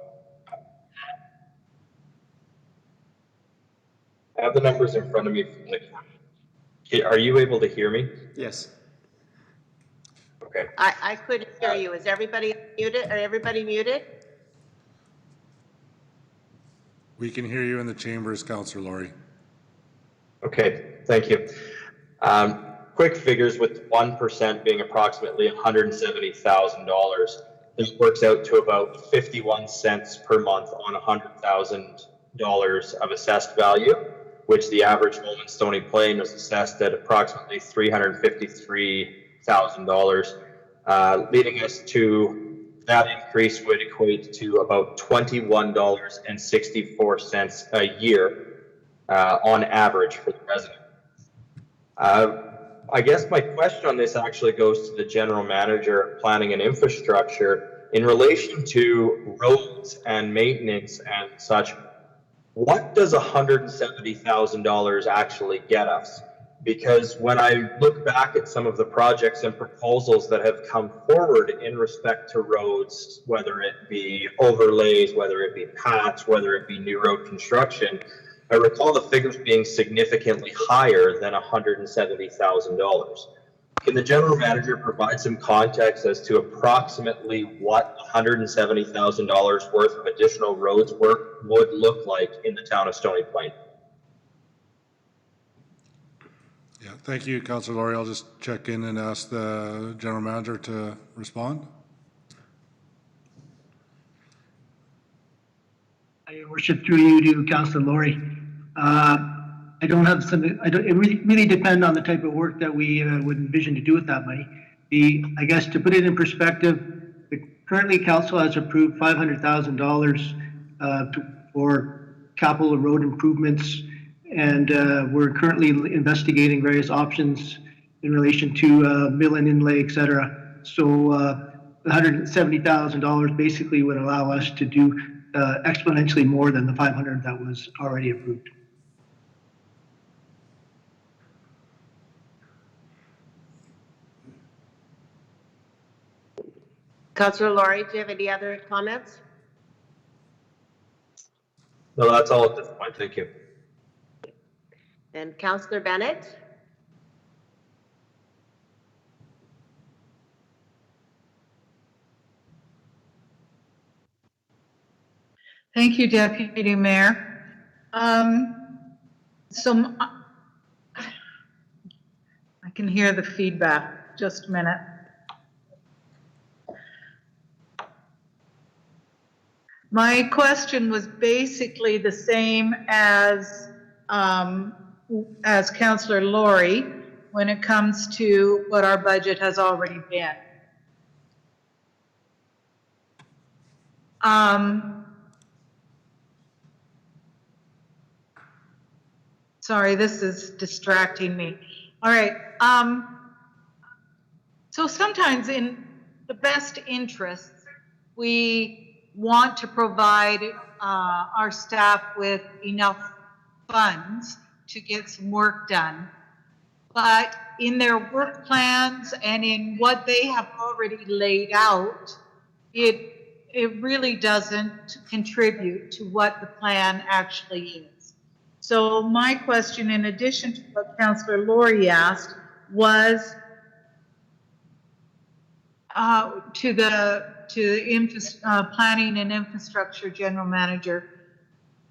I have the numbers in front of me. Are you able to hear me? Yes. Okay. I couldn't hear you. Is everybody muted? Are everybody muted? We can hear you in the chambers, Councillor Laurie. Okay, thank you. Quick figures with 1% being approximately $170,000. This works out to about 51 cents per month on $100,000 of assessed value, which the average home in Stony Plain was assessed at approximately $353,000, leading us to that increase would equate to about $21.64 a year on average for the resident. I guess my question on this actually goes to the General Manager of Planning and Infrastructure in relation to roads and maintenance and such. What does $170,000 actually get us? Because when I look back at some of the projects and proposals that have come forward in respect to roads, whether it be overlays, whether it be paths, whether it be new road construction, I recall the figures being significantly higher than $170,000. Can the General Manager provide some context as to approximately what $170,000 worth of additional roads work would look like in the town of Stony Plain? Yeah, thank you, Councillor Laurie. I'll just check in and ask the General Manager to respond. Your Worship, through you to Councillor Laurie. I don't have something. It really depends on the type of work that we would envision to do with that money. I guess to put it in perspective, currently Council has approved $500,000 for capital road improvements, and we're currently investigating various options in relation to mill and inlay, etc. So $170,000 basically would allow us to do exponentially more than the 500 that was already approved. Councillor Laurie, do you have any other comments? No, that's all at this point. Thank you. And Councillor Bennett? Thank you, Deputy Mayor. I can hear the feedback. Just a minute. My question was basically the same as Councillor Laurie when it comes to what our budget has already been. Sorry, this is distracting me. All right. So sometimes in the best interests, we want to provide our staff with enough funds to get some work done. But in their work plans and in what they have already laid out, it really doesn't contribute to what the plan actually is. So my question, in addition to what Councillor Laurie asked, was to the Planning and Infrastructure General Manager,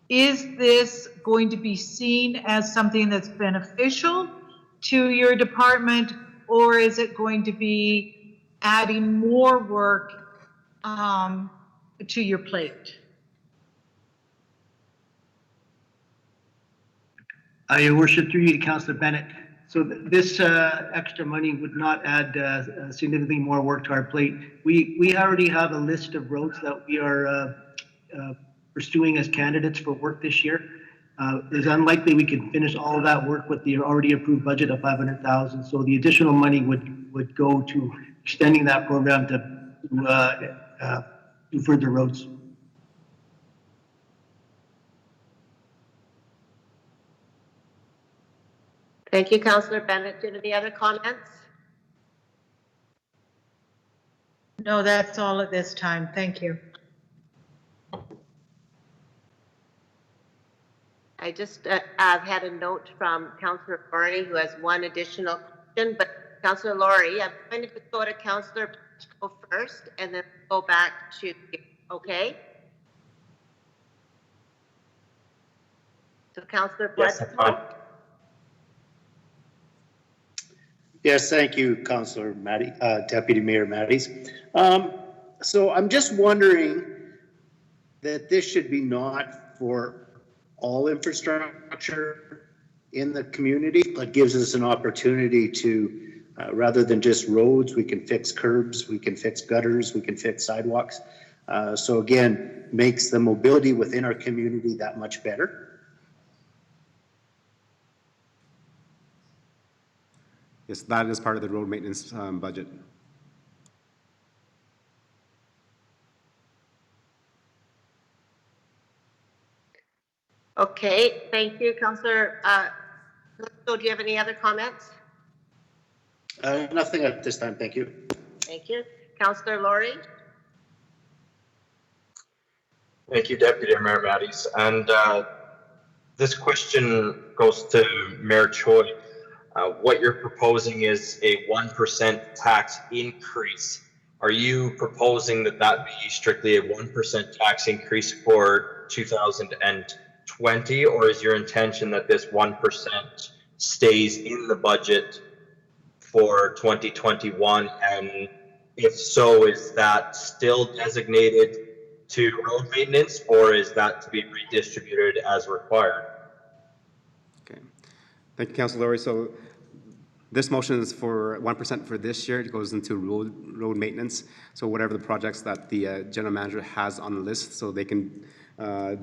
is this going to be seen as something that's beneficial to your department, or is it going to be adding more work to your plate? Your Worship, through you to Councillor Bennett. So this extra money would not add significantly more work to our plate. We already have a list of roads that we are pursuing as candidates for work this year. It's unlikely we can finish all of that work with the already approved budget of $500,000. So the additional money would go to extending that program to do further roads. Thank you, Councillor Bennett. Do you have any other comments? No, that's all at this time. Thank you. I just I've had a note from Councillor Laurie, who has one additional question. But Councillor Laurie, I'm going to go to Councillor first and then go back to you. Okay? So Councillor Yes, that's fine. Bledsoe? Yes, thank you, Councillor Matty, Deputy Mayor Matties. So I'm just wondering that this should be not for all infrastructure in the community, but gives us an opportunity to, rather than just roads, we can fix curbs, we can fix gutters, we can fix sidewalks. So again, makes the mobility within our community that much better. Yes, that is part of the road maintenance budget. Okay, thank you, Councillor. So do you have any other comments? Nothing at this time, thank you. Thank you. Councillor Laurie? Thank you, Deputy Mayor Matties. And this question goes to Mayor Choi. What you're proposing is a 1% tax increase. Are you proposing that that be strictly a 1% tax increase for 2020, or is your intention that this 1% stays in the budget for 2021? And if so, is that still designated to road maintenance, or is that to be redistributed as required? Okay. Thank you, Councillor Laurie. So this motion is for 1% for this year. It goes into road maintenance. So whatever the projects that the general manager has on the list, so they can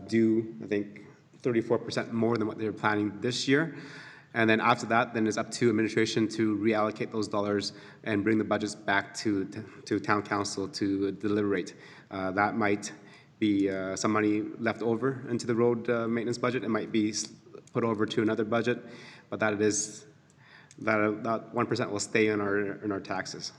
do, I think, 34% more than what they were planning this year. And then after that, then it's up to administration to reallocate those dollars and bring the budgets back to town council to deliberate. That might be some money left over into the road maintenance budget. It might be put over to another budget, but that 1% will stay in our taxes.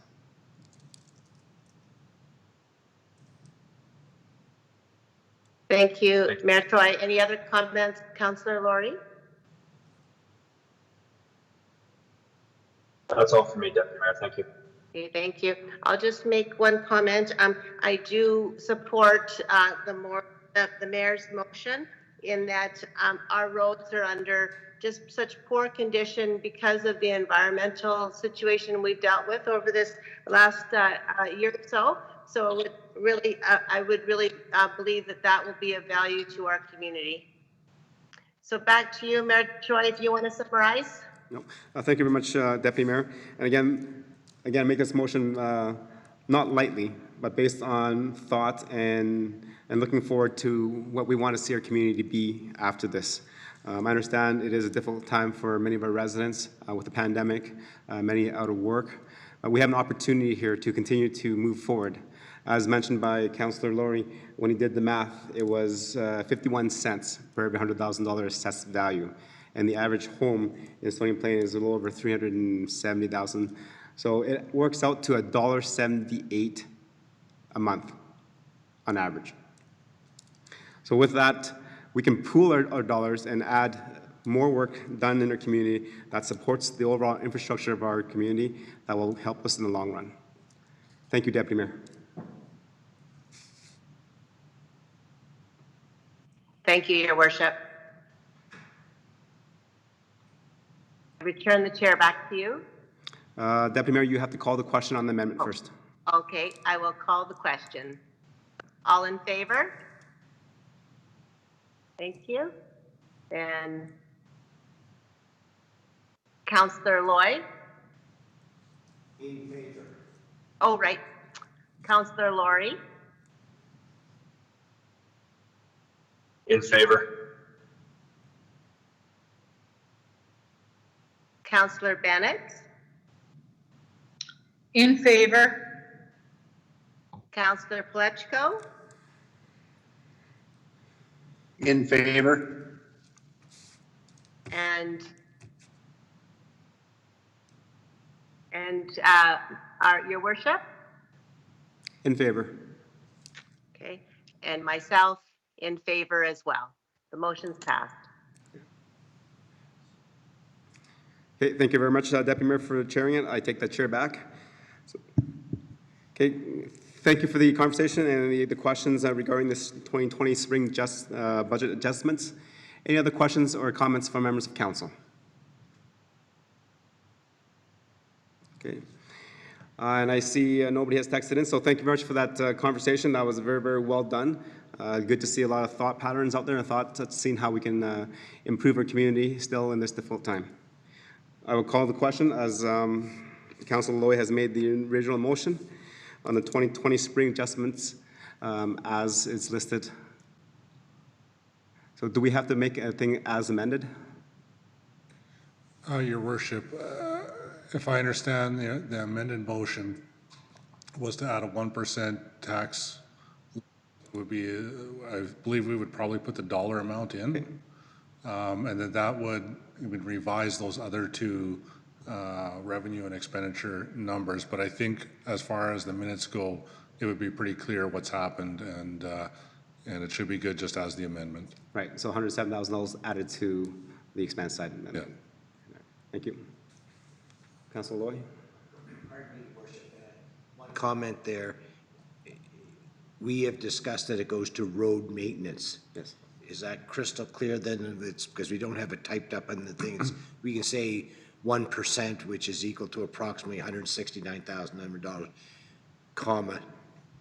Thank you, Mayor Choi. Any other comments, Councillor Laurie? That's all for me, Deputy Mayor. Thank you. Okay, thank you. I'll just make one comment. I do support the mayor's motion in that our roads are under just such poor condition because of the environmental situation we've dealt with over this last year or so. So I would really believe that that will be of value to our community. So back to you, Mayor Choi, if you want to summarize. No. Thank you very much, Deputy Mayor. And again, make this motion not lightly, but based on thought and looking forward to what we want to see our community be after this. I understand it is a difficult time for many of our residents with the pandemic, many out of work. We have an opportunity here to continue to move forward. As mentioned by Councillor Laurie, when he did the math, it was 51 cents per every $100,000 assessed value. And the average home in Stony Plain is a little over $370,000. So it works out to $1.78 a month on average. So with that, we can pool our dollars and add more work done in our community that supports the overall infrastructure of our community that will help us in the long run. Thank you, Deputy Mayor. Thank you, Your Worship. I return the chair back to you. Deputy Mayor, you have to call the question on the amendment first. Okay, I will call the question. All in favor? Thank you. And Councillor Lloyd? In favor. Oh, right. Councillor Laurie? In favor. Councillor Bennett? In favor. Councillor Plechko? In favor. And Your Worship? In favor. Okay, and myself in favor as well. The motion's passed. Okay, thank you very much, Deputy Mayor, for chairing it. I take that chair back. Okay, thank you for the conversation and the questions regarding this 2020 spring budget adjustments. Any other questions or comments from members of council? Okay. And I see nobody has texted in, so thank you very much for that conversation. That was very, very well done. Good to see a lot of thought patterns out there and seeing how we can improve our community still in this difficult time. I will call the question as Councilor Loy has made the original motion on the 2020 spring adjustments as it's listed. So do we have to make anything as amended? Your worship, if I understand, the amended motion was to add a 1% tax. Would be, I believe we would probably put the dollar amount in, and then that would revise those other two revenue and expenditure numbers. But I think as far as the minutes go, it would be pretty clear what's happened, and it should be good just as the amendment. Right, so $107,000 added to the expense side amendment. Yeah. Thank you. Councilor Loy? Pardon me, Worship. One comment there. We have discussed that it goes to road maintenance. Yes. Is that crystal clear then? It's because we don't have it typed up on the things. We can say 1%, which is equal to approximately $169,900, comma,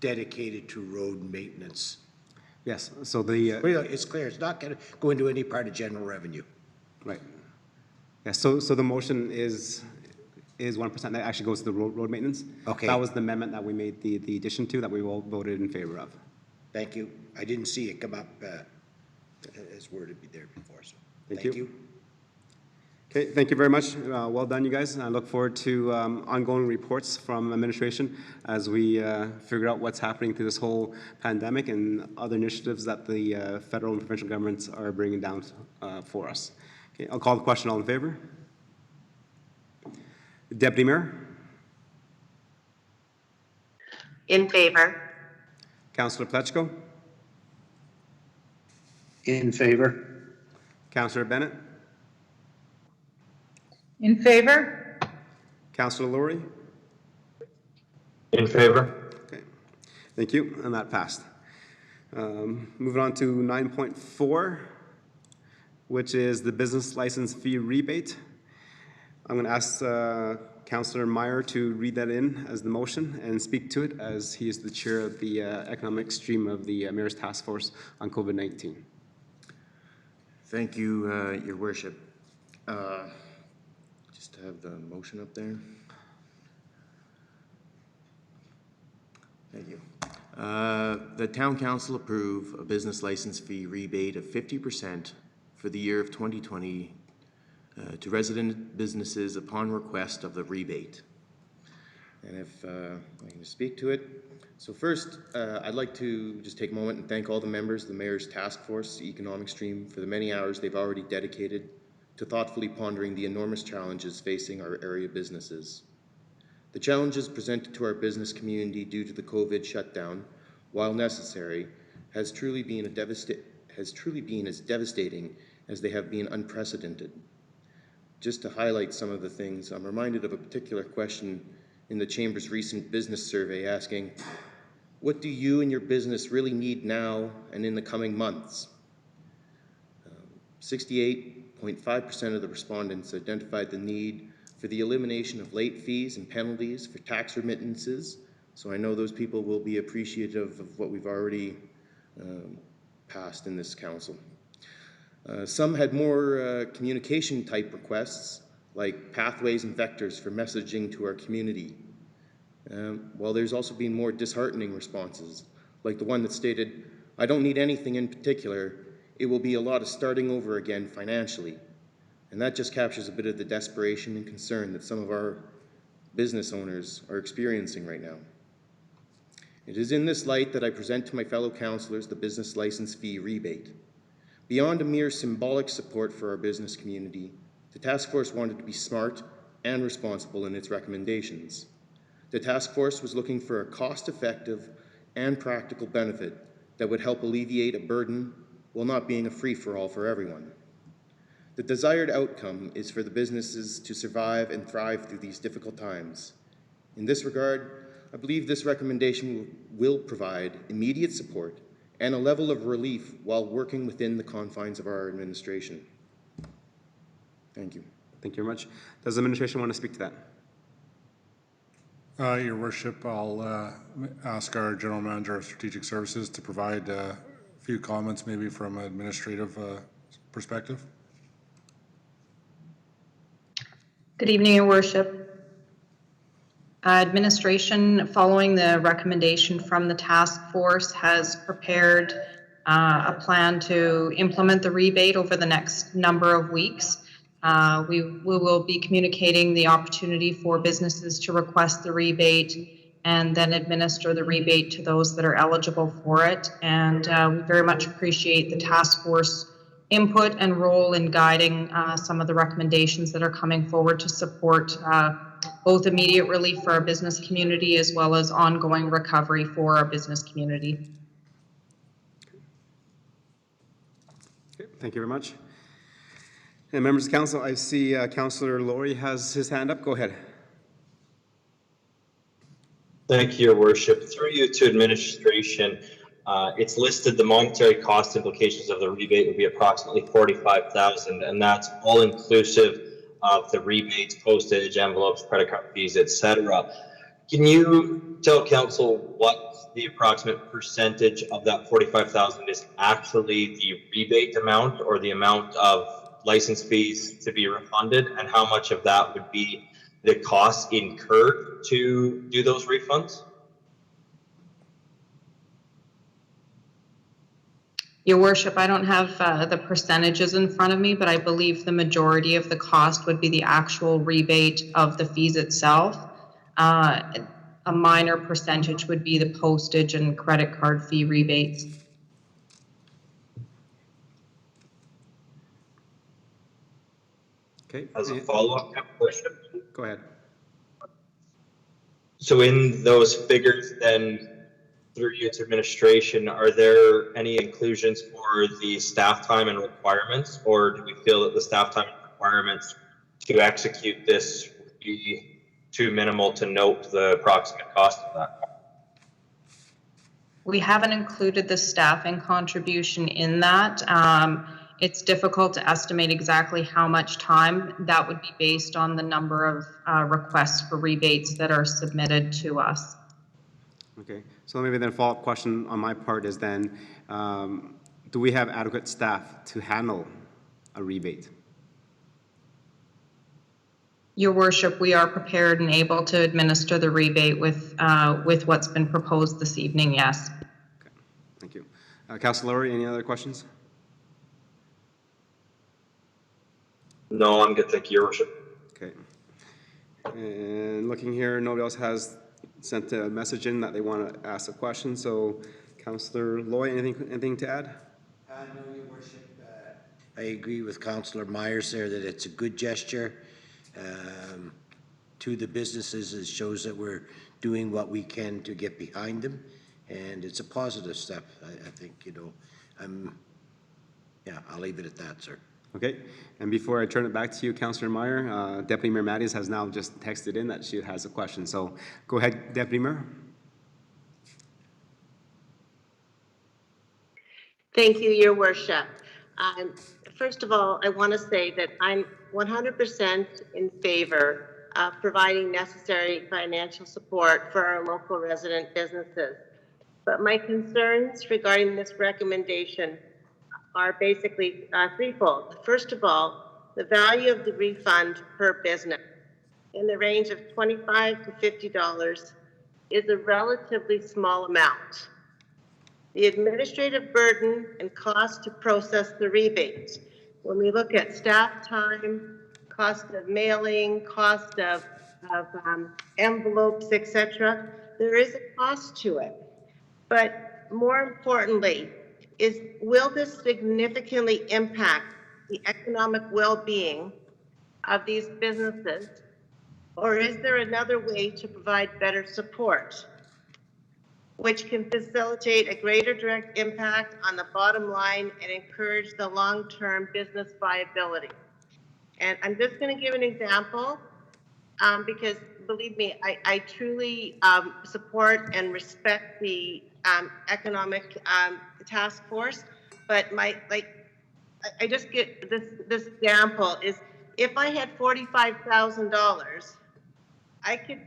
dedicated to road maintenance. Yes, so the... It's clear. It's not going to go into any part of general revenue. Right. Yeah, so the motion is 1%. That actually goes to the road maintenance. Okay. That was the amendment that we made the addition to that we all voted in favor of. Thank you. I didn't see it come up as worded there before, so thank you. Okay, thank you very much. Well done, you guys. I look forward to ongoing reports from administration as we figure out what's happening through this whole pandemic and other initiatives that the federal and provincial governments are bringing down for us. Okay, I'll call the question. All in favor? Deputy Mayor? In favor. Councillor Plechko? In favor. Councillor Bennett? In favor? Councillor Laurie? In favor? Okay, thank you, and that passed. Moving on to 9.4, which is the business license fee rebate. I'm going to ask Councillor Meyer to read that in as the motion and speak to it as he is the chair of the economic stream of the Mayor's Task Force on COVID-19. Thank you, Your Worship. Just to have the motion up there. Thank you. The Town Council approve a business license fee rebate of 50% for the year of 2020 to resident businesses upon request of the rebate. And if I can speak to it. So first, I'd like to just take a moment and thank all the members of the Mayor's Task Force, the Economic Stream, for the many hours they've already dedicated to thoughtfully pondering the enormous challenges facing our area businesses. The challenges presented to our business community due to the COVID shutdown, while necessary, has truly been as devastating as they have been unprecedented. Just to highlight some of the things, I'm reminded of a particular question in the Chamber's recent business survey asking, what do you and your business really need now and in the coming months? 68.5% of the respondents identified the need for the elimination of late fees and penalties for tax remittances. So I know those people will be appreciative of what we've already passed in this council. Some had more communication type requests, like pathways and vectors for messaging to our community. While there's also been more disheartening responses, like the one that stated, I don't need anything in particular, it will be a lot of starting over again financially. And that just captures a bit of the desperation and concern that some of our business owners are experiencing right now. It is in this light that I present to my fellow councillors the business license fee rebate. Beyond a mere symbolic support for our business community, the task force wanted to be smart and responsible in its recommendations. The task force was looking for a cost-effective and practical benefit that would help alleviate a burden while not being a free-for-all for everyone. The desired outcome is for the businesses to survive and thrive through these difficult times. In this regard, I believe this recommendation will provide immediate support and a level of relief while working within the confines of our administration. Thank you. Thank you very much. Does the administration want to speak to that? Your Worship, I'll ask our General Manager of Strategic Services to provide a few comments, maybe from an administrative perspective. Good evening, Your Worship. Administration, following the recommendation from the task force, has prepared a plan to implement the rebate over the next number of weeks. We will be communicating the opportunity for businesses to request the rebate and then administer the rebate to those that are eligible for it. And we very much appreciate the task force input and role in guiding some of the recommendations that are coming forward to support both immediate relief for our business community as well as ongoing recovery for our business community. Okay, thank you very much. And members of council, I see Councillor Laurie has his hand up. Go ahead. Thank you, Your Worship. Through you to administration, it's listed the monetary cost implications of the rebate would be approximately $45,000, and that's all inclusive of the rebates, postage, envelopes, credit card fees, etc. Can you tell council what the approximate percentage of that $45,000 is actually the rebate amount or the amount of license fees to be refunded, and how much of that would be the costs incurred to do those refunds? Your Worship, I don't have the percentages in front of me, but I believe the majority of the cost would be the actual rebate of the fees itself. A minor percentage would be the postage and credit card fee rebates. Okay. As a follow-up, Worship. Go ahead. So in those figures, then, through you to administration, are there any inclusions for the staff time and requirements, or do we feel that the staff time and requirements to execute this would be too minimal to note the approximate cost of that? We haven't included the staffing contribution in that. It's difficult to estimate exactly how much time. That would be based on the number of requests for rebates that are submitted to us. Okay, so maybe then a follow-up question on my part is then, do we have adequate staff to handle a rebate? Your Worship, we are prepared and able to administer the rebate with what's been proposed this evening, yes. Okay, thank you. Councillor Laurie, any other questions? No, I'm good, thank you, Your Worship. Okay. And looking here, nobody else has sent a message in that they want to ask a question. So, Councillor Loy, anything to add? No, Your Worship. I agree with Councillor Myers there that it's a good gesture to the businesses. It shows that we're doing what we can to get behind them, and it's a positive step. I think, you know, yeah, I'll leave it at that, sir. Okay, and before I turn it back to you, Councillor Meyer, Deputy Mayor Mattis has now just texted in that she has a question. So go ahead, Deputy Mayor. Thank you, Your Worship. First of all, I want to say that I'm 100% in favor of providing necessary financial support for our local resident businesses. But my concerns regarding this recommendation are basically threefold. First of all, the value of the refund per business in the range of $25 to $50 is a relatively small amount. The administrative burden and cost to process the rebate. When we look at staff time, cost of mailing, cost of envelopes, etc., there is a cost to it. But more importantly, will this significantly impact the economic well-being of these businesses, or is there another way to provide better support, which can facilitate a greater direct impact on the bottom line and encourage the long-term business viability? And I'm just going to give an example because, believe me, I truly support and respect the economic task force, but I just get this example is if I had $45,000, I could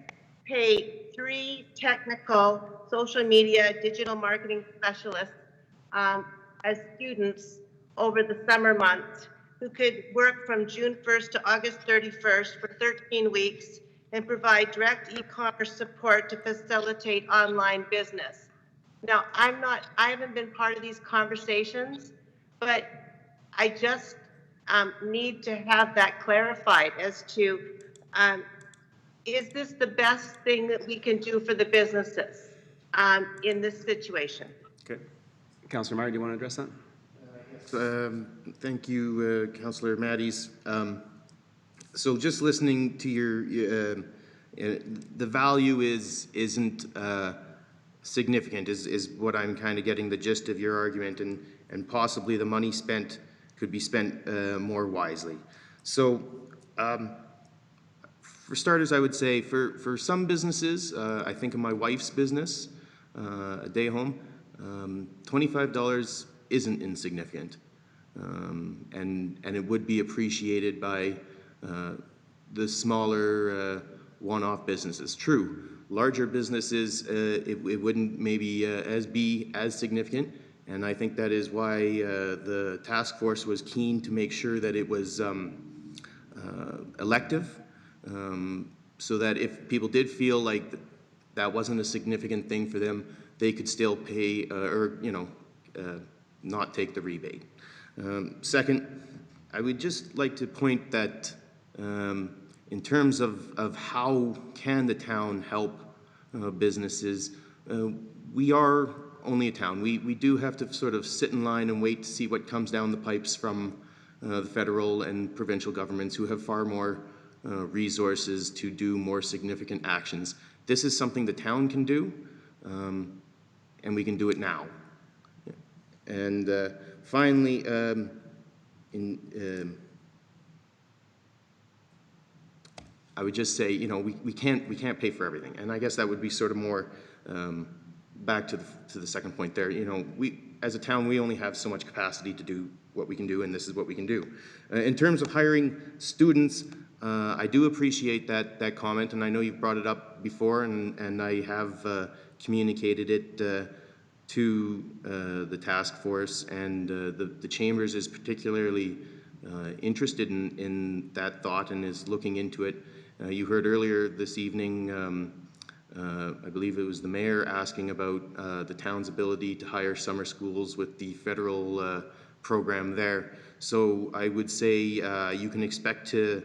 pay 3 technical social media digital marketing specialists as students over the summer months who could work from June 1st to August 31st for 13 weeks and provide direct e-commerce support to facilitate online business. Now, I haven't been part of these conversations, but I just need to have that clarified as to, is this the best thing that we can do for the businesses in this situation? Okay. Councillor Meyer, do you want to address that? Thank you, Councillor Matties. So just listening to the value isn't significant is what I'm kind of getting the gist of your argument, and possibly the money spent could be spent more wisely. So for starters, I would say for some businesses, I think of my wife's business, a day home, $25 isn't insignificant, and it would be appreciated by the smaller one-off businesses. True, larger businesses, it wouldn't maybe be as significant, and I think that is why the task force was keen to make sure that it was elective, so that if people did feel like that wasn't a significant thing for them, they could still pay or not take the rebate. Second, I would just like to point that in terms of how can the town help businesses, we are only a town. We do have to sort of sit in line and wait to see what comes down the pipes from the federal and provincial governments, who have far more resources to do more significant actions. This is something the town can do, and we can do it now. And finally, I would just say, we can't pay for everything, and I guess that would be sort of more back to the second point there. We as a town, we only have so much capacity to do what we can do, and this is what we can do. In terms of hiring students, I do appreciate that comment, and I know you've brought it up before, and I have communicated it to the task force, and the Chambers is particularly interested in that thought and is looking into it. You heard earlier this evening, I believe it was the mayor asking about the town's ability to hire summer schools with the federal program there. So I would say you can expect to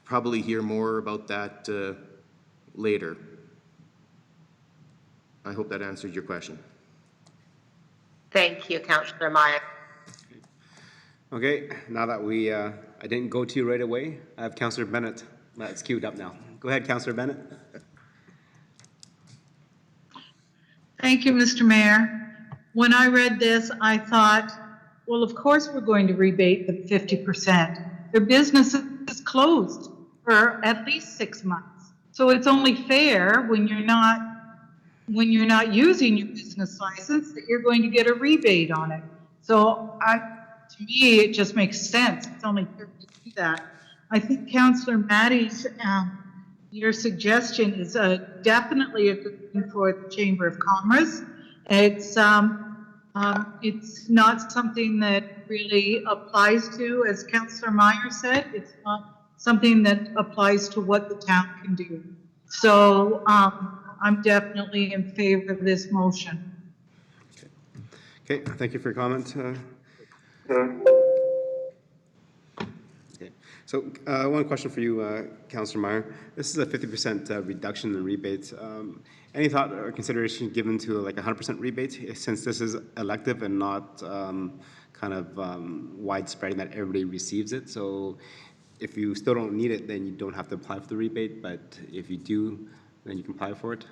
probably hear more about that later. I hope that answered your question. Thank you, Councillor Meyer. Okay, now that I didn't go to you right away, I have Councillor Bennett that's queued up now. Go ahead, Councillor Bennett. Thank you, Mr. Mayor. When I read this, I thought, well, of course we're going to rebate the 50%. Their business is closed for at least 6 months. So it's only fair when you're not using your business license that you're going to get a rebate on it. So to me, it just makes sense. It's only fair to do that. I think Councillor Maddie's your suggestion is definitely a good thing for the Chamber of Commerce. It's not something that really applies to, as Councillor Meyer said, it's not something that applies to what the town can do. So I'm definitely in favor of this motion. Okay, thank you for your comment. So one question for you, Councillor Meyer. This is a 50% reduction in rebates. Any thought or consideration given to like 100% rebate, since this is elective and not widespread that everybody receives it? So if you still don't need it, then you don't have to apply for the rebate, but if you do, then you can apply for it?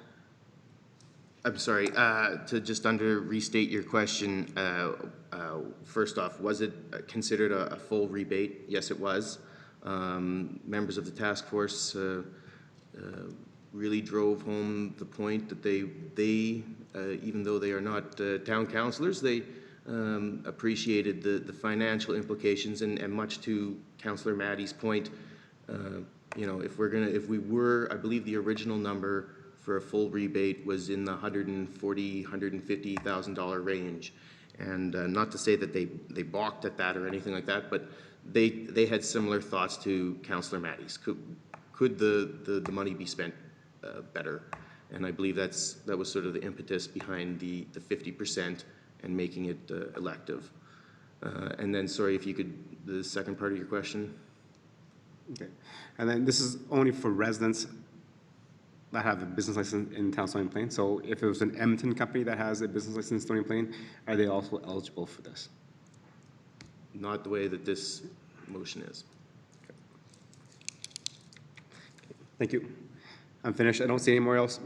I'm sorry, to just restate your question, first off, was it considered a full rebate? Yes, it was. Members of the task force really drove home the point that they even though they are not town councillors, they appreciated the financial implications, and much to Councillor Maddie's point, you know, if we were, I believe the original number for a full rebate was in the $150,000 range. And not to say that they balked at that or anything like that, but they had similar thoughts to Councillor Maddie's. Could the money be spent better? And I believe that was sort of the impetus behind the 50% and making it elective. And then, sorry, if you could, the second part of your question. Okay. And then this is only for residents that have a business license in town Stony Plain. So if it was an Edmonton company that has a business license in Stony Plain, are they also eligible for this? Not the way that this motion is. Okay. Thank you. I'm finished. I don't see anybody else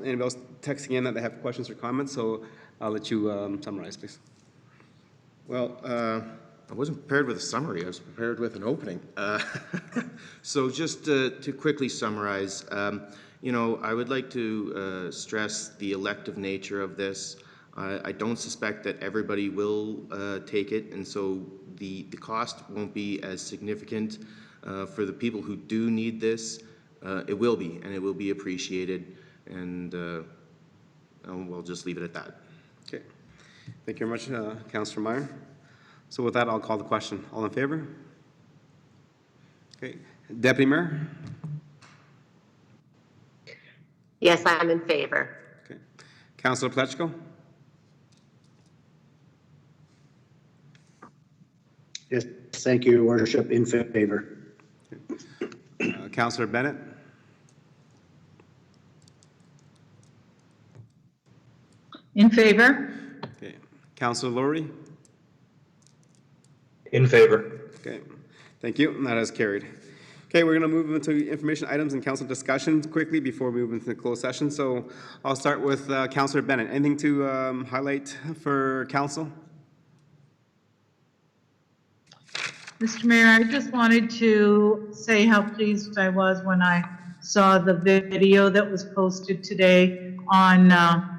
texting in that they have questions or comments, so I'll let you summarize, please. Well, I wasn't prepared with a summary. I was prepared with an opening. So just to quickly summarize, you know, I would like to stress the elective nature of this. I don't suspect that everybody will take it, and so the cost won't be as significant for the people who do need this. It will be, and it will be appreciated, and we'll just leave it at that. Okay. Thank you very much, Councillor Meyer. So with that, I'll call the question. All in favor? Okay. Deputy Mayor? Yes, I'm in favor. Okay. Councillor Pletchko? Yes, thank you, Your Worship, in favor. Councillor Bennett? In favor? Okay. Councillor Laurie? In favor. Okay. Thank you. And that has carried. Okay, we're going to move into information items and council discussion quickly before we move into the closed session. So I'll start with Councillor Bennett. Anything to highlight for council? Mr. Mayor, I just wanted to say how pleased I was when I saw the video that was posted today on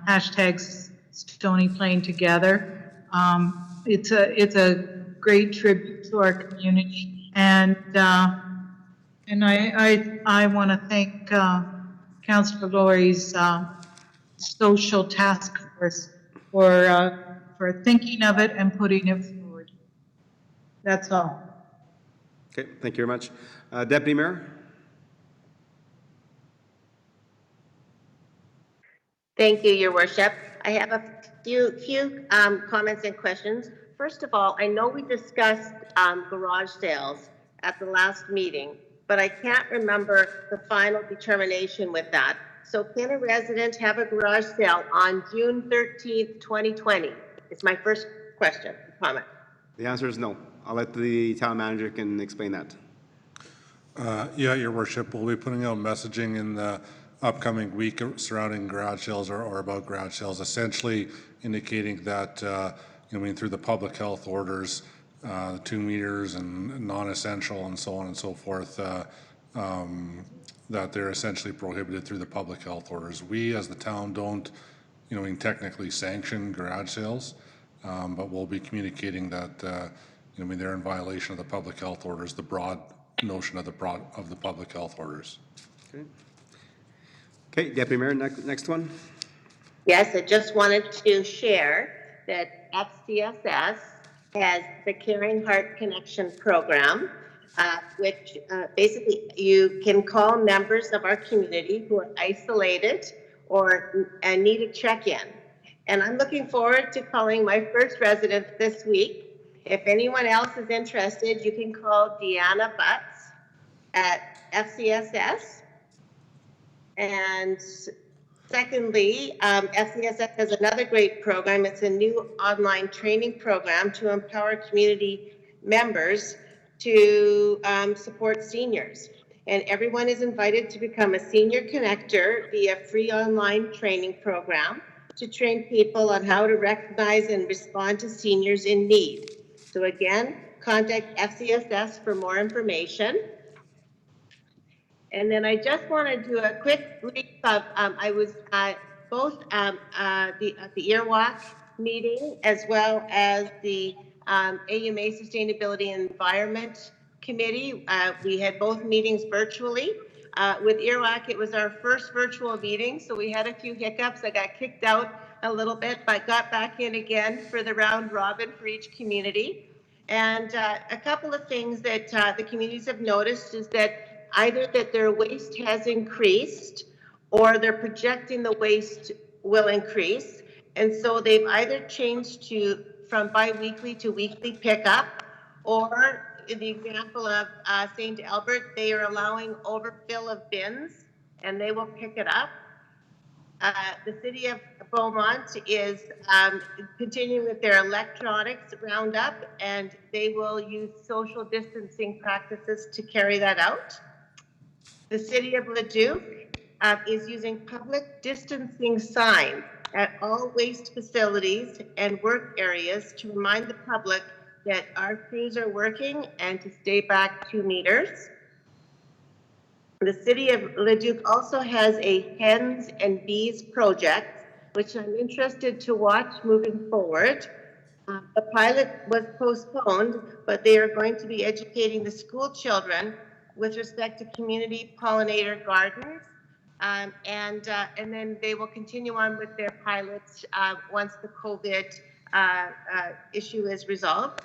hashtags Stony Plain Together. It's a great tribute to our community, and I want to thank Councillor Laurie's social task force for thinking of it and putting it forward. That's all. Okay, thank you very much. Deputy Mayor? Thank you, Your Worship. I have a few comments and questions. First of all, I know we discussed garage sales at the last meeting, but I can't remember the final determination with that. So can a resident have a garage sale on June 13th, 2020? It's my first question, comment. The answer is no. I'll let the town manager can explain that. Yeah, Your Worship, we'll be putting out messaging in the upcoming week surrounding garage sales or about garage sales, essentially indicating that, you know, through the public health orders, 2 meters and non-essential and so on and so forth, that they're essentially prohibited through the public health orders. We, as the town, don't, you know, technically sanction garage sales, but we'll be communicating that, you know, they're in violation of the public health orders, the broad notion of the public health orders. Okay. Okay, Deputy Mayor, next one. Yes, I just wanted to share that FCSS has the Caring Heart Connection program, which basically you can call members of our community who are isolated or need a check-in. And I'm looking forward to calling my first resident this week. If anyone else is interested, you can call Deanna Butts at FCSS. And secondly, FCSS has another great program. It's a new online training program to empower community members to support seniors. And everyone is invited to become a senior connector via free online training program to train people on how to recognize and respond to seniors in need. So again, contact FCSS for more information. And then I just want to do a quick brief of, I was both the Earwalk meeting as well as the AUMA Sustainability and Environment Committee. We had both meetings virtually. With Earwalk, it was our first virtual meeting, so we had a few hiccups. I got kicked out a little bit, but got back in again for the round robin for each community. And a couple of things that the communities have noticed is that either that their waste has increased or they're projecting the waste will increase. And so they've either changed from bi-weekly to weekly pickup, or in the example of St. Albert, they are allowing overfill of bins and they will pick it up. The city of Beaumont is continuing with their electronics roundup, and they will use social distancing practices to carry that out. The city of Leduc is using public distancing signs at all waste facilities and work areas to remind the public that our crews are working and to stay back 2 meters. The city of Leduc also has a hens and bees project, which I'm interested to watch moving forward. The pilot was postponed, but they are going to be educating the school children with respect to community pollinator gardens. And then they will continue on with their pilots once the COVID issue is resolved.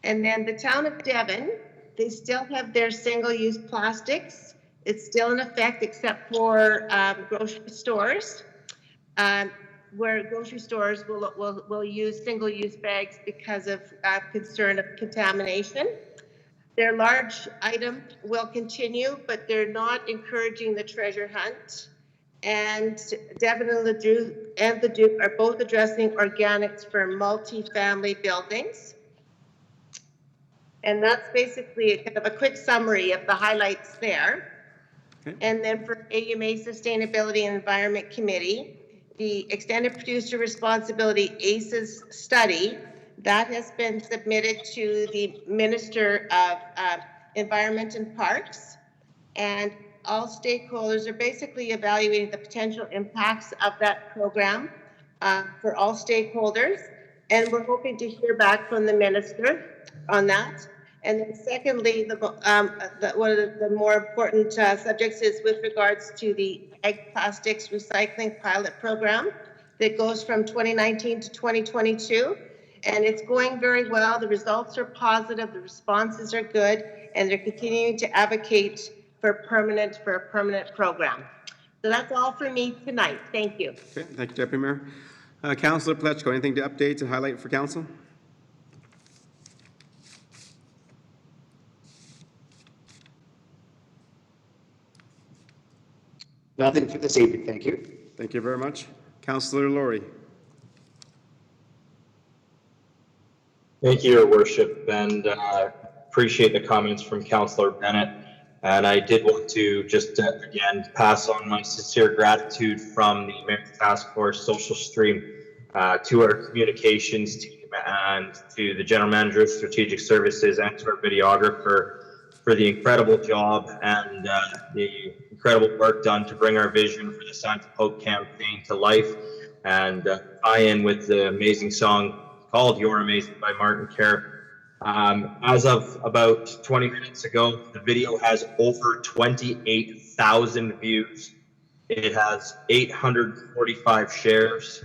And then the town of Devon, they still have their single-use plastics. It's still in effect except for grocery stores, where grocery stores will use single-use bags because of concern of contamination. Their large item will continue, but they're not encouraging the treasure hunt. And Devon and the Duke are both addressing organics for multi-family buildings. And that's basically kind of a quick summary of the highlights there. Okay. And then for AUMA Sustainability and Environment Committee, the Extended Producer Responsibility ACES study, that has been submitted to the Minister of Environment and Parks. And all stakeholders are basically evaluating the potential impacts of that program for all stakeholders. And we're hoping to hear back from the Minister on that. And then secondly, one of the more important subjects is with regards to the egg plastics recycling pilot program that goes from 2019 to 2022. And it's going very well. The results are positive, the responses are good, and they're continuing to advocate for a permanent program. So that's all for me tonight. Thank you. Okay, thank you, Deputy Mayor. Councillor Pletchko, anything to update and highlight for council? Nothing for this evening, thank you. Thank you very much. Councillor Laurie. Thank you, Your Worship, and appreciate the comments from Councillor Bennett. And I did want to just again pass on my sincere gratitude from the Mayor's Task Force social stream to our communications team and to the General Manager of Strategic Services and to our videographer for the incredible job and the incredible work done to bring our vision for the Science of Hope campaign to life and tie in with the amazing song called You're Amazing by Martin Kerr. As of about 20 minutes ago, the video has over 28,000 views. It has 845 shares,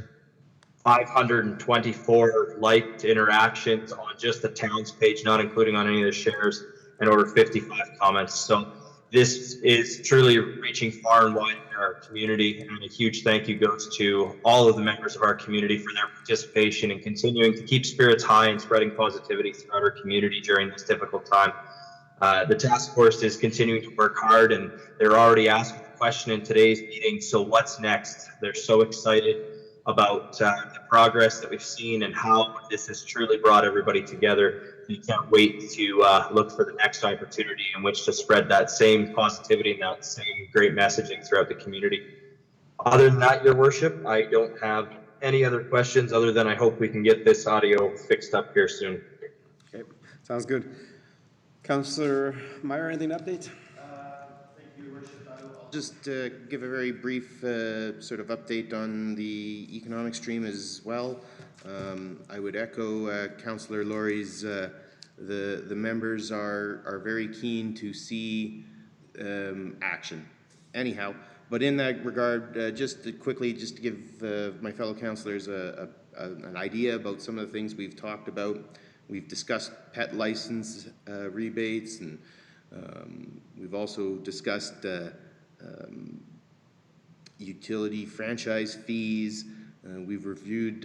524 liked interactions on just the town's page, not including on any of the shares, and over 55 comments. So this is truly reaching far and wide in our community, and a huge thank you goes to all of the members of our community for their participation and continuing to keep spirits high and spreading positivity throughout our community during this difficult time. The task force is continuing to work hard, and they're already asking the question in today's meeting, so what's next? They're so excited about the progress that we've seen and how this has truly brought everybody together. We can't wait to look for the next opportunity in which to spread that same positivity and that same great messaging throughout the community. Other than that, Your Worship, I don't have any other questions other than I hope we can get this audio fixed up here soon. Okay, sounds good. Councillor Meyer, anything to update? Thank you, Your Worship. I will just give a very brief sort of update on the economic stream as well. I would echo Councillor Laurie's, the members are very keen to see action. Anyhow, but in that regard, just to quickly, just to give my fellow councillors an idea about some of the things we've talked about. We've discussed pet license rebates, and we've also discussed utility franchise fees. We've reviewed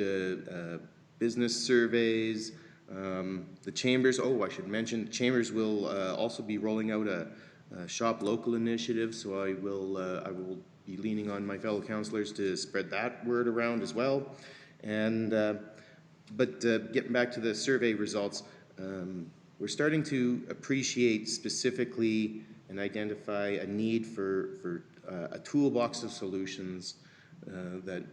business surveys. The chambers, I should mention, the chambers will also be rolling out a shop local initiative, so I will be leaning on my fellow councillors to spread that word around as well. And but getting back to the survey results, we're starting to appreciate specifically and identify a need for a toolbox of solutions that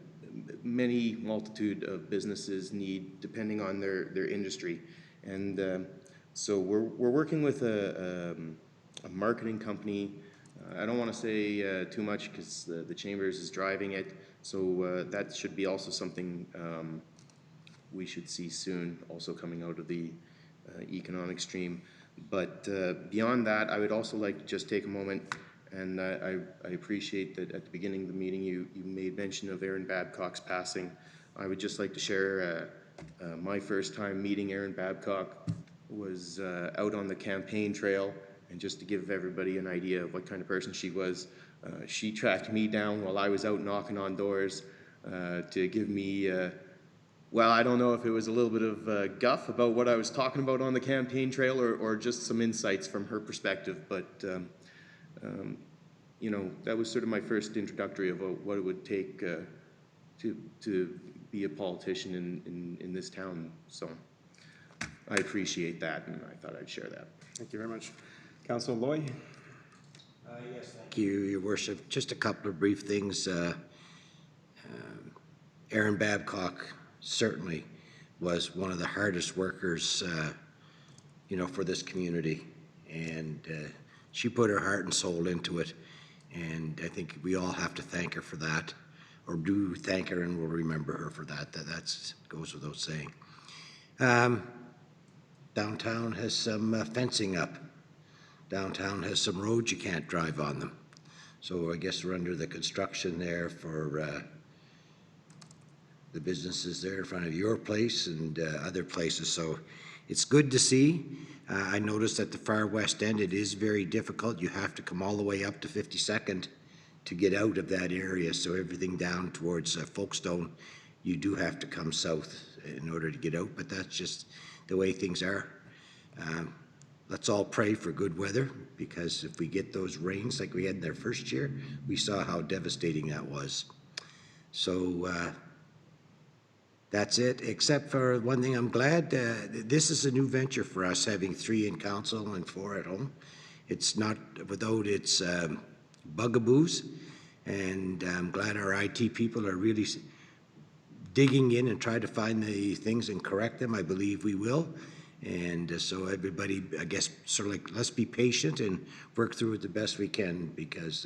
many multitude of businesses need depending on their industry. And so we're working with a marketing company. I don't want to say too much because the Chambers is driving it, so that should be also something we should see soon, also coming out of the economic stream. But beyond that, I would also like to just take a moment, and I appreciate that at the beginning of the meeting you made mention of Aaron Babcock's passing. I would just like to share my first time meeting Aaron Babcock was out on the campaign trail, and just to give everybody an idea of what kind of person she was, she tracked me down while I was out knocking on doors to give me well, I don't know if it was a little bit of guff about what I was talking about on the campaign trail, or just some insights from her perspective, but you know, that was sort of my first introductory of what it would take to be a politician in this town. So I appreciate that, and I thought I'd share that. Thank you very much. Councillor Loy? Yes, thank you, Your Worship. Just a couple of brief things. Aaron Babcock certainly was one of the hardest workers, you know, for this community, and she put her heart and soul into it, and I think we all have to thank her for that, or do thank her, and we'll remember her for that. That goes without saying. Downtown has some fencing up. Downtown has some roads you can't drive on them. So I guess we're under the construction there for the businesses there in front of your place and other places. So it's good to see. I noticed at the far west end it is very difficult. You have to come all the way up to 52nd to get out of that area. So everything down towards Folkestone, you do have to come south in order to get out, but that's just the way things are. Let's all pray for good weather, because if we get those rains like we had in their first year, we saw how devastating that was. So that's it, except for one thing. I'm glad this is a new venture for us, having 3 in council and 4 at home. It's not without its bugaboos, and I'm glad our IT people are really digging in and trying to find the things and correct them. I believe we will. And so everybody, I guess, sort of like, let's be patient and work through it the best we can, because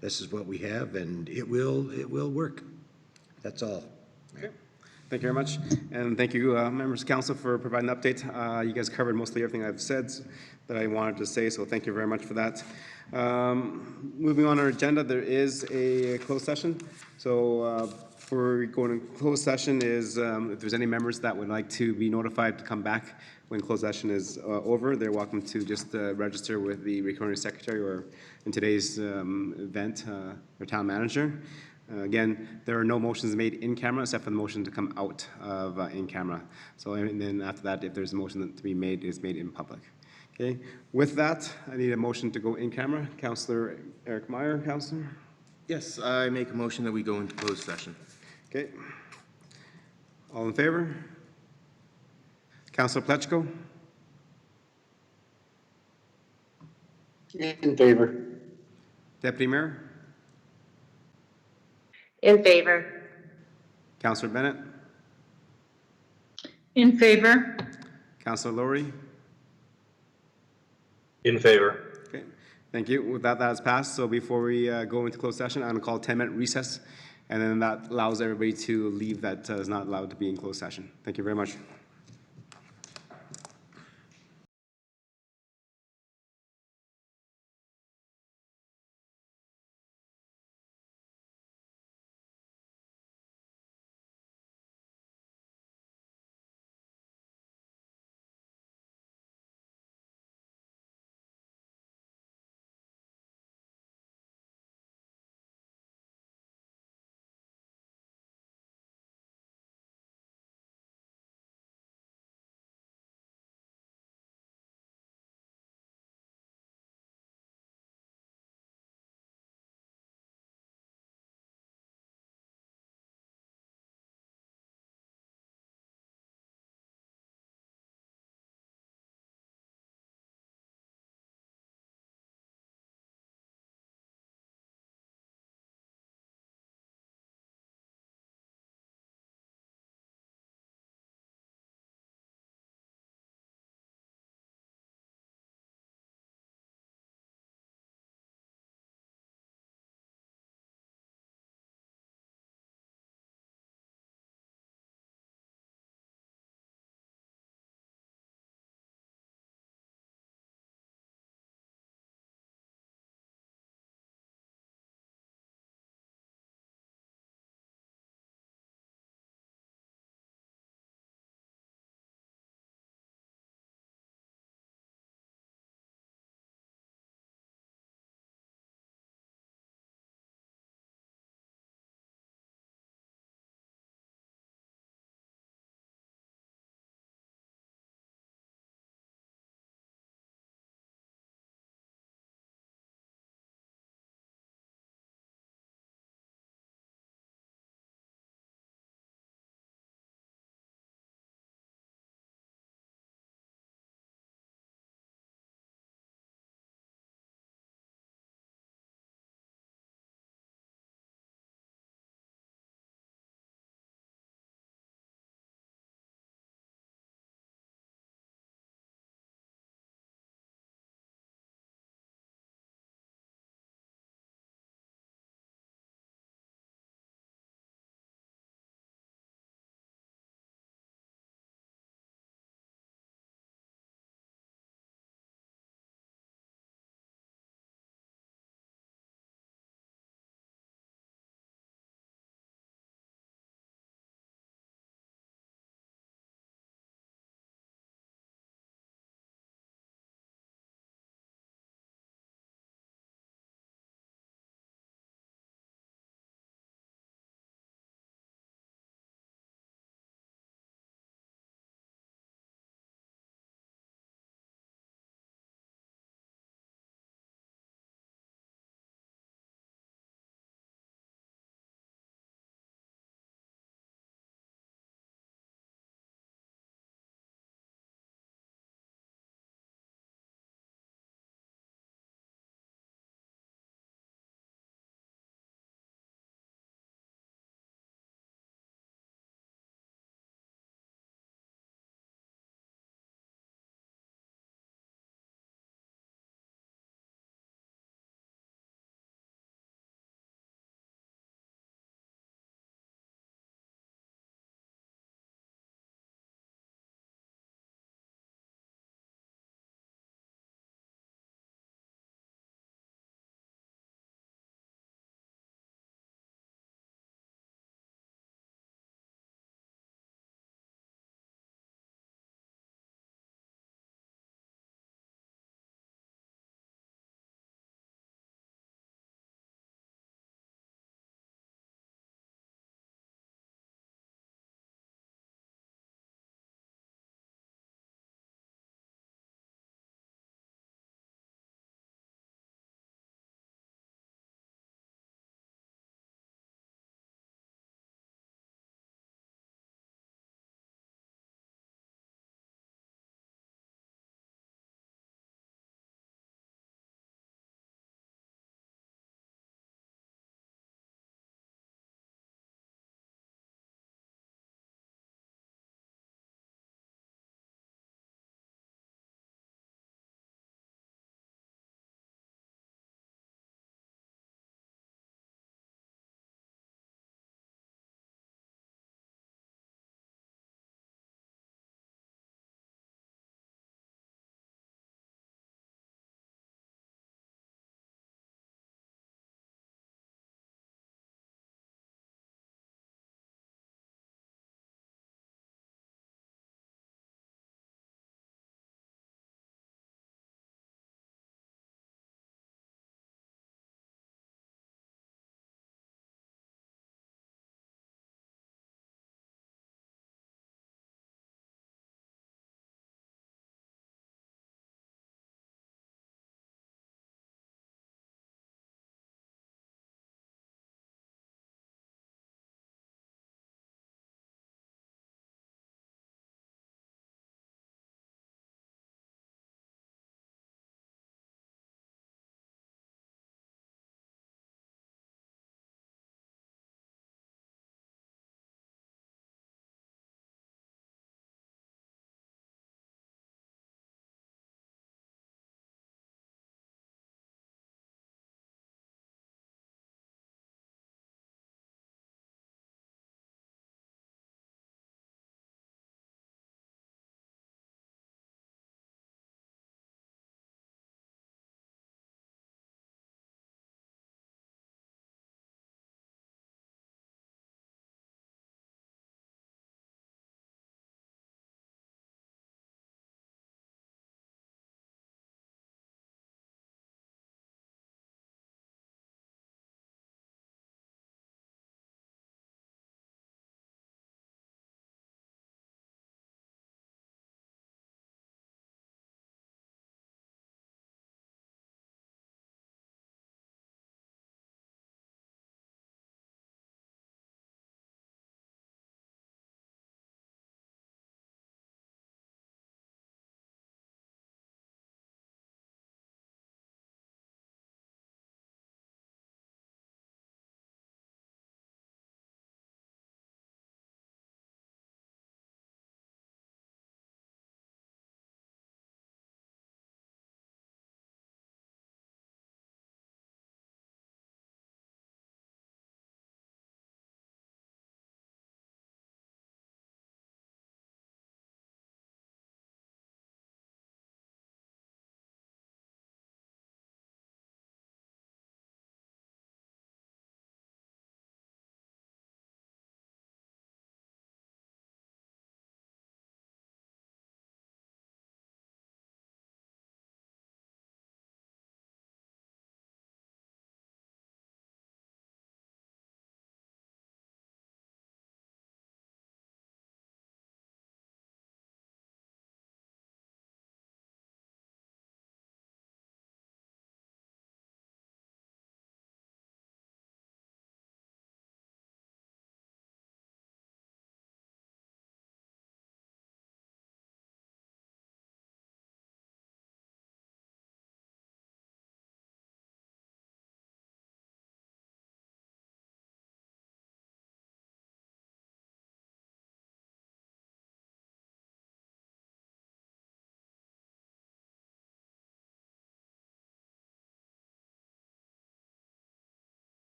this is what we have, and it will work. That's all. Okay. Thank you very much, and thank you, members of council, for providing an update. You guys covered mostly everything I've said that I wanted to say, so thank you very much for that. Moving on our agenda, there is a closed session. So before going to closed session is if there's any members that would like to be notified to come back when closed session is over, they're welcome to just register with the recording secretary, or in today's event, our town manager. Again, there are no motions made in camera except for the motion to come out of in camera. So, and then after that, if there's a motion to be made, it's made in public. Okay. With that, I need a motion to go in camera. Councillor Eric Meyer, Councillor. Yes, I make a motion that we go into closed session. Okay. All in favor? Councillor Plechko? In favor. Deputy Mayor? In favor. Councillor Bennett? In favor? Councillor Lowry? In favor. Okay. Thank you. With that, that has passed. So before we go into closed session, I'm going to call a 10-minute recess, and then that allows everybody to leave that is not allowed to be in closed session. Thank you very much.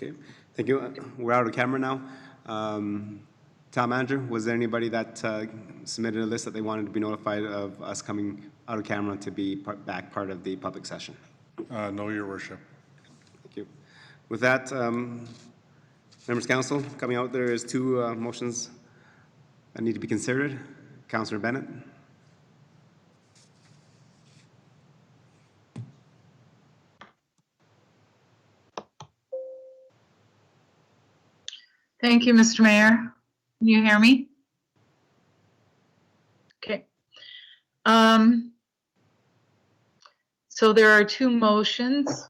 Okay, thank you. We're out of camera now. Town manager, was there anybody that submitted a list that they wanted to be notified of us coming out of camera to be part of the public session? No, Your Worship. Thank you. With that, members council, coming out there is two motions that need to be considered. Councillor Bennett. Thank you, Mr. Mayor. Can you hear me? Okay. So there are two motions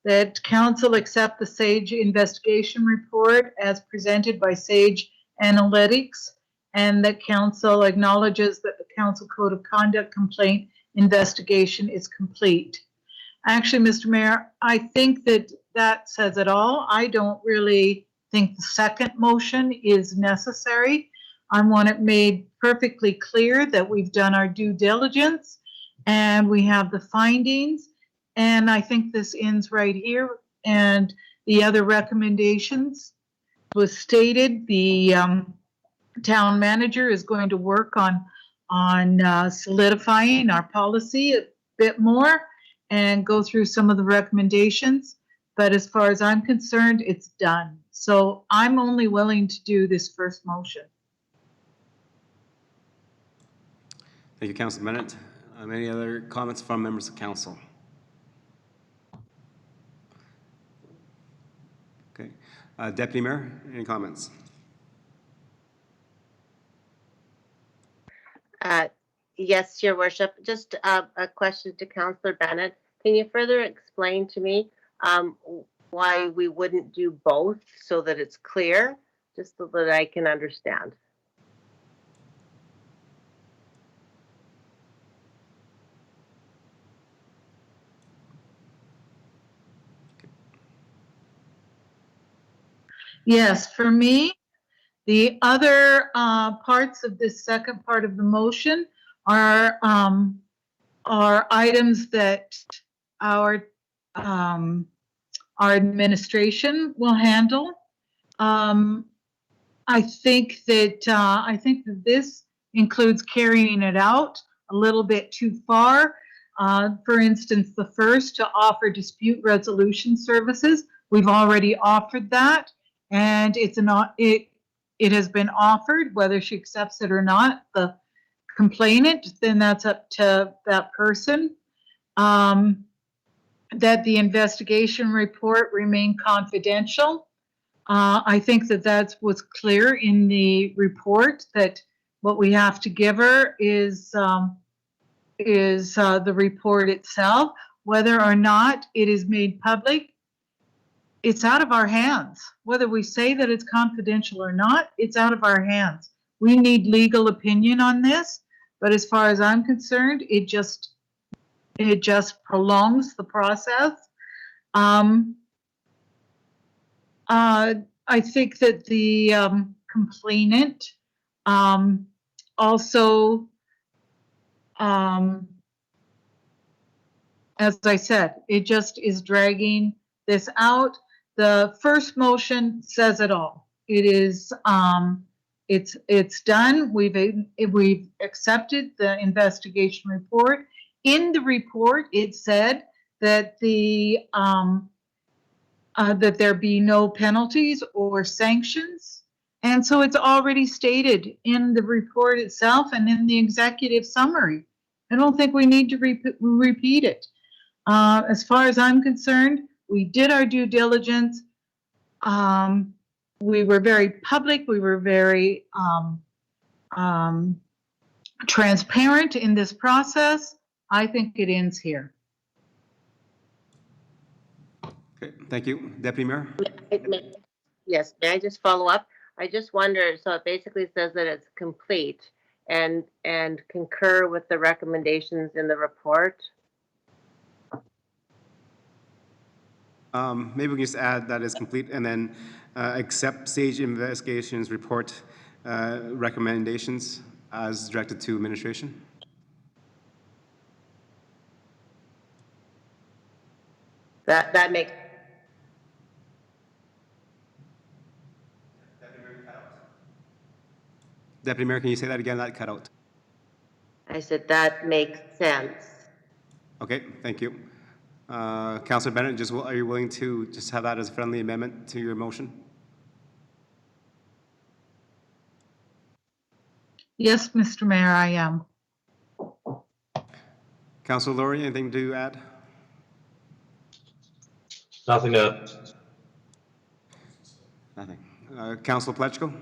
that council accept the SAGE investigation report as presented by SAGE Analytics, and that council acknowledges that the council code of conduct complaint investigation is complete. Actually, Mr. Mayor, I think that that says it all. I don't really think the second motion is necessary. I want it made perfectly clear that we've done our due diligence and we have the findings. And I think this ends right here. And the other recommendations was stated. The town manager is going to work on solidifying our policy a bit more and go through some of the recommendations. But as far as I'm concerned, it's done. So I'm only willing to do this first motion. Thank you, Councilor Bennett. Any other comments from members of council? Okay. Deputy Mayor, any comments? Yes, Your Worship. Just a question to Councillor Bennett. Can you further explain to me why we wouldn't do both so that it's clear, just so that I can understand? Yes, for me, the other parts of this second part of the motion are items that our administration will handle. I think that this includes carrying it out a little bit too far. For instance, the first, to offer dispute resolution services. We've already offered that, and it has been offered. Whether she accepts it or not, the complainant, then that's up to that person. That the investigation report remain confidential. I think that was clear in the report, that what we have to give her is the report itself. Whether or not it is made public, it's out of our hands. Whether we say that it's confidential or not, it's out of our hands. We need legal opinion on this, but as far as I'm concerned, it just prolongs the process. I think that the complainant also, as I said, it just is dragging this out. The first motion says it all. It is, it's done. We've accepted the investigation report. In the report, it said that that there be no penalties or sanctions. And so it's already stated in the report itself and in the executive summary. I don't think we need to repeat it. As far as I'm concerned, we did our due diligence. We were very public. We were very transparent in this process. I think it ends here. Okay, thank you. Deputy Mayor? Yes, may I just follow up? I just wonder, so it basically says that it's complete and concur with the recommendations in the report. Maybe we can just add that is complete and then accept SAGE Investigations report recommendations as directed to administration. That makes. Deputy Mayor, can you say that again? That cut out. I said that makes sense. Okay, thank you. Councillor Bennett, are you willing to just have that as a friendly amendment to your motion? Yes, Mr. Mayor, I am. Councillor Laurie, anything to add? Nothing to. Nothing. Councillor Pletchko?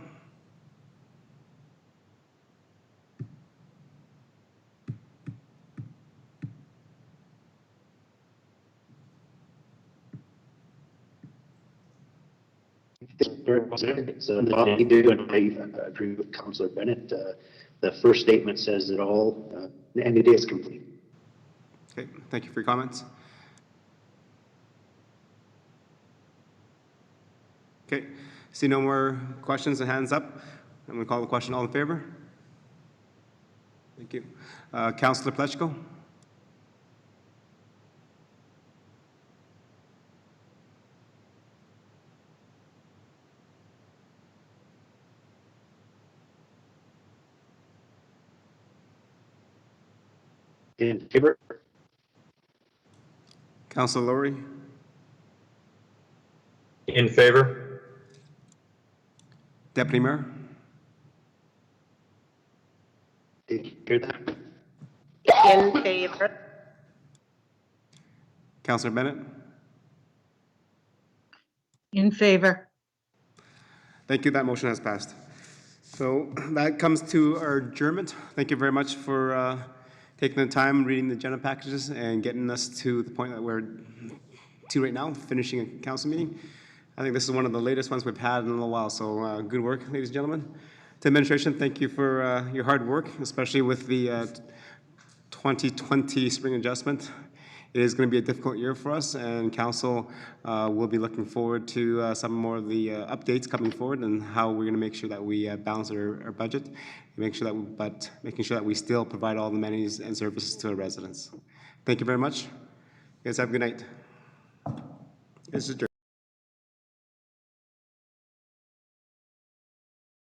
So I do, and I agree with Councillor Bennett. The first statement says it all, and it is complete. Okay, thank you for your comments. Okay, see no more questions and hands up. I'm going to call the question. All in favor? Thank you. Councillor Pletchko? In favor? Councillor Laurie? In favor? Deputy Mayor? Did you hear that? In favor? Councillor Bennett? In favor. Thank you. That motion has passed. So that comes to our adjournment. Thank you very much for taking the time, reading the agenda packages, and getting us to the point that we're to right now, finishing a council meeting. I think this is one of the latest ones we've had in a little while, so good work, ladies and gentlemen. To administration, thank you for your hard work, especially with the 2020 spring adjustment. It is going to be a difficult year for us, and council will be looking forward to some more of the updates coming forward and how we're going to make sure that we balance our budget, and making sure that we still provide all the amenities and services to our residents. Thank you very much. You guys have a good night. This is adjourned.